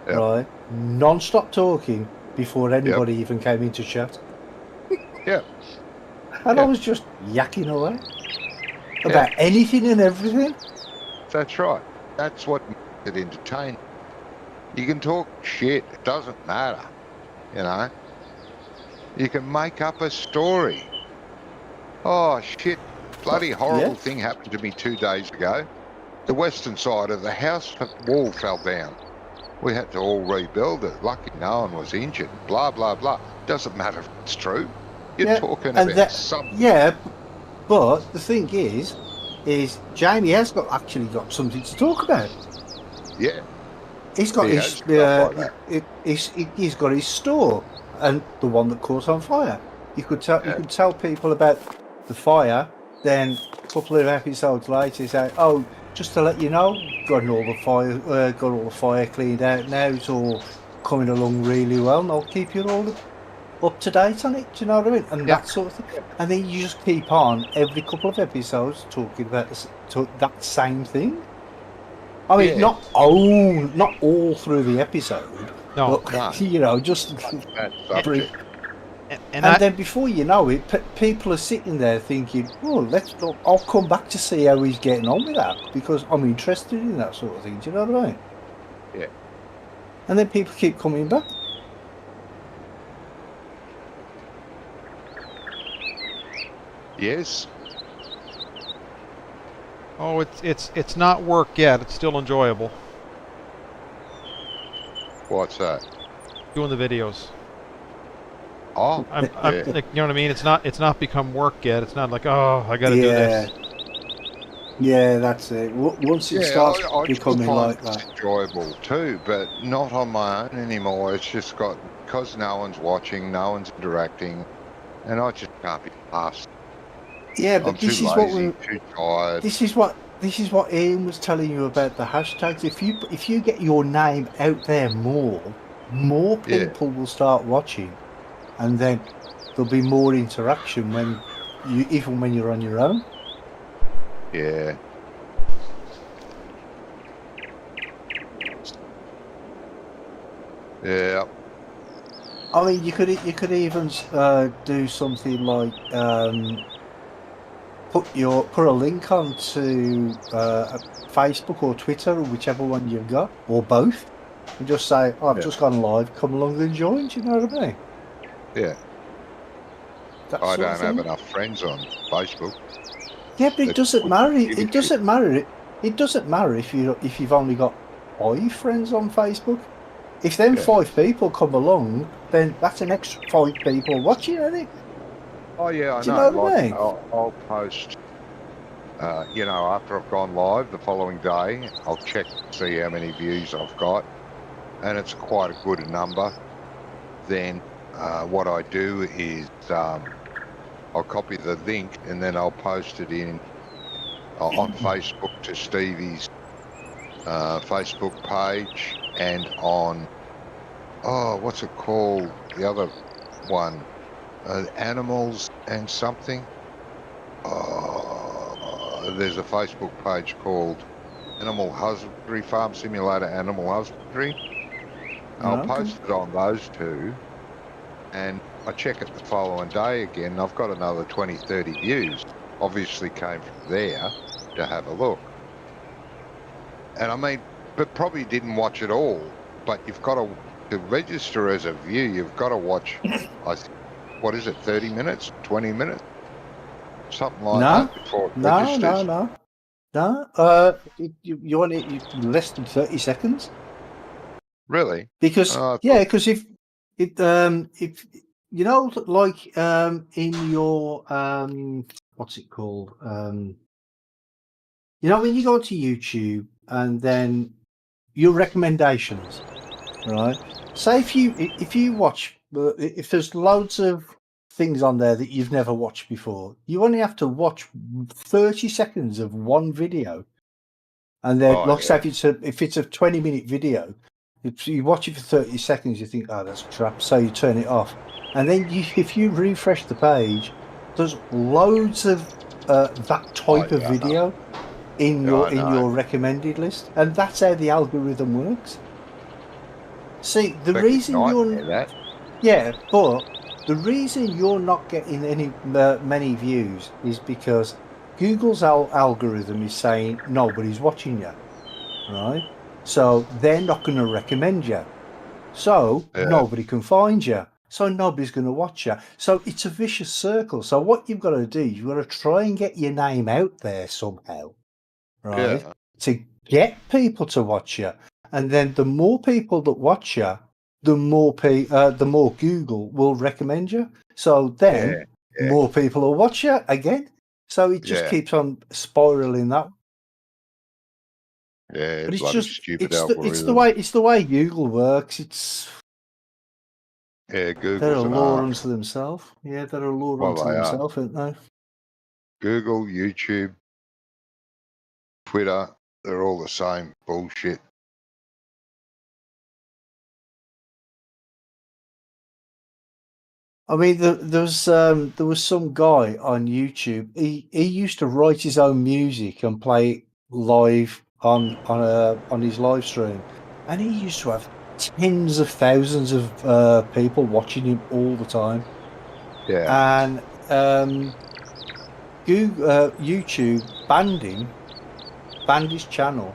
Yep. right, non-stop talking before anybody even came into chat. Yeah. And I was just yakking away about anything and everything. That's right. That's what makes it entertaining. You can talk shit. It doesn't matter. You can make up a story. Oh, shit. Bloody horrible thing happened to me 2 days ago. The western side of the house wall fell down. We had to all rebuild it. Lucky no one was injured. Blah, blah, blah. Doesn't matter if it's true. You're talking about something. Yeah, but the thing is Jamie has actually got something to talk about. Yeah. He's got he's got his store, and the one that caught on fire. You could tell people about the fire. Then a couple of episodes later, you say, "Oh, just to let you know, got all the fire cleaned out now. It's all coming along really well, and I'll keep you all up to date on it." Do you know what I mean? And that sort of thing. And then you just keep on every couple of episodes talking about that same thing. I mean, not all through the episode. No. But, just brief. And then before you know it, people are sitting there thinking, "Oh, I'll come back to see how he's getting on with that because I'm interested in that sort of thing." Do you know what I mean? Yeah. And then people keep coming back. Yes. Oh, it's not work yet. It's still enjoyable. What's that? Doing the videos. Oh, you know what I mean? It's not become work yet. It's not like, oh, I got to do this. Yeah, that's it. Once it starts becoming like that, it's enjoyable too, but not on my own anymore. It's just because no one's watching, no one's interacting, and I just can't be asked. Yeah, but I'm too lazy, too tired. This is what Ian was telling you about the hashtags. If you get your name out there more people will start watching, and then there'll be more interaction even when you're on your own. Yeah. Yeah. I mean, you could even do something like put a link onto Facebook or Twitter or whichever one you've got, or both, and just say, "Oh, I've just gone live. Come along and join." Do you know what I mean? Yeah. I don't have enough friends on Facebook. Yeah, but it doesn't matter. It doesn't matter. It doesn't matter if you've only got 5 friends on Facebook. If them 5 people come along, then that's an extra 5 people watching, isn't it? Oh yeah, I know. Do you know what I mean? I'll post. After I've gone live the following day, I'll check to see how many views I've got, and it's quite a good number. Then what I do is I'll copy the link and then I'll post it in on Facebook to Stevie's Facebook page, and on what's it called? The other one, animals and something. There's a Facebook page called Animal Husbandry Farm Simulator Animal Husbandry. I'll Okay. post it on those two, and I check it the following day again. I've got another 20, 30 views. Obviously came from there to have a look. And I mean, but probably didn't watch it all. But you've got to register as a view. You've got to watch. What is it? 30 minutes, 20 minutes, something like No, that before it no, registers. no. You want it less than 30 seconds? Really? Because Oh, because if you know, like in your what's it called? You know, when you go to YouTube and then your recommendations, right? Say if you watch, if there's loads of things on there that you've never watched before, you only have to watch 30 seconds of one video, and then, like I say, if it's a 20-minute video, if you watch it for 30 seconds, you think, oh, that's crap, so you turn it off, and then if you refresh the page, there's loads of that type of video in I know. your recommended list, and that's how the algorithm works. See, the Fucking reason nightmare, that. but the reason you're not getting any many views is because Google's algorithm is saying nobody's watching you, right? So they're not going to recommend you. So Yeah, nobody can find you. So nobody's going to watch you. So it's a vicious circle. So what you've got to do, you've got to try and get your name out there somehow, right? yeah, To get people to watch you, and then the more people that watch you, the more Google will recommend you. So then yeah, yeah, more people will watch you again. So it just yeah, keeps on spiraling that. yeah. But it's Bloody just stupid it's the algorithm. way Google works. Yeah, They're a Google's an law arse. unto themselves. Yeah, they're a law Well, unto they are. themselves, aren't they? Google, YouTube, Twitter, they're all the same bullshit. I mean, there was some guy on YouTube. He used to write his own music and play it live on his live stream, and he used to have tens of thousands of people watching him all the time. Yeah, And YouTube banned his channel,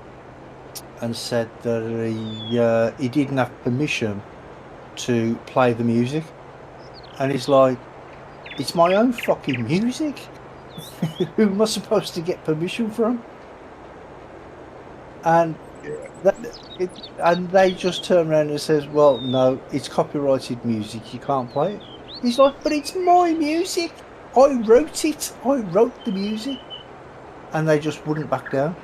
and said that he didn't have permission to play the music. And he's like, it's my own fucking music. Who am I supposed to get permission from? And and they just turn around and says, well, no, it's copyrighted music. You can't play it. He's like, but it's my music. I wrote it. I wrote the music. And they just wouldn't back down.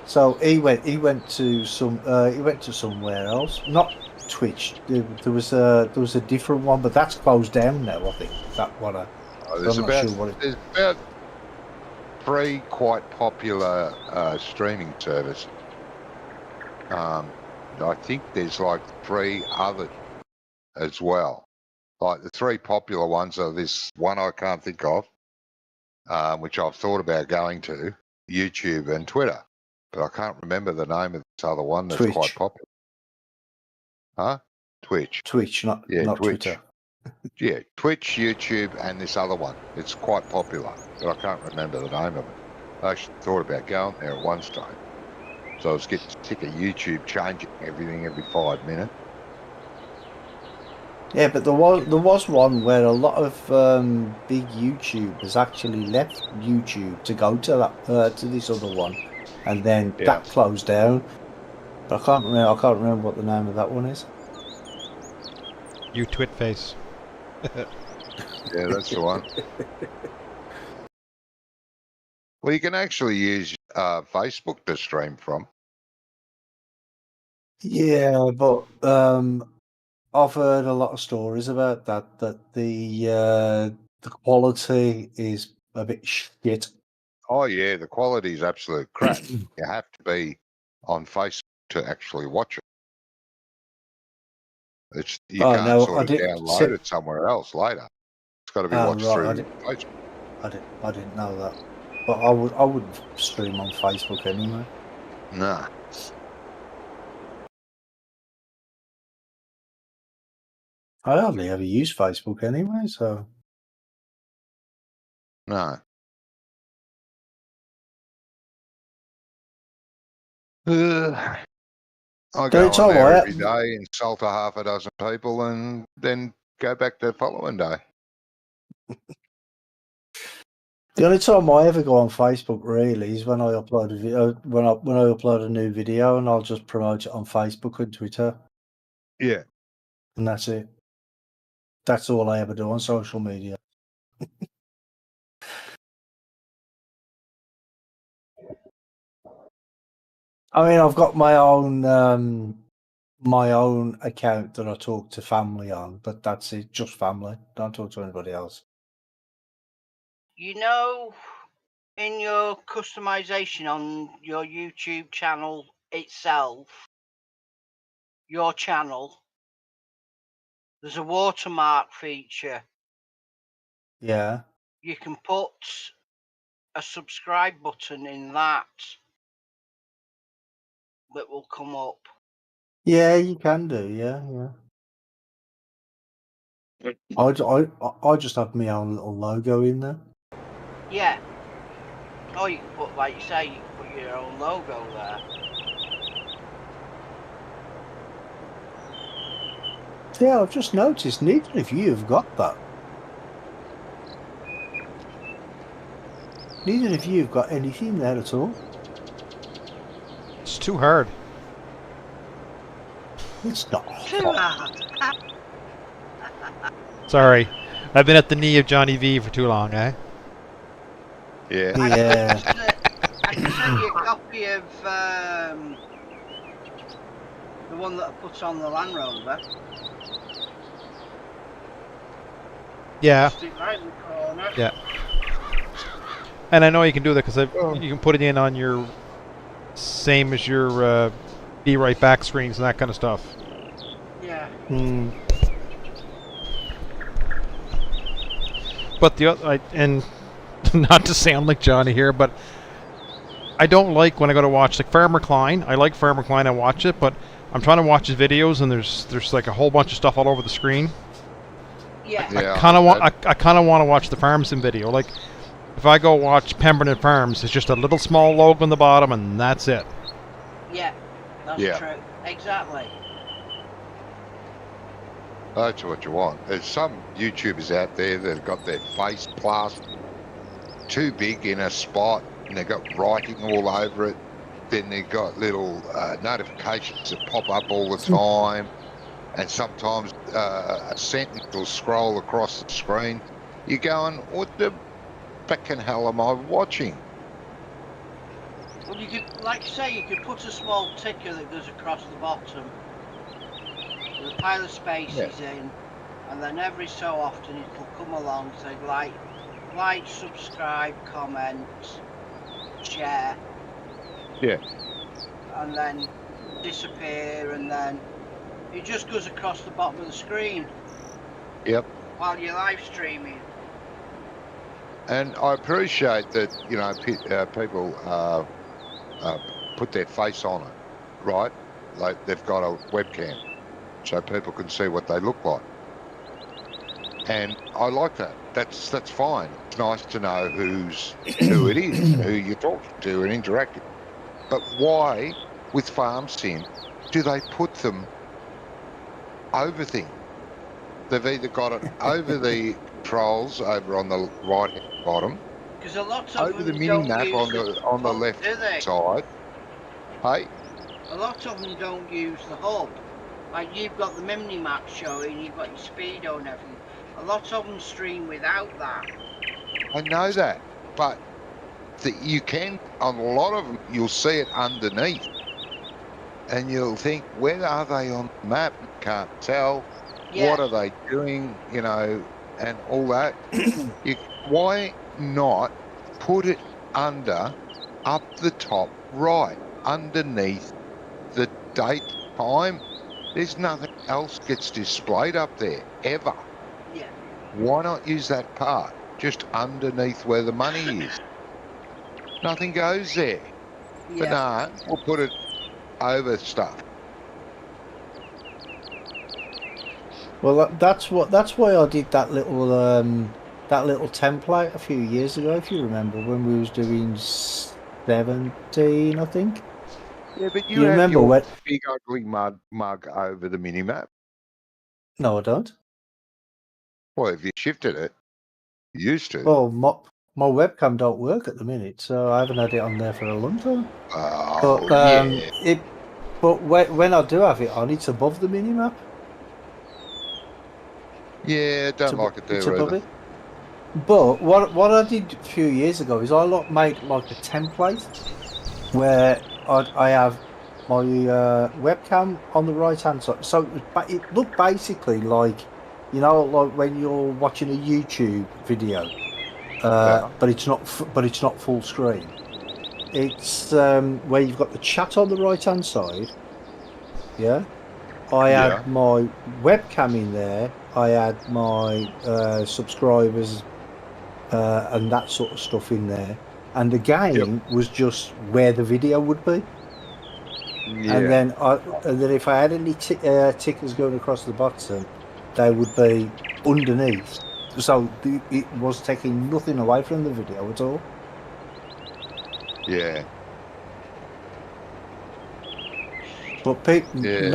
So he went to somewhere else, not Twitch. There was a different one, but that's closed down now. I think that one. there's I'm not sure what it. there's about 3 quite popular streaming services. I think there's like 3 others as well. Like the 3 popular ones are this one I can't think of, which I've thought about going to, YouTube and Twitter, but I can't remember the name of this other one that's quite Twitch, popular. Huh? Twitch. not Yeah, Twitch. Twitter. Yeah, Twitch, YouTube, and this other one. It's quite popular, but I can't remember the name of it. I actually thought about going there at one stage. So I was getting sick of YouTube changing everything every 5 minutes. Yeah, but there was one where a lot of big YouTubers actually left YouTube to go to that to this other one, and then Yeah. that closed down. But I can't remember what the name of that one is. You twit face. Yeah, that's the one. Well, you can actually use Facebook to stream from. Yeah, but I've heard a lot of stories about that the quality is a bit shit. Oh, yeah, the quality is absolute crap. You have to be on Facebook to actually watch it. It's you Oh, can't no, sort I of did. download it somewhere else later. It's got to be Oh, watched right. through Facebook. I didn't know that. But I wouldn't stream on Facebook anyway. Nah. I hardly ever use Facebook anyway, so. No. I Don't go tell on there why. every day, insult a half a dozen people, and then go back the following day. The only time I ever go on Facebook really is when I upload a video. When I upload a new video, and I'll just promote it on Facebook and Twitter, Yeah. and that's it. That's all I ever do on social media. I mean, I've got my own account that I talk to family on, but that's it, just family. Don't talk to anybody else. You know, in your customization on your YouTube channel itself, your channel, there's a watermark feature. Yeah. You can put a subscribe button in that will come up. Yeah, you can do. Yeah, yeah. I just have my own little logo in there. Yeah. Or you can put, like you say, you can put your own logo there. Yeah, I've just noticed neither of you have got that. Neither of you have got anything there at all. It's too hard. It's not Too hard. Sorry. I've been at the knee of Johnny V for too long, eh? Yeah. Yeah. I can send you a copy of the one that I put on the Land Rover. Yeah. Stick right in the corner. Yeah. And I know you can do that because you can put it in on your same as your be right back screens and that kind of stuff. Yeah. But and not to sound like Johnny here, but I don't like when I go to watch like Farmer Klein. I like Farmer Klein, I watch it, but I'm trying to watch his videos and there's like a whole bunch of stuff all over the screen. Yeah. Yeah. I kind of want to watch the Farm Sim video. Like if I go watch Pemberton Farms, it's just a little small logo on the bottom and that's it. Yeah. That's true. Exactly. That's what you want. There's some YouTubers out there that have got their face plastered too big in a spot and they've got writing all over it. Then they've got little notifications that pop up all the time. And sometimes a sentence will scroll across the screen. You're going, what the fucking hell am I watching? Well, you could, like you say, you could put a small ticker that goes across the bottom with a pile of spaces in, and then every so often it will come along, say like, subscribe, comment, share. Yeah. And then disappear, and then it just goes across the bottom of the screen. Yep. While you're live streaming. And I appreciate that, you know, people put their face on it, right? Like they've got a webcam so people can see what they look like. And I like that. That's fine. It's nice to know who it is, who you're talking to and interacting. But why, with Farm Sim, do they put them over things? They've either got it over the controls over on the right bottom, because a lot of over the them mini don't map use on the hub, left do they? side. Hey, a lot of them don't use the hub. Like you've got the mini map showing, you've got your speedo and everything. A lot of them stream without that. I know that, but you can on a lot of them. You'll see it underneath, and you'll think, where are they on the map? You can't tell. Yeah. What are they doing? You know, and all that. Why not put it up the top right, underneath the date, time, There's nothing else gets displayed up there, ever. Yeah. Why not use that part just underneath where the money is? Nothing goes there. But Yeah. nah, we'll put it over stuff. Well, that's why I did that little template a few years ago, if you remember, when we was doing 17, I think. Yeah, but you You have remember your when? big ugly mug over the minimap. No, I don't. Well, if you shifted it, you used to. Well, my webcam don't work at the minute, so I haven't had it on there for a long time. Oh, But yeah. but when I do have it on, it's above the minimap. Yeah, don't like it It's there above either. it. But what I did a few years ago is I made like a template where I have my webcam on the right hand side. So it looked basically like, like when you're watching a YouTube video, Yeah. but it's not full screen. It's where you've got the chat on the right hand side. Yeah. I Yeah. had my webcam in there. I had my subscribers and that sort of stuff in there. And the game was just where the video would be. And Yeah. then if I had any tickers going across the bottom, they would be underneath. So it was taking nothing away from the video at all. Yeah. But Yeah.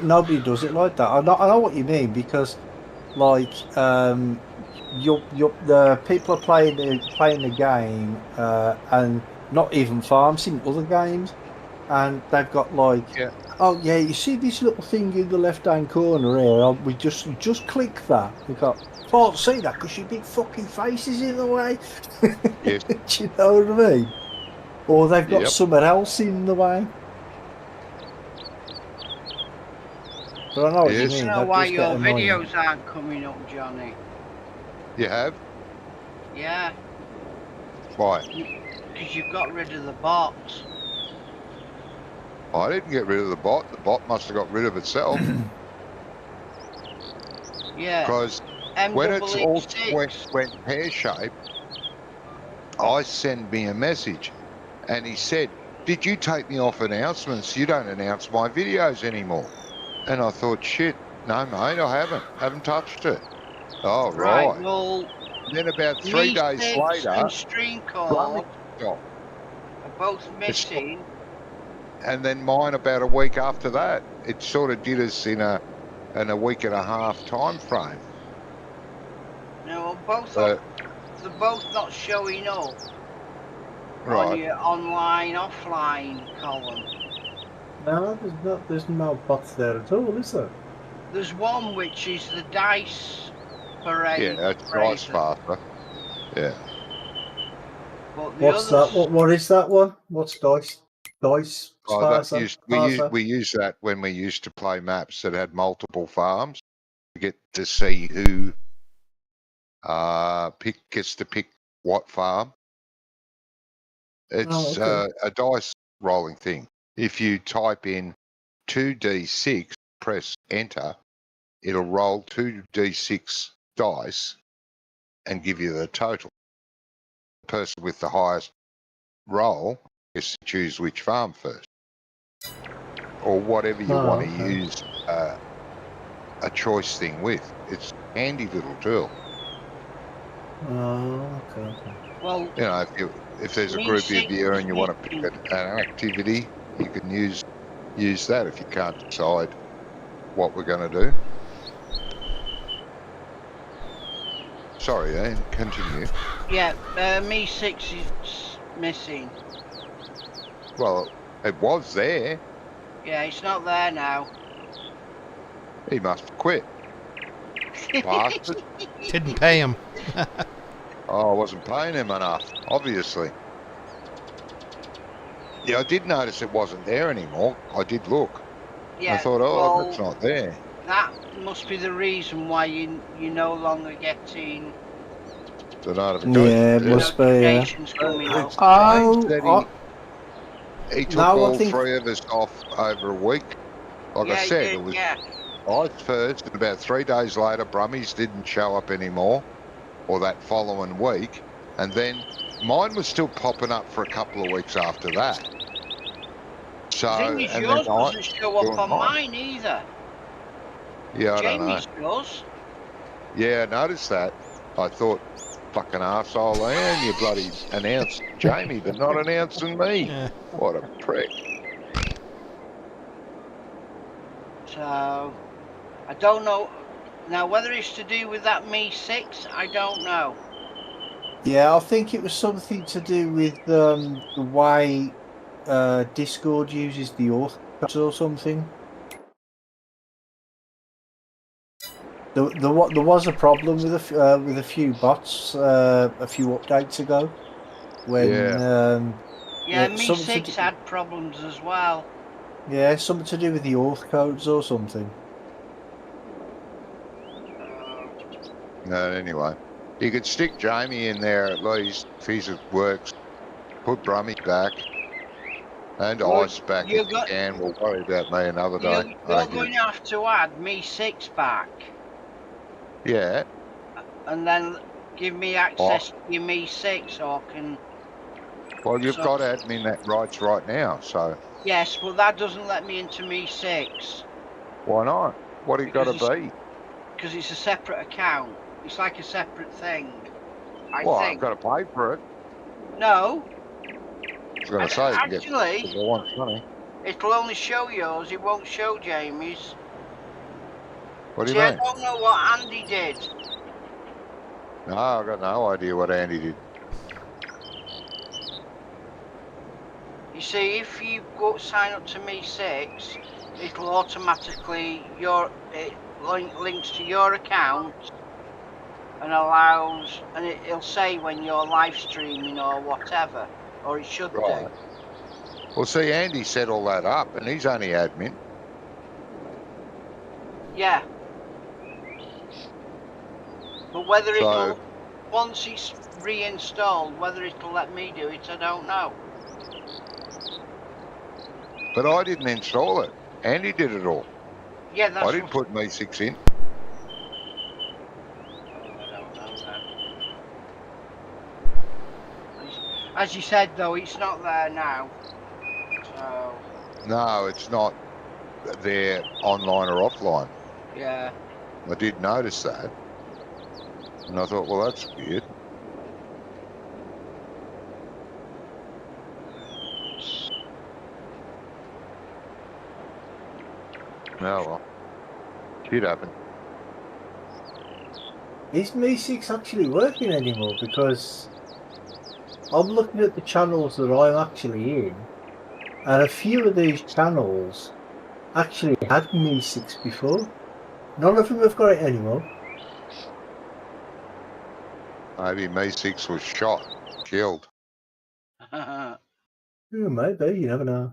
nobody does it like that. I know what you mean, because like the people are playing the game and not even farms in other games, and they've got like, Yeah. oh yeah, you see this little thing in the left hand corner here? We just click that. We got, can't see that because your big fucking face is in the way. Yes. Do you know what I mean? Or they've got Yep. something else in the way. But I know what you Yes. I mean. don't know That why does your get annoying. videos aren't coming up, Johnny. You have? Yeah, Why? because you've got rid of the bots. I didn't get rid of the bot. The bot must have got rid of itself. Yeah. Because when it's all MWE6. went pear-shaped, I send me a message, and he said, "Did you take me off announcements? You don't announce my videos anymore." And I thought, shit, no, mate, I haven't touched it. Oh, Right, right. well, Then about 3 days Me6 later, and drumming Streamcore stopped. are both It stopped. missing. And then mine about a week after that. It sort of did us in a week and a half time frame. No, But, they're both not showing up on right. your online offline column. No, there's no bots there at all, is there? There's one which is the dice parade. Yeah, that's nice faster. Yeah. But the What's others, that? What is that one? What's dice? Dice Oh, that Sparser? we used that when we used to play maps that had multiple farms. We get to see who gets to pick what farm. It's Okay. a dice rolling thing. If you type in 2d6, press enter, it'll roll 2d6 dice and give you the total. The person with the highest roll is to choose which farm first, or whatever you want to Okay. use a choice thing with. It's a handy little tool. Oh, okay. well, You know, if there's a group of you and you want to pick an activity, you can use that if you can't decide what we're going to do. Sorry, Ian, continue. yeah, Me6 is missing. Well, it was there. Yeah, it's not there now. He must have quit. Bastard. Didn't pay him. Oh, I wasn't paying him enough, obviously. Yeah, I did notice it wasn't there anymore. I did look. Yeah, I thought, oh, well, that's not there. that must be the reason why you're no longer getting The notification. Yeah, it must be. notifications coming up. It's strange that Oh, he took no, I all think. three of us off over a week. Like I Yeah, he said, did, it was yeah. ice first, and about 3 days later, Brummies didn't show up anymore, or that following week, and then mine was still popping up for a couple of weeks after that. So, The thing is, and then yours doesn't show up on mine either. Yeah, I don't know. Jamie's does. Yeah, I noticed that. I thought, fucking arsehole, Ian, you bloody announced Jamie, but not announcing me. Yeah. What a prick. So, I don't know. Now, whether it's to do with that Me 6, I don't know. Yeah, I think it was something to do with the way Discord uses the auth codes or something. There was a problem with a few bots a few updates ago when Yeah, Me something 6 had problems as well. something to do with the auth codes or something. No, anyway, you could stick Jamie in there at least if he's at works. Put Brummy back and Well, Ice back if you you can. We'll worry about me another day. You're going to have to add Me 6 back. Yeah. And then give me access to your Me 6 so I can... Well, you've got admin that rights right now, so. Yes, but that doesn't let me into Me 6. Why not? What do you got to be? Because it's a separate account. It's like a separate thing. I Well, think. I've got to pay for it. No. I was going to say, actually, if I want money. It'll only show yours. It won't show Jamie's. What do you mean? I don't know what Andy did. No, I've got no idea what Andy did. You see, if you go sign up to Me 6, it'll automatically links to your account and allows, and it'll say when you're live streaming or whatever, or it should do. Well, see, Andy set all that up, and he's only admin. Yeah. But whether it'll, once it's reinstalled, whether it'll let me do it, I don't know. But I didn't install it. Andy did it all. Yeah, that's I didn't put Me 6 in. As you said, though, it's not there now. So. No, it's not there online or offline. Yeah. I did notice that. And I thought, well, that's weird. Oh, well. Shit happened. Is Me 6 actually working anymore? Because I'm looking at the channels that I'm actually in, and a few of these channels actually had Me 6 before. None of them have got it anymore. Maybe Me 6 was shot, killed. Yeah, maybe, you never know.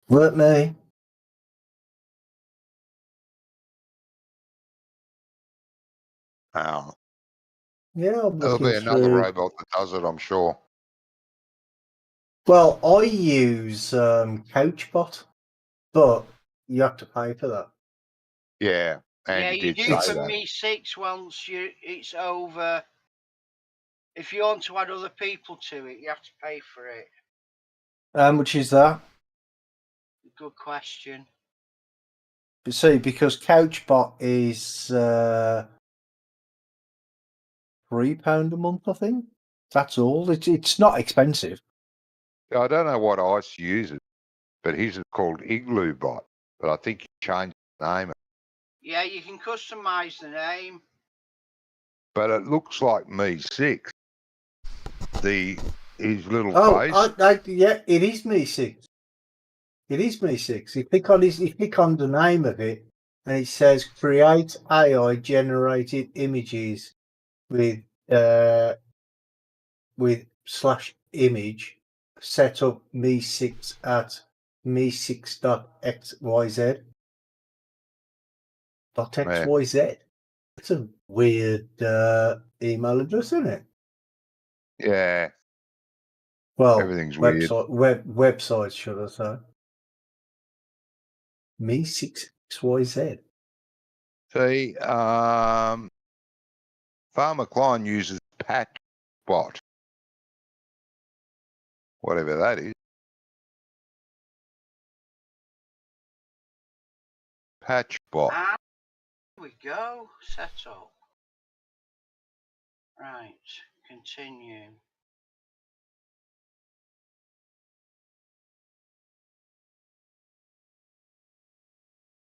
Weren't me. Oh. Yeah, I'm There'll looking be another through. robot that does it, I'm sure. Well, I use CouchBot, but you have to pay for that. Yeah, and you did do say for that. Me 6 once it's over. If you want to add other people to it, you have to pay for it. How much is that? Good question. But see, because CouchBot is £3 a month, I think. That's all. It's not expensive. I don't know what ICE uses, but his is called Igloo Bot. But I think he changed the name. Yeah, you can customize the name. But it looks like Me 6. His little face. Yeah, it is Me 6. It is Me 6. You click on the name of it, and it says create AI generated images with /image. Set up Me 6 at me6.xyz. .xyz. It's a weird email address, isn't it? Yeah. Well, everything's weird. Websites, should I say? Me 6XYZ. See, Farmer Klein uses patch bot, whatever that is. Patch bot. And here we go. Set up. Right. Continue.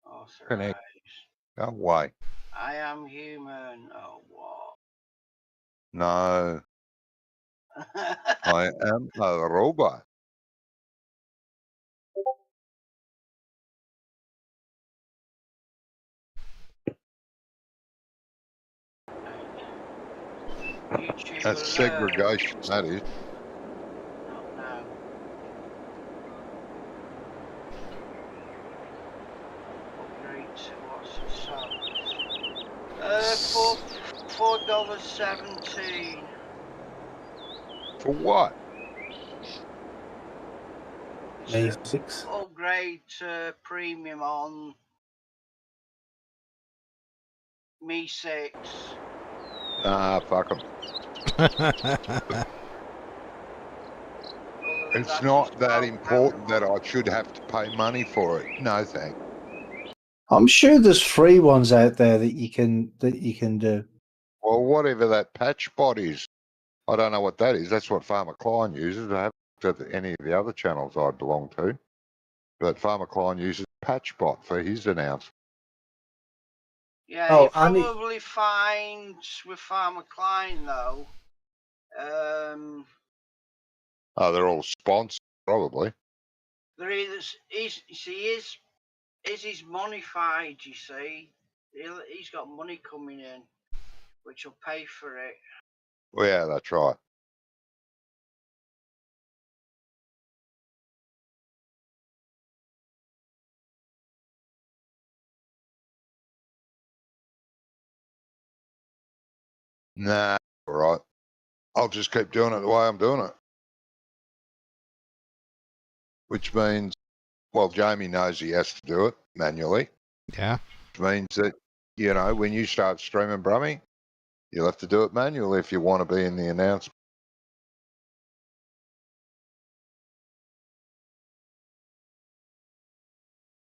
Authorize. Connect. Go away. I am human. Oh, what? No, I am a robot. YouTube That's alert. segregation, that is. Not now. Upgrade to what's the song? $4.17. For what? Me So 6. upgrade to premium on Me 6. Ah, fuck 'em. It's not that important that I should have to pay money for it. No, thank. I'm sure there's free ones out there that you can do. Well, whatever that patch bot is, I don't know what that is. That's what Farmer Klein uses. I haven't looked at any of the other channels I belong to, but Farmer Klein uses patch bot for his announcement. Yeah, Oh, you and probably find with Farmer Klein though. Oh, they're all sponsored, probably. They're either he's monified. You see, he's got money coming in, which will pay for it. Well, yeah, that's right. Nah, all right. I'll just keep doing it the way I'm doing it. Which means, well, Jamie knows he has to do it manually. Yeah. Which means that, you know, when you start streaming Brummy, you'll have to do it manually if you want to be in the announcement.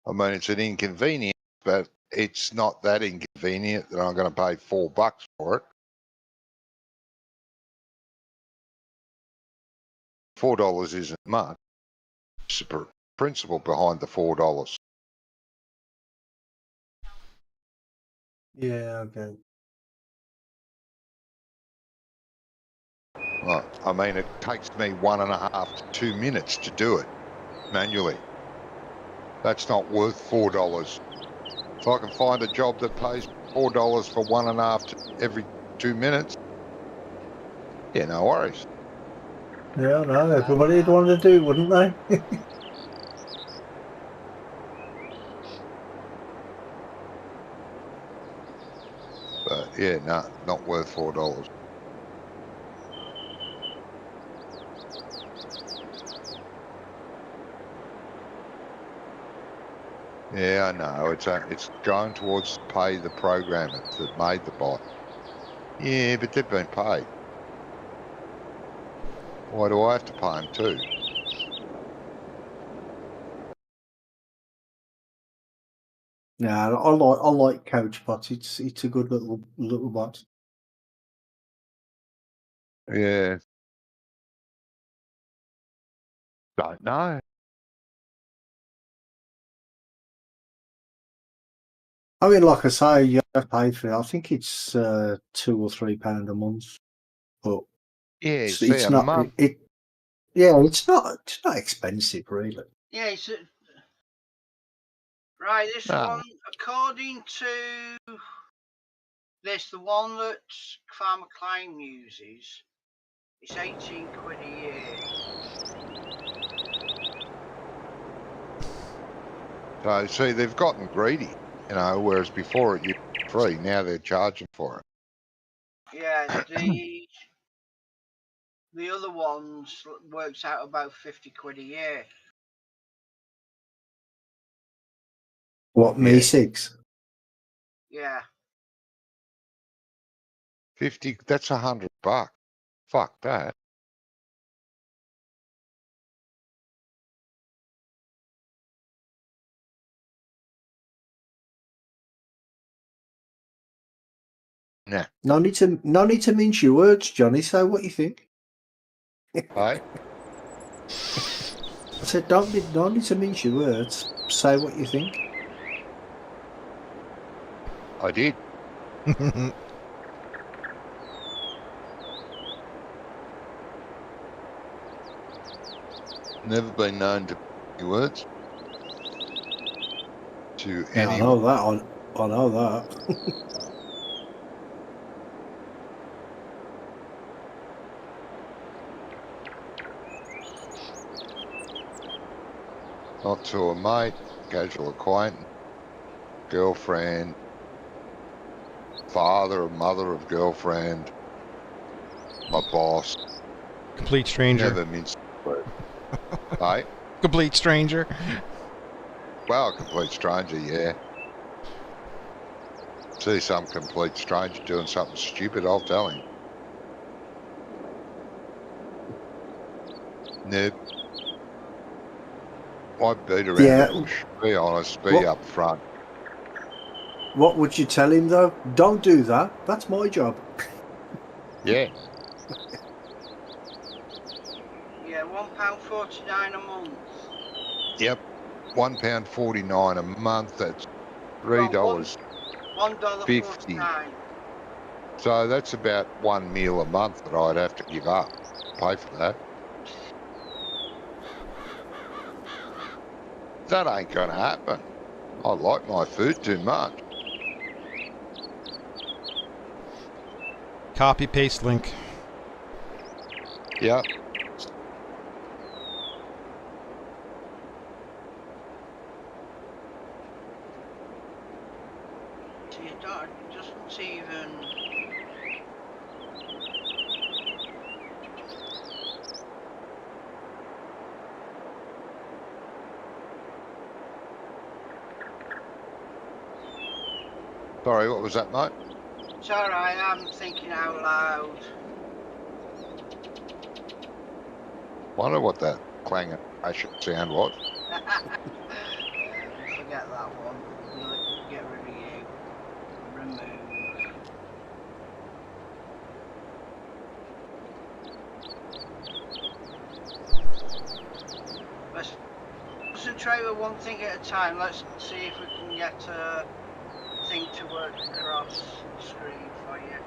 I mean, it's an inconvenience, but it's not that inconvenient that I'm going to pay $4 for it. $4 isn't much. It's the principle behind the $4. yeah, okay. I mean, it takes me 1.5 to 2 minutes to do it manually. That's not worth $4. If I can find a job that pays $4 for 1.5 to every 2 minutes, yeah, no worries. Yeah, no, everybody'd want to do it, wouldn't they? But yeah, no, not worth $4. Yeah, I know. It's going towards pay the programmers that made the bot. Yeah, but they've been paid. Why do I have to pay them too? Yeah, I like CouchBot. It's a good little bot. Yeah. Don't know. I mean, like I say, you have to pay for it. I think it's £2 or £3 a month, but Yeah, it's not. month. Yeah, it's not expensive, really. Yeah, it's right. This No. one, according to this, the one that Farmer Klein uses, it's 18 quid a year. So see, they've gotten greedy, you know, whereas before it used to be free, now they're charging for it. Yeah, the other ones works out about 50 quid a year. What, me Yeah. 6? Yeah. 50, that's $100. Fuck that. Nah. No need to mince your words, Johnny. Say what you think. Hey, I said no need to mince your words. Say what you think. I did. Never been known to your words to Yeah, I anyone. know that. I know that. Not to a mate, casual acquaintance, girlfriend, father or mother of girlfriend, my boss. Complete stranger. Never minced words. Hey, Complete stranger. well, a complete stranger, yeah. See some complete stranger doing something stupid, I'll tell him. Nope. I beat around Yeah. the bush. Be honest, be What- up front. What would you tell him though? Don't do that. That's my job. Yeah. Yeah, £1.49 a month. Yep. £1.49 a month. That's $3.50. $1.49. So that's about one meal a month that I'd have to give up. Pay for that. That ain't going to happen. I like my food too much. Copy paste link. Yep. See, it doesn't even... Sorry, what was that, mate? It's alright, I'm thinking out loud. Wonder what that clang sound was. Forget that one. Get rid of you. Remove. Let's concentrate with one thing at a time. Let's see if we can get a thing to work across the screen for you.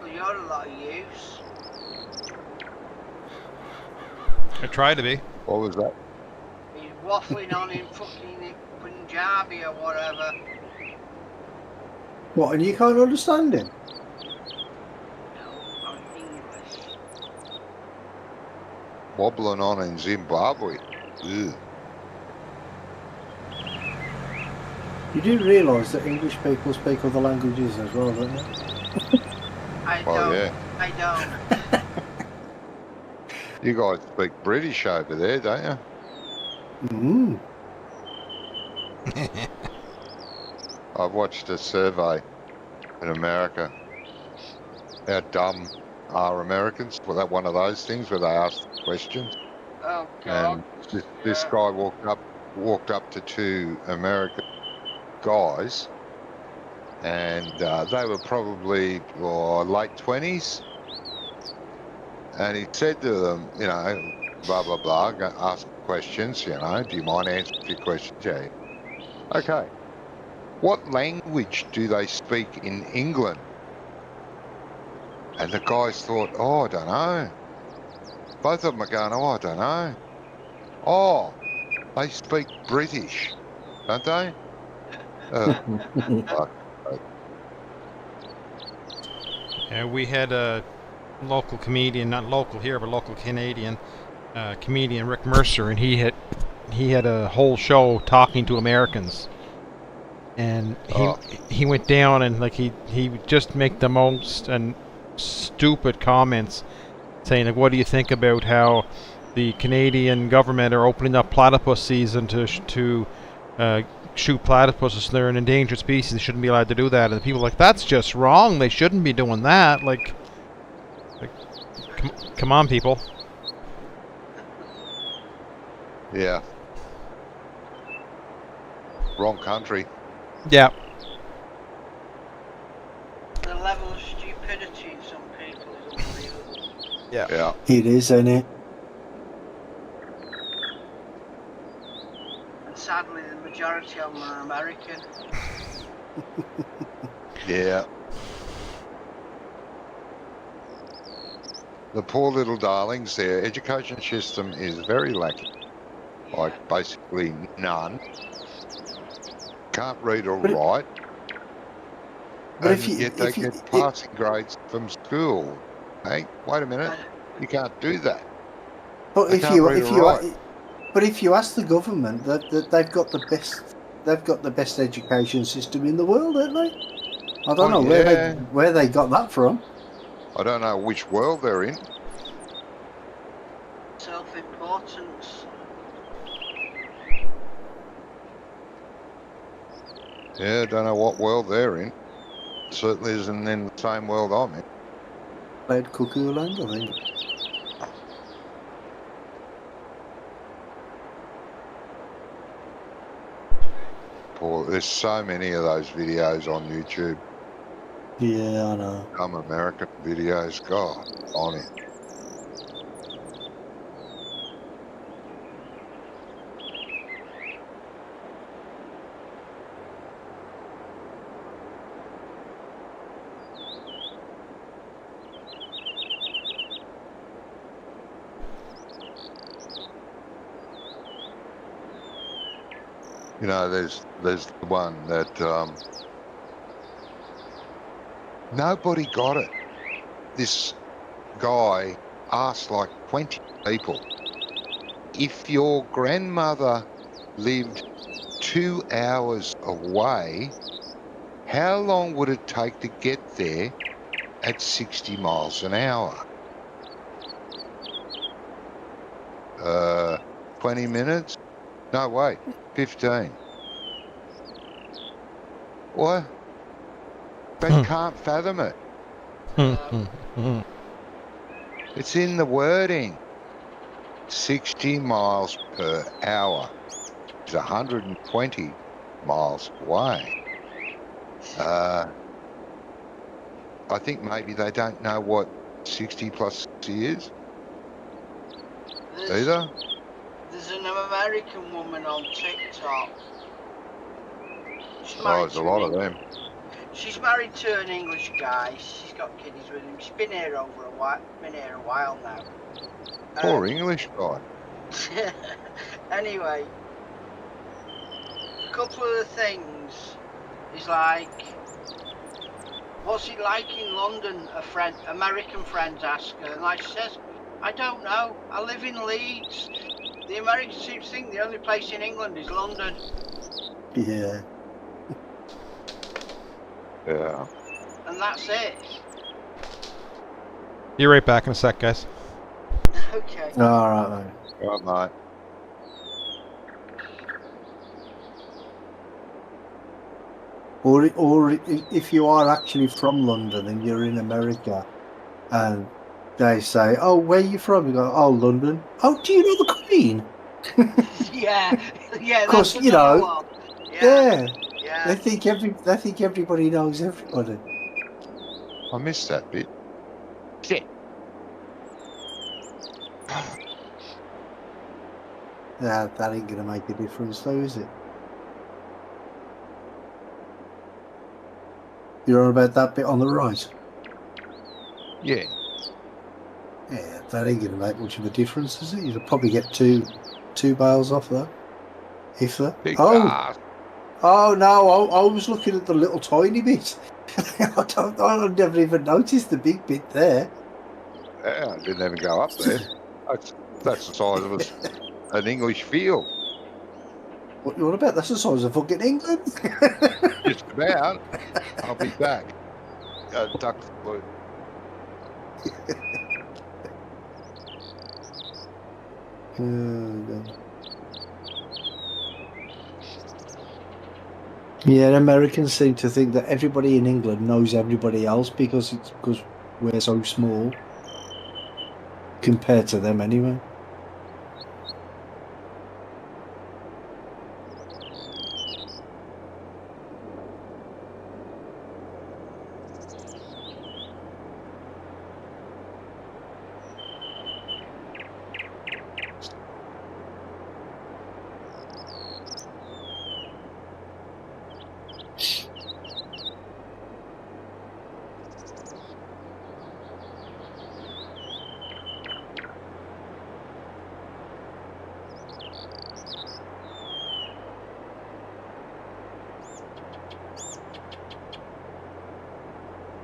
Well, you're a lot of use. I try to be. What was that? He's waffling on in fucking Punjabi or whatever. What? And you can't understand him? No, on English. Wobbling on in Zimbabwe. Ugh. You do realise that English people speak other languages as well, don't you? I Well, don't. yeah. I don't. You guys speak British over there, don't you? Mm. I've watched a survey in America. How dumb are Americans? Was that one of those things where they ask questions? Oh God. And this guy walked up to two American guys, and they were probably late 20s. And he said to them, you know, blah, blah, blah, ask questions, you know, do you mind answering a few questions? Yeah. Okay. What language do they speak in England? And the guys thought, oh, I don't know. Both of them are going, oh, I don't know. Oh, they speak British, don't they? Fuck. We had a local comedian, not local here, but local Canadian comedian, Rick Mercer, and he had a whole show talking to Americans. and Oh. he went down and like he would just make the most and stupid comments, saying like, what do you think about how the Canadian government are opening up platypus season to shoot platypuses? They're an endangered species. They shouldn't be allowed to do that. And people are like, that's just wrong. They shouldn't be doing that. Like come on, people. Yeah. Wrong country. Yeah. The level of stupidity in some people is unbelievable. Yeah. It is, isn't it? And sadly, the majority of them are American. Yeah. The poor little darlings, their education system is very lacking. Like basically none. Can't read or But write. But And yet they get passing grades from school. Hey, wait a minute. You can't do that. But They if can't you read if or you write. but if you ask the government that they've got the best education system in the world, haven't they? I don't know where they got that from. I don't know which world they're in. Self-importance. Yeah, I don't know what world they're in. Certainly isn't in the same world I'm in. Played Cuckoo Land, I think. Poor, there's so many of those videos on YouTube. Yeah, I know. Some American videos, God, on it. You know, there's the one that nobody got it. This guy asked like 20 people, if your grandmother lived 2 hours away, how long would it take to get there at 60 miles an hour? 20 minutes? No, wait, 15. What? They can't fathom it. It's in the wording. 60 miles per hour is 120 miles away. I think maybe they don't know what 60 plus 60 is either. There's an American woman on TikTok. Oh, there's a lot of them. She's married to an English guy. She's got kiddies with him. She's been here a while now. Poor English guy. Anyway, a couple of the things is like, what's it like in London? American friends ask her, and like she says, I don't know. I live in Leeds. The Americans seem to think the only place in England is London. Yeah. Yeah. And that's it. Be right back in a sec, guys. Okay. All right, mate. Right, mate. Or if you are actually from London and you're in America, and they say, "Oh, where are you from?" You go, "Oh, London." "Oh, do you know the Queen?" Yeah. Because that's you know, another one. yeah. Yeah. They think everybody knows everybody. I missed that bit. Shit. Yeah, that ain't gonna make a difference, though, is it? You're on about that bit on the right. Yeah. Yeah, that ain't gonna make much of a difference, is it? You'll probably get two bales off that, if that. Big Oh, ass. oh no! I was looking at the little tiny bit. I never even noticed the big bit there. Yeah, I didn't even go up there. That's the size of an English field. What you want about? That's the size of fucking England. Just about. I'll be back. Duck flu. Oh, God. Yeah, Americans seem to think that everybody in England knows everybody else because we're so small compared to them anyway.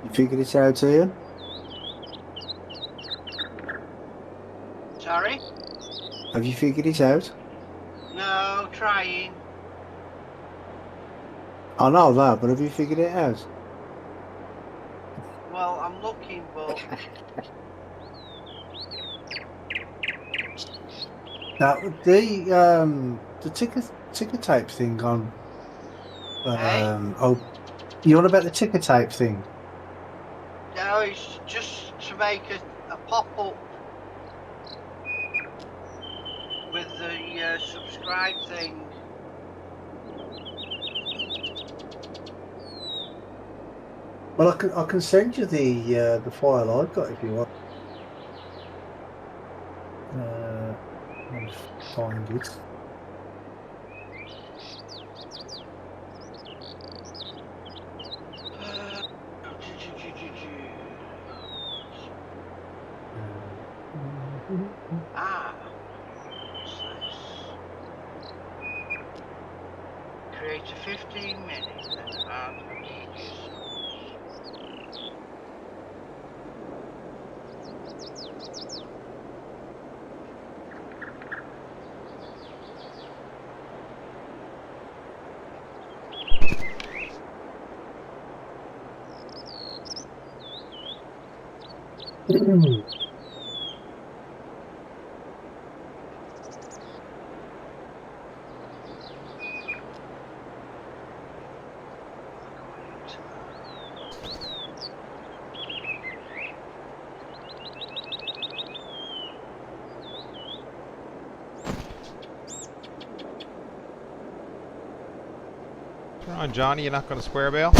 You figured it out, Ian? Sorry? Have you figured it out? No, trying. I know that, but have you figured it out? Well, I'm looking, but Now the ticker tape thing on hey, you on about the ticker tape thing? no, it's just to make a pop-up with the subscribe thing. Well, I can send you the file I've got if you want. Let me find it. Ah, what's this? Create a 15-minute and add a media source. Come on, Johnny, you're not going to swear bail?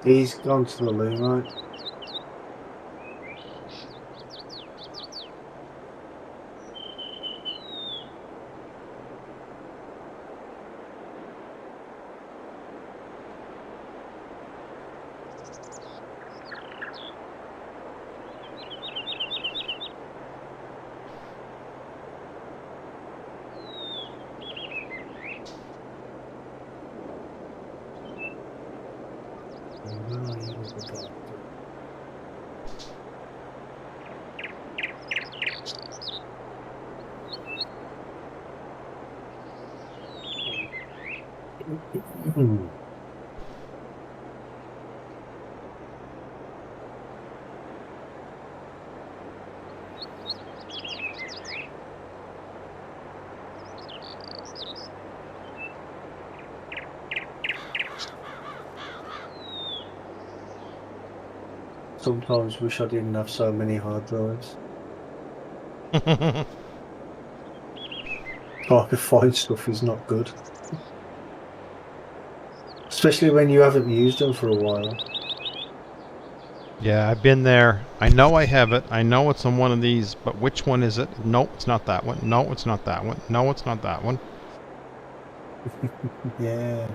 He's gone to the loo, right? Where are you, little bastard? Sometimes wish I didn't have so many hard drives. Trying to find stuff is not good. Especially when you haven't used them for a while. Yeah, I've been there. I know I have it. I know it's on one of these, but which one is it? No, it's not that one. No, it's not that one. No, it's not that one. Yeah.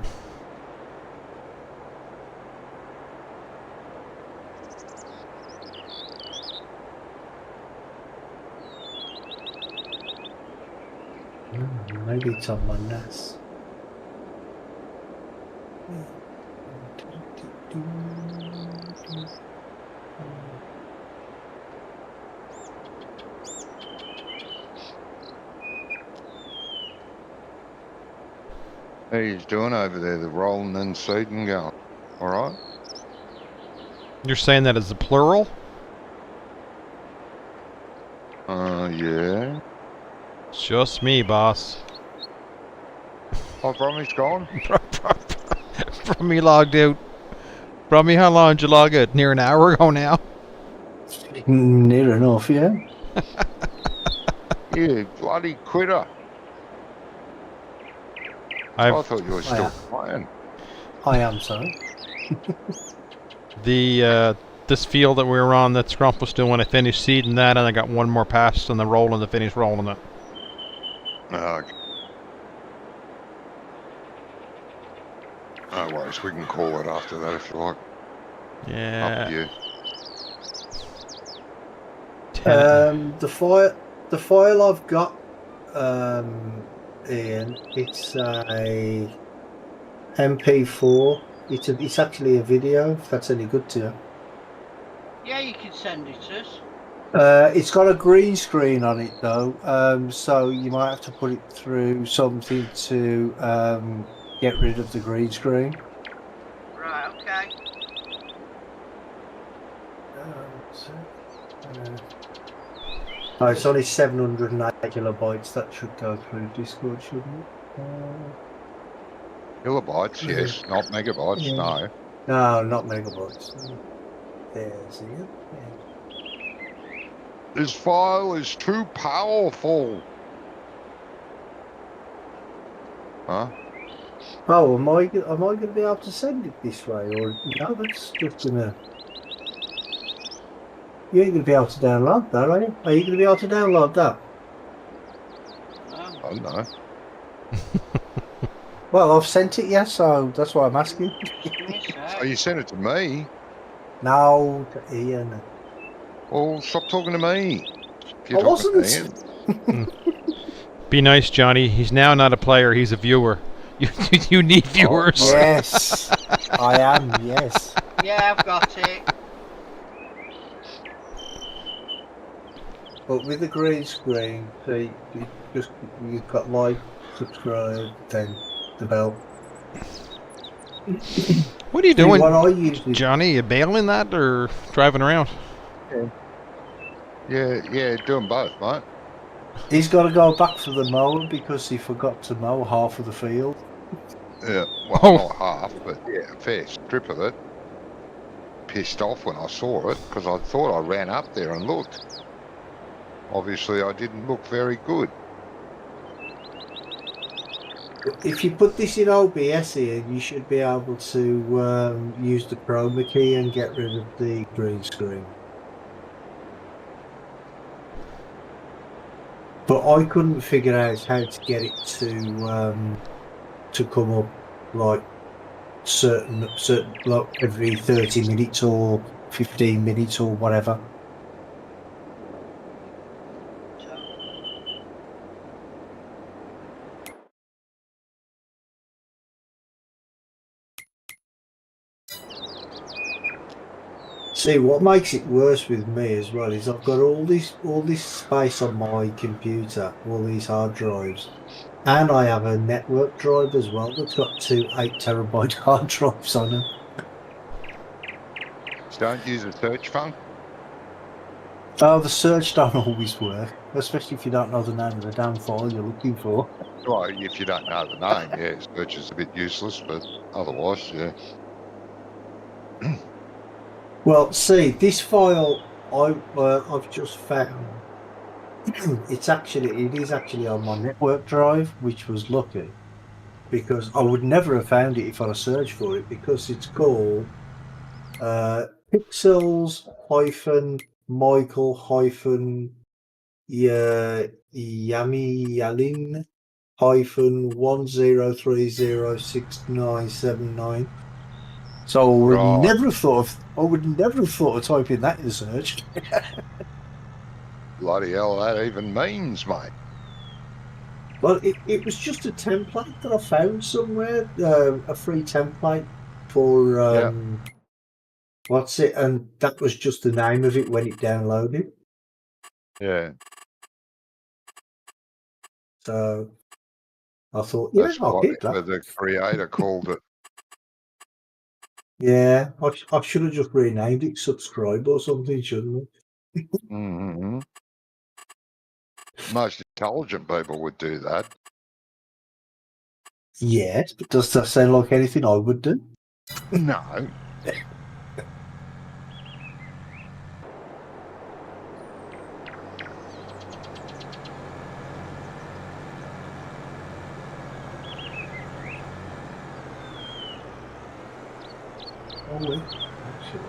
Maybe it's on my NAS. How you doing over there? The rolling and seeding going. All right. You're saying that as a plural? Yeah. It's just me, boss. Oh, Bromy's gone. Brummy logged out. Brummy, how long did you log out? Near an hour ago now? Near enough, yeah. You bloody quitter. I thought you were still playing. I am, sorry. This field that we were on that Scrump was doing, I finished seeding that, and I got one more pass on the rolling to finish rolling it. Okay. No worries, we can call it after that if you like. Yeah. Up to you. The file I've got, Ian, it's a MP4. It's actually a video, if that's any good to you. Yeah, you can send it to us. It's got a green screen on it though, so you might have to put it through something to get rid of the green screen. Right, okay. Oh, it's only 708 kilobytes. That should go through Discord, shouldn't it? Kilobytes, yes, not megabytes, Yeah. no. No, not megabytes. There's it. Yeah. This file is too powerful. Huh? Oh, am I going to be able to send it this way, or no? That's just gonna. You ain't going to be able to download that, are you? Are you going to be able to download that? Oh, I don't know. Well, I've sent it, yes, so that's why I'm asking. Oh, you sent it to me? No, to Ian. Well, stop talking to me. If you're I talking to wasn't. Ian. Be nice, Johnny. He's now not a player, he's a viewer. You need viewers. Oh, Yes, I am, yes. yeah, I've got it. But with the green screen, so you've got like, subscribe, then the bell. What are you doing, What I usually Johnny? You bailing that or driving around? Yeah, doing both, mate. He's got to go back for the mower because he forgot to mow half of the field. Yeah, well, Oh. not half, but yeah, a fair strip of it. Pissed off when I saw it because I thought I ran up there and looked. Obviously, I didn't look very good. If you put this in OBS here, you should be able to use the chroma key and get rid of the green screen. But I couldn't figure out how to get it to come up like certain like every 30 minutes or 15 minutes or whatever. See, what makes it worse with me as well is I've got all this space on my computer, all these hard drives, and I have a network drive as well that's got 2 8-terabyte hard drives on them. Don't use a search function. Oh, the search don't always work, especially if you don't know the name of the damn file you're looking for. Well, if you don't know the name, yeah, search is a bit useless, but otherwise, yeah. Well, see, this file I've just found. It is actually on my network drive, which was lucky because I would never have found it if I'd searched for it because it's called pixels Michael Yalin 10306979. So I would never have thought of typing that in the search. Bloody hell, that even means, mate. Well, it was just a template that I found somewhere, a free template for what's it, and that was just the name of it when it downloaded. Yeah. So I thought, yeah, That's I'll what keep that. the creator called it. Yeah, I should have just renamed it Subscribe or something, shouldn't I? Mm-hmm. Most intelligent people would do that. Yes, but does that sound like anything I would do? No. Oh, wait, actually.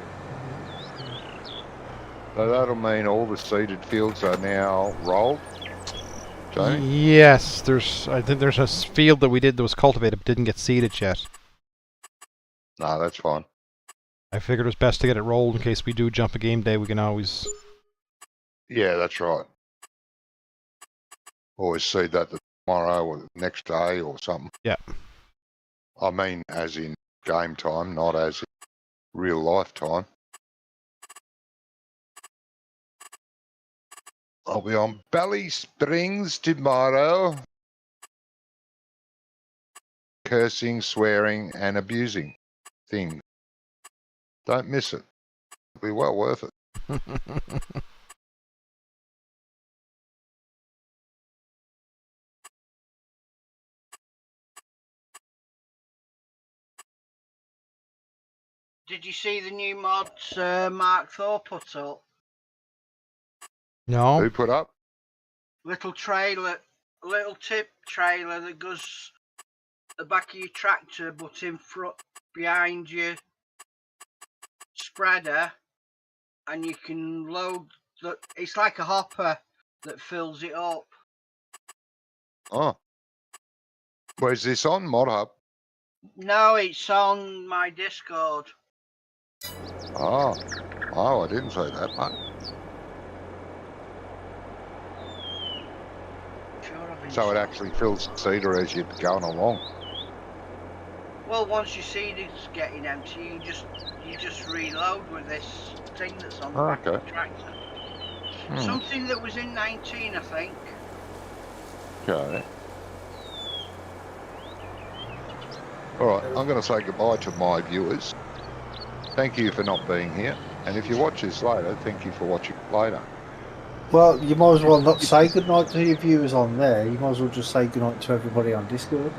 So that'll mean all the seeded fields are now rolled. Jamie? Yes, I think there's a field that we did that was cultivated but didn't get seeded yet. No, that's fine. I figured it was best to get it rolled in case we do jump a game day. We can always. Yeah, that's right. Always seed that tomorrow or the next day or something. Yeah. I mean, as in game time, not as in real life time. I'll be on Bally Springs tomorrow. Cursing, swearing, and abusing things. Don't miss it. It'll be well worth it. Did you see the new mods Mark Thor put up? No. Who put up? Little tip trailer that goes the back of your tractor, but in front, behind your spreader, and you can load it's like a hopper that fills it up. Oh. Where's this on? Mod Hub? No, it's on my Discord. Oh. Oh, I didn't say that, mate. So it actually fills the seeder as you're going along. Well, once your seeder's getting empty, you just reload with this thing that's on the back of the tractor. Something that was in 19, I think. Okay. All right, I'm going to say goodbye to my viewers. Thank you for not being here. And if you watch this later, thank you for watching later. Well, you might as well not say goodnight to your viewers on there. You might as well just say goodnight to everybody on Discord.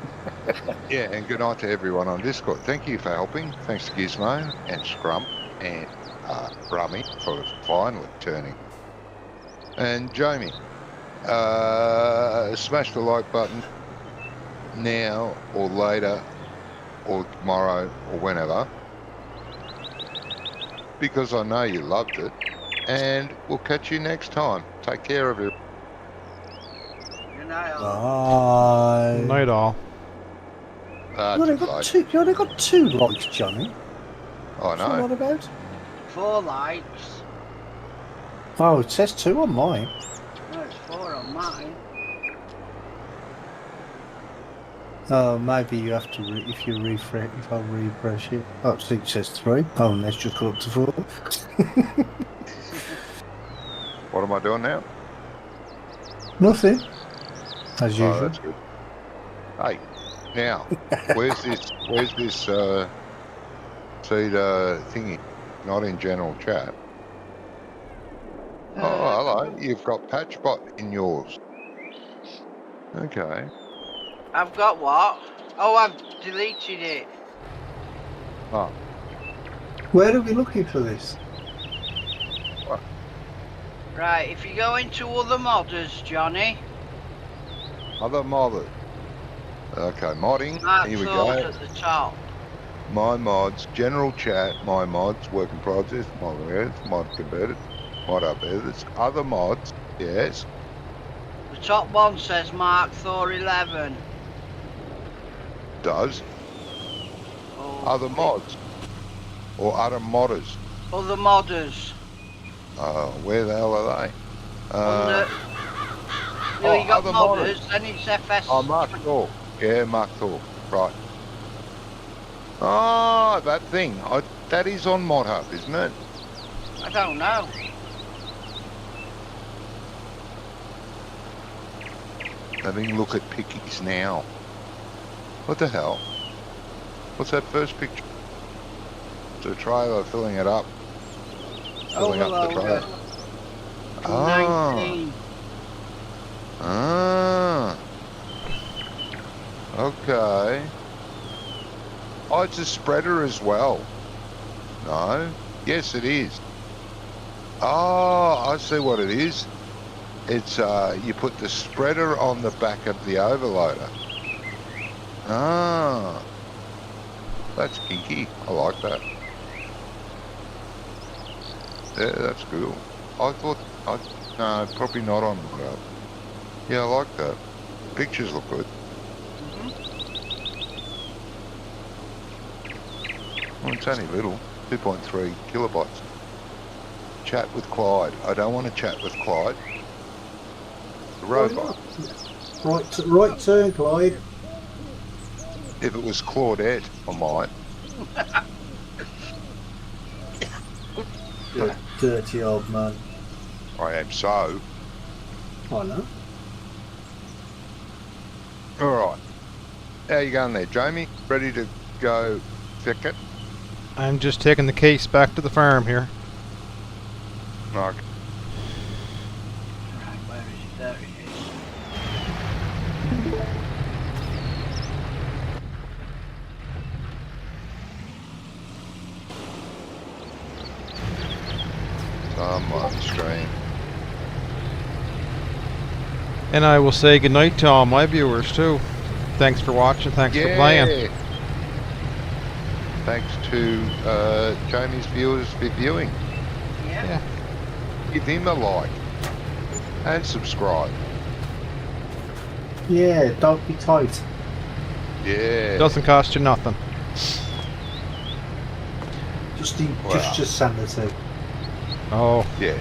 Yeah, and good night to everyone on Discord. Thank you for helping. Thanks to Gizmo and Scrum and Rummy for finally turning. And Jamie, smash the like button now or later or tomorrow or whenever, because I know you loved it. And we'll catch you next time. Take care of you. Good night, Bye. Night all. You only got two likes, Johnny. I What's all know. that about? 4 likes. Oh, it says 2 on mine. No, it's 4 on mine. Oh, maybe you have to if you refresh. If I refresh it, oh, it says 3. Oh, and let's just go up to 4. What am I doing now? Nothing, as Oh, usual. that's good. Hey, now, where's this seed thingy? Not in general chat. Oh, hello. You've got Patchbot in yours. Okay. I've got what? Oh, I've deleted it. Oh. Where are we looking for this? What? Right, if you go into other modders, Johnny. Other modders. Okay, modding. Mark Here we Thor's go. at the top. My mods, general chat, my mods, work in progress, mod converters, mod converters, mod updates, other mods, yes. The top one says Mark Thor 11. Does. Oh, Other mods. Or other modders. Other modders. Where the hell are they? You got other modders, then it's FS. Oh, Mark Thor. Yeah, Mark Thor. Right. Oh, that thing. That is on Mod Hub, isn't it? I don't know. Having a look at pickies now. What the hell? What's that first picture? It's a trailer filling it up. Filling up the trailer. Ah. 19. Ah. Okay. Oh, it's a spreader as well. No? Yes, it is. Oh, I see what it is. It's, you put the spreader on the back of the overloader. Ah. That's kinky. I like that. Yeah, that's cool. I thought, no, probably not on the road. Yeah, I like that. Pictures look good. Well, it's only little, 2.3 kilobytes. Chat with Clyde. I don't want to chat with Clyde. The robot. Right turn, Clyde. If it was Claudette, I might. You dirty old man. I am so. I know. All right. How you going there, Jamie? Ready to go thicket? I'm just taking the case back to the farm here. Okay. Right, where is it? There it I'm on the screen. And I will say goodnight to all my viewers too. Thanks for watching, thanks for playing. Thanks to Jamie's viewers for viewing. is. Yeah. Yeah. Give him a like and subscribe. Yeah, don't be tight. Yeah. Doesn't cost you nothing. Just sanity. Oh. Yeah.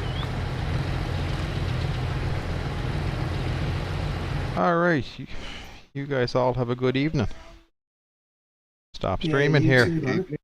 Alright. You guys all have a good evening. Stop Yeah, streaming you here. too, man.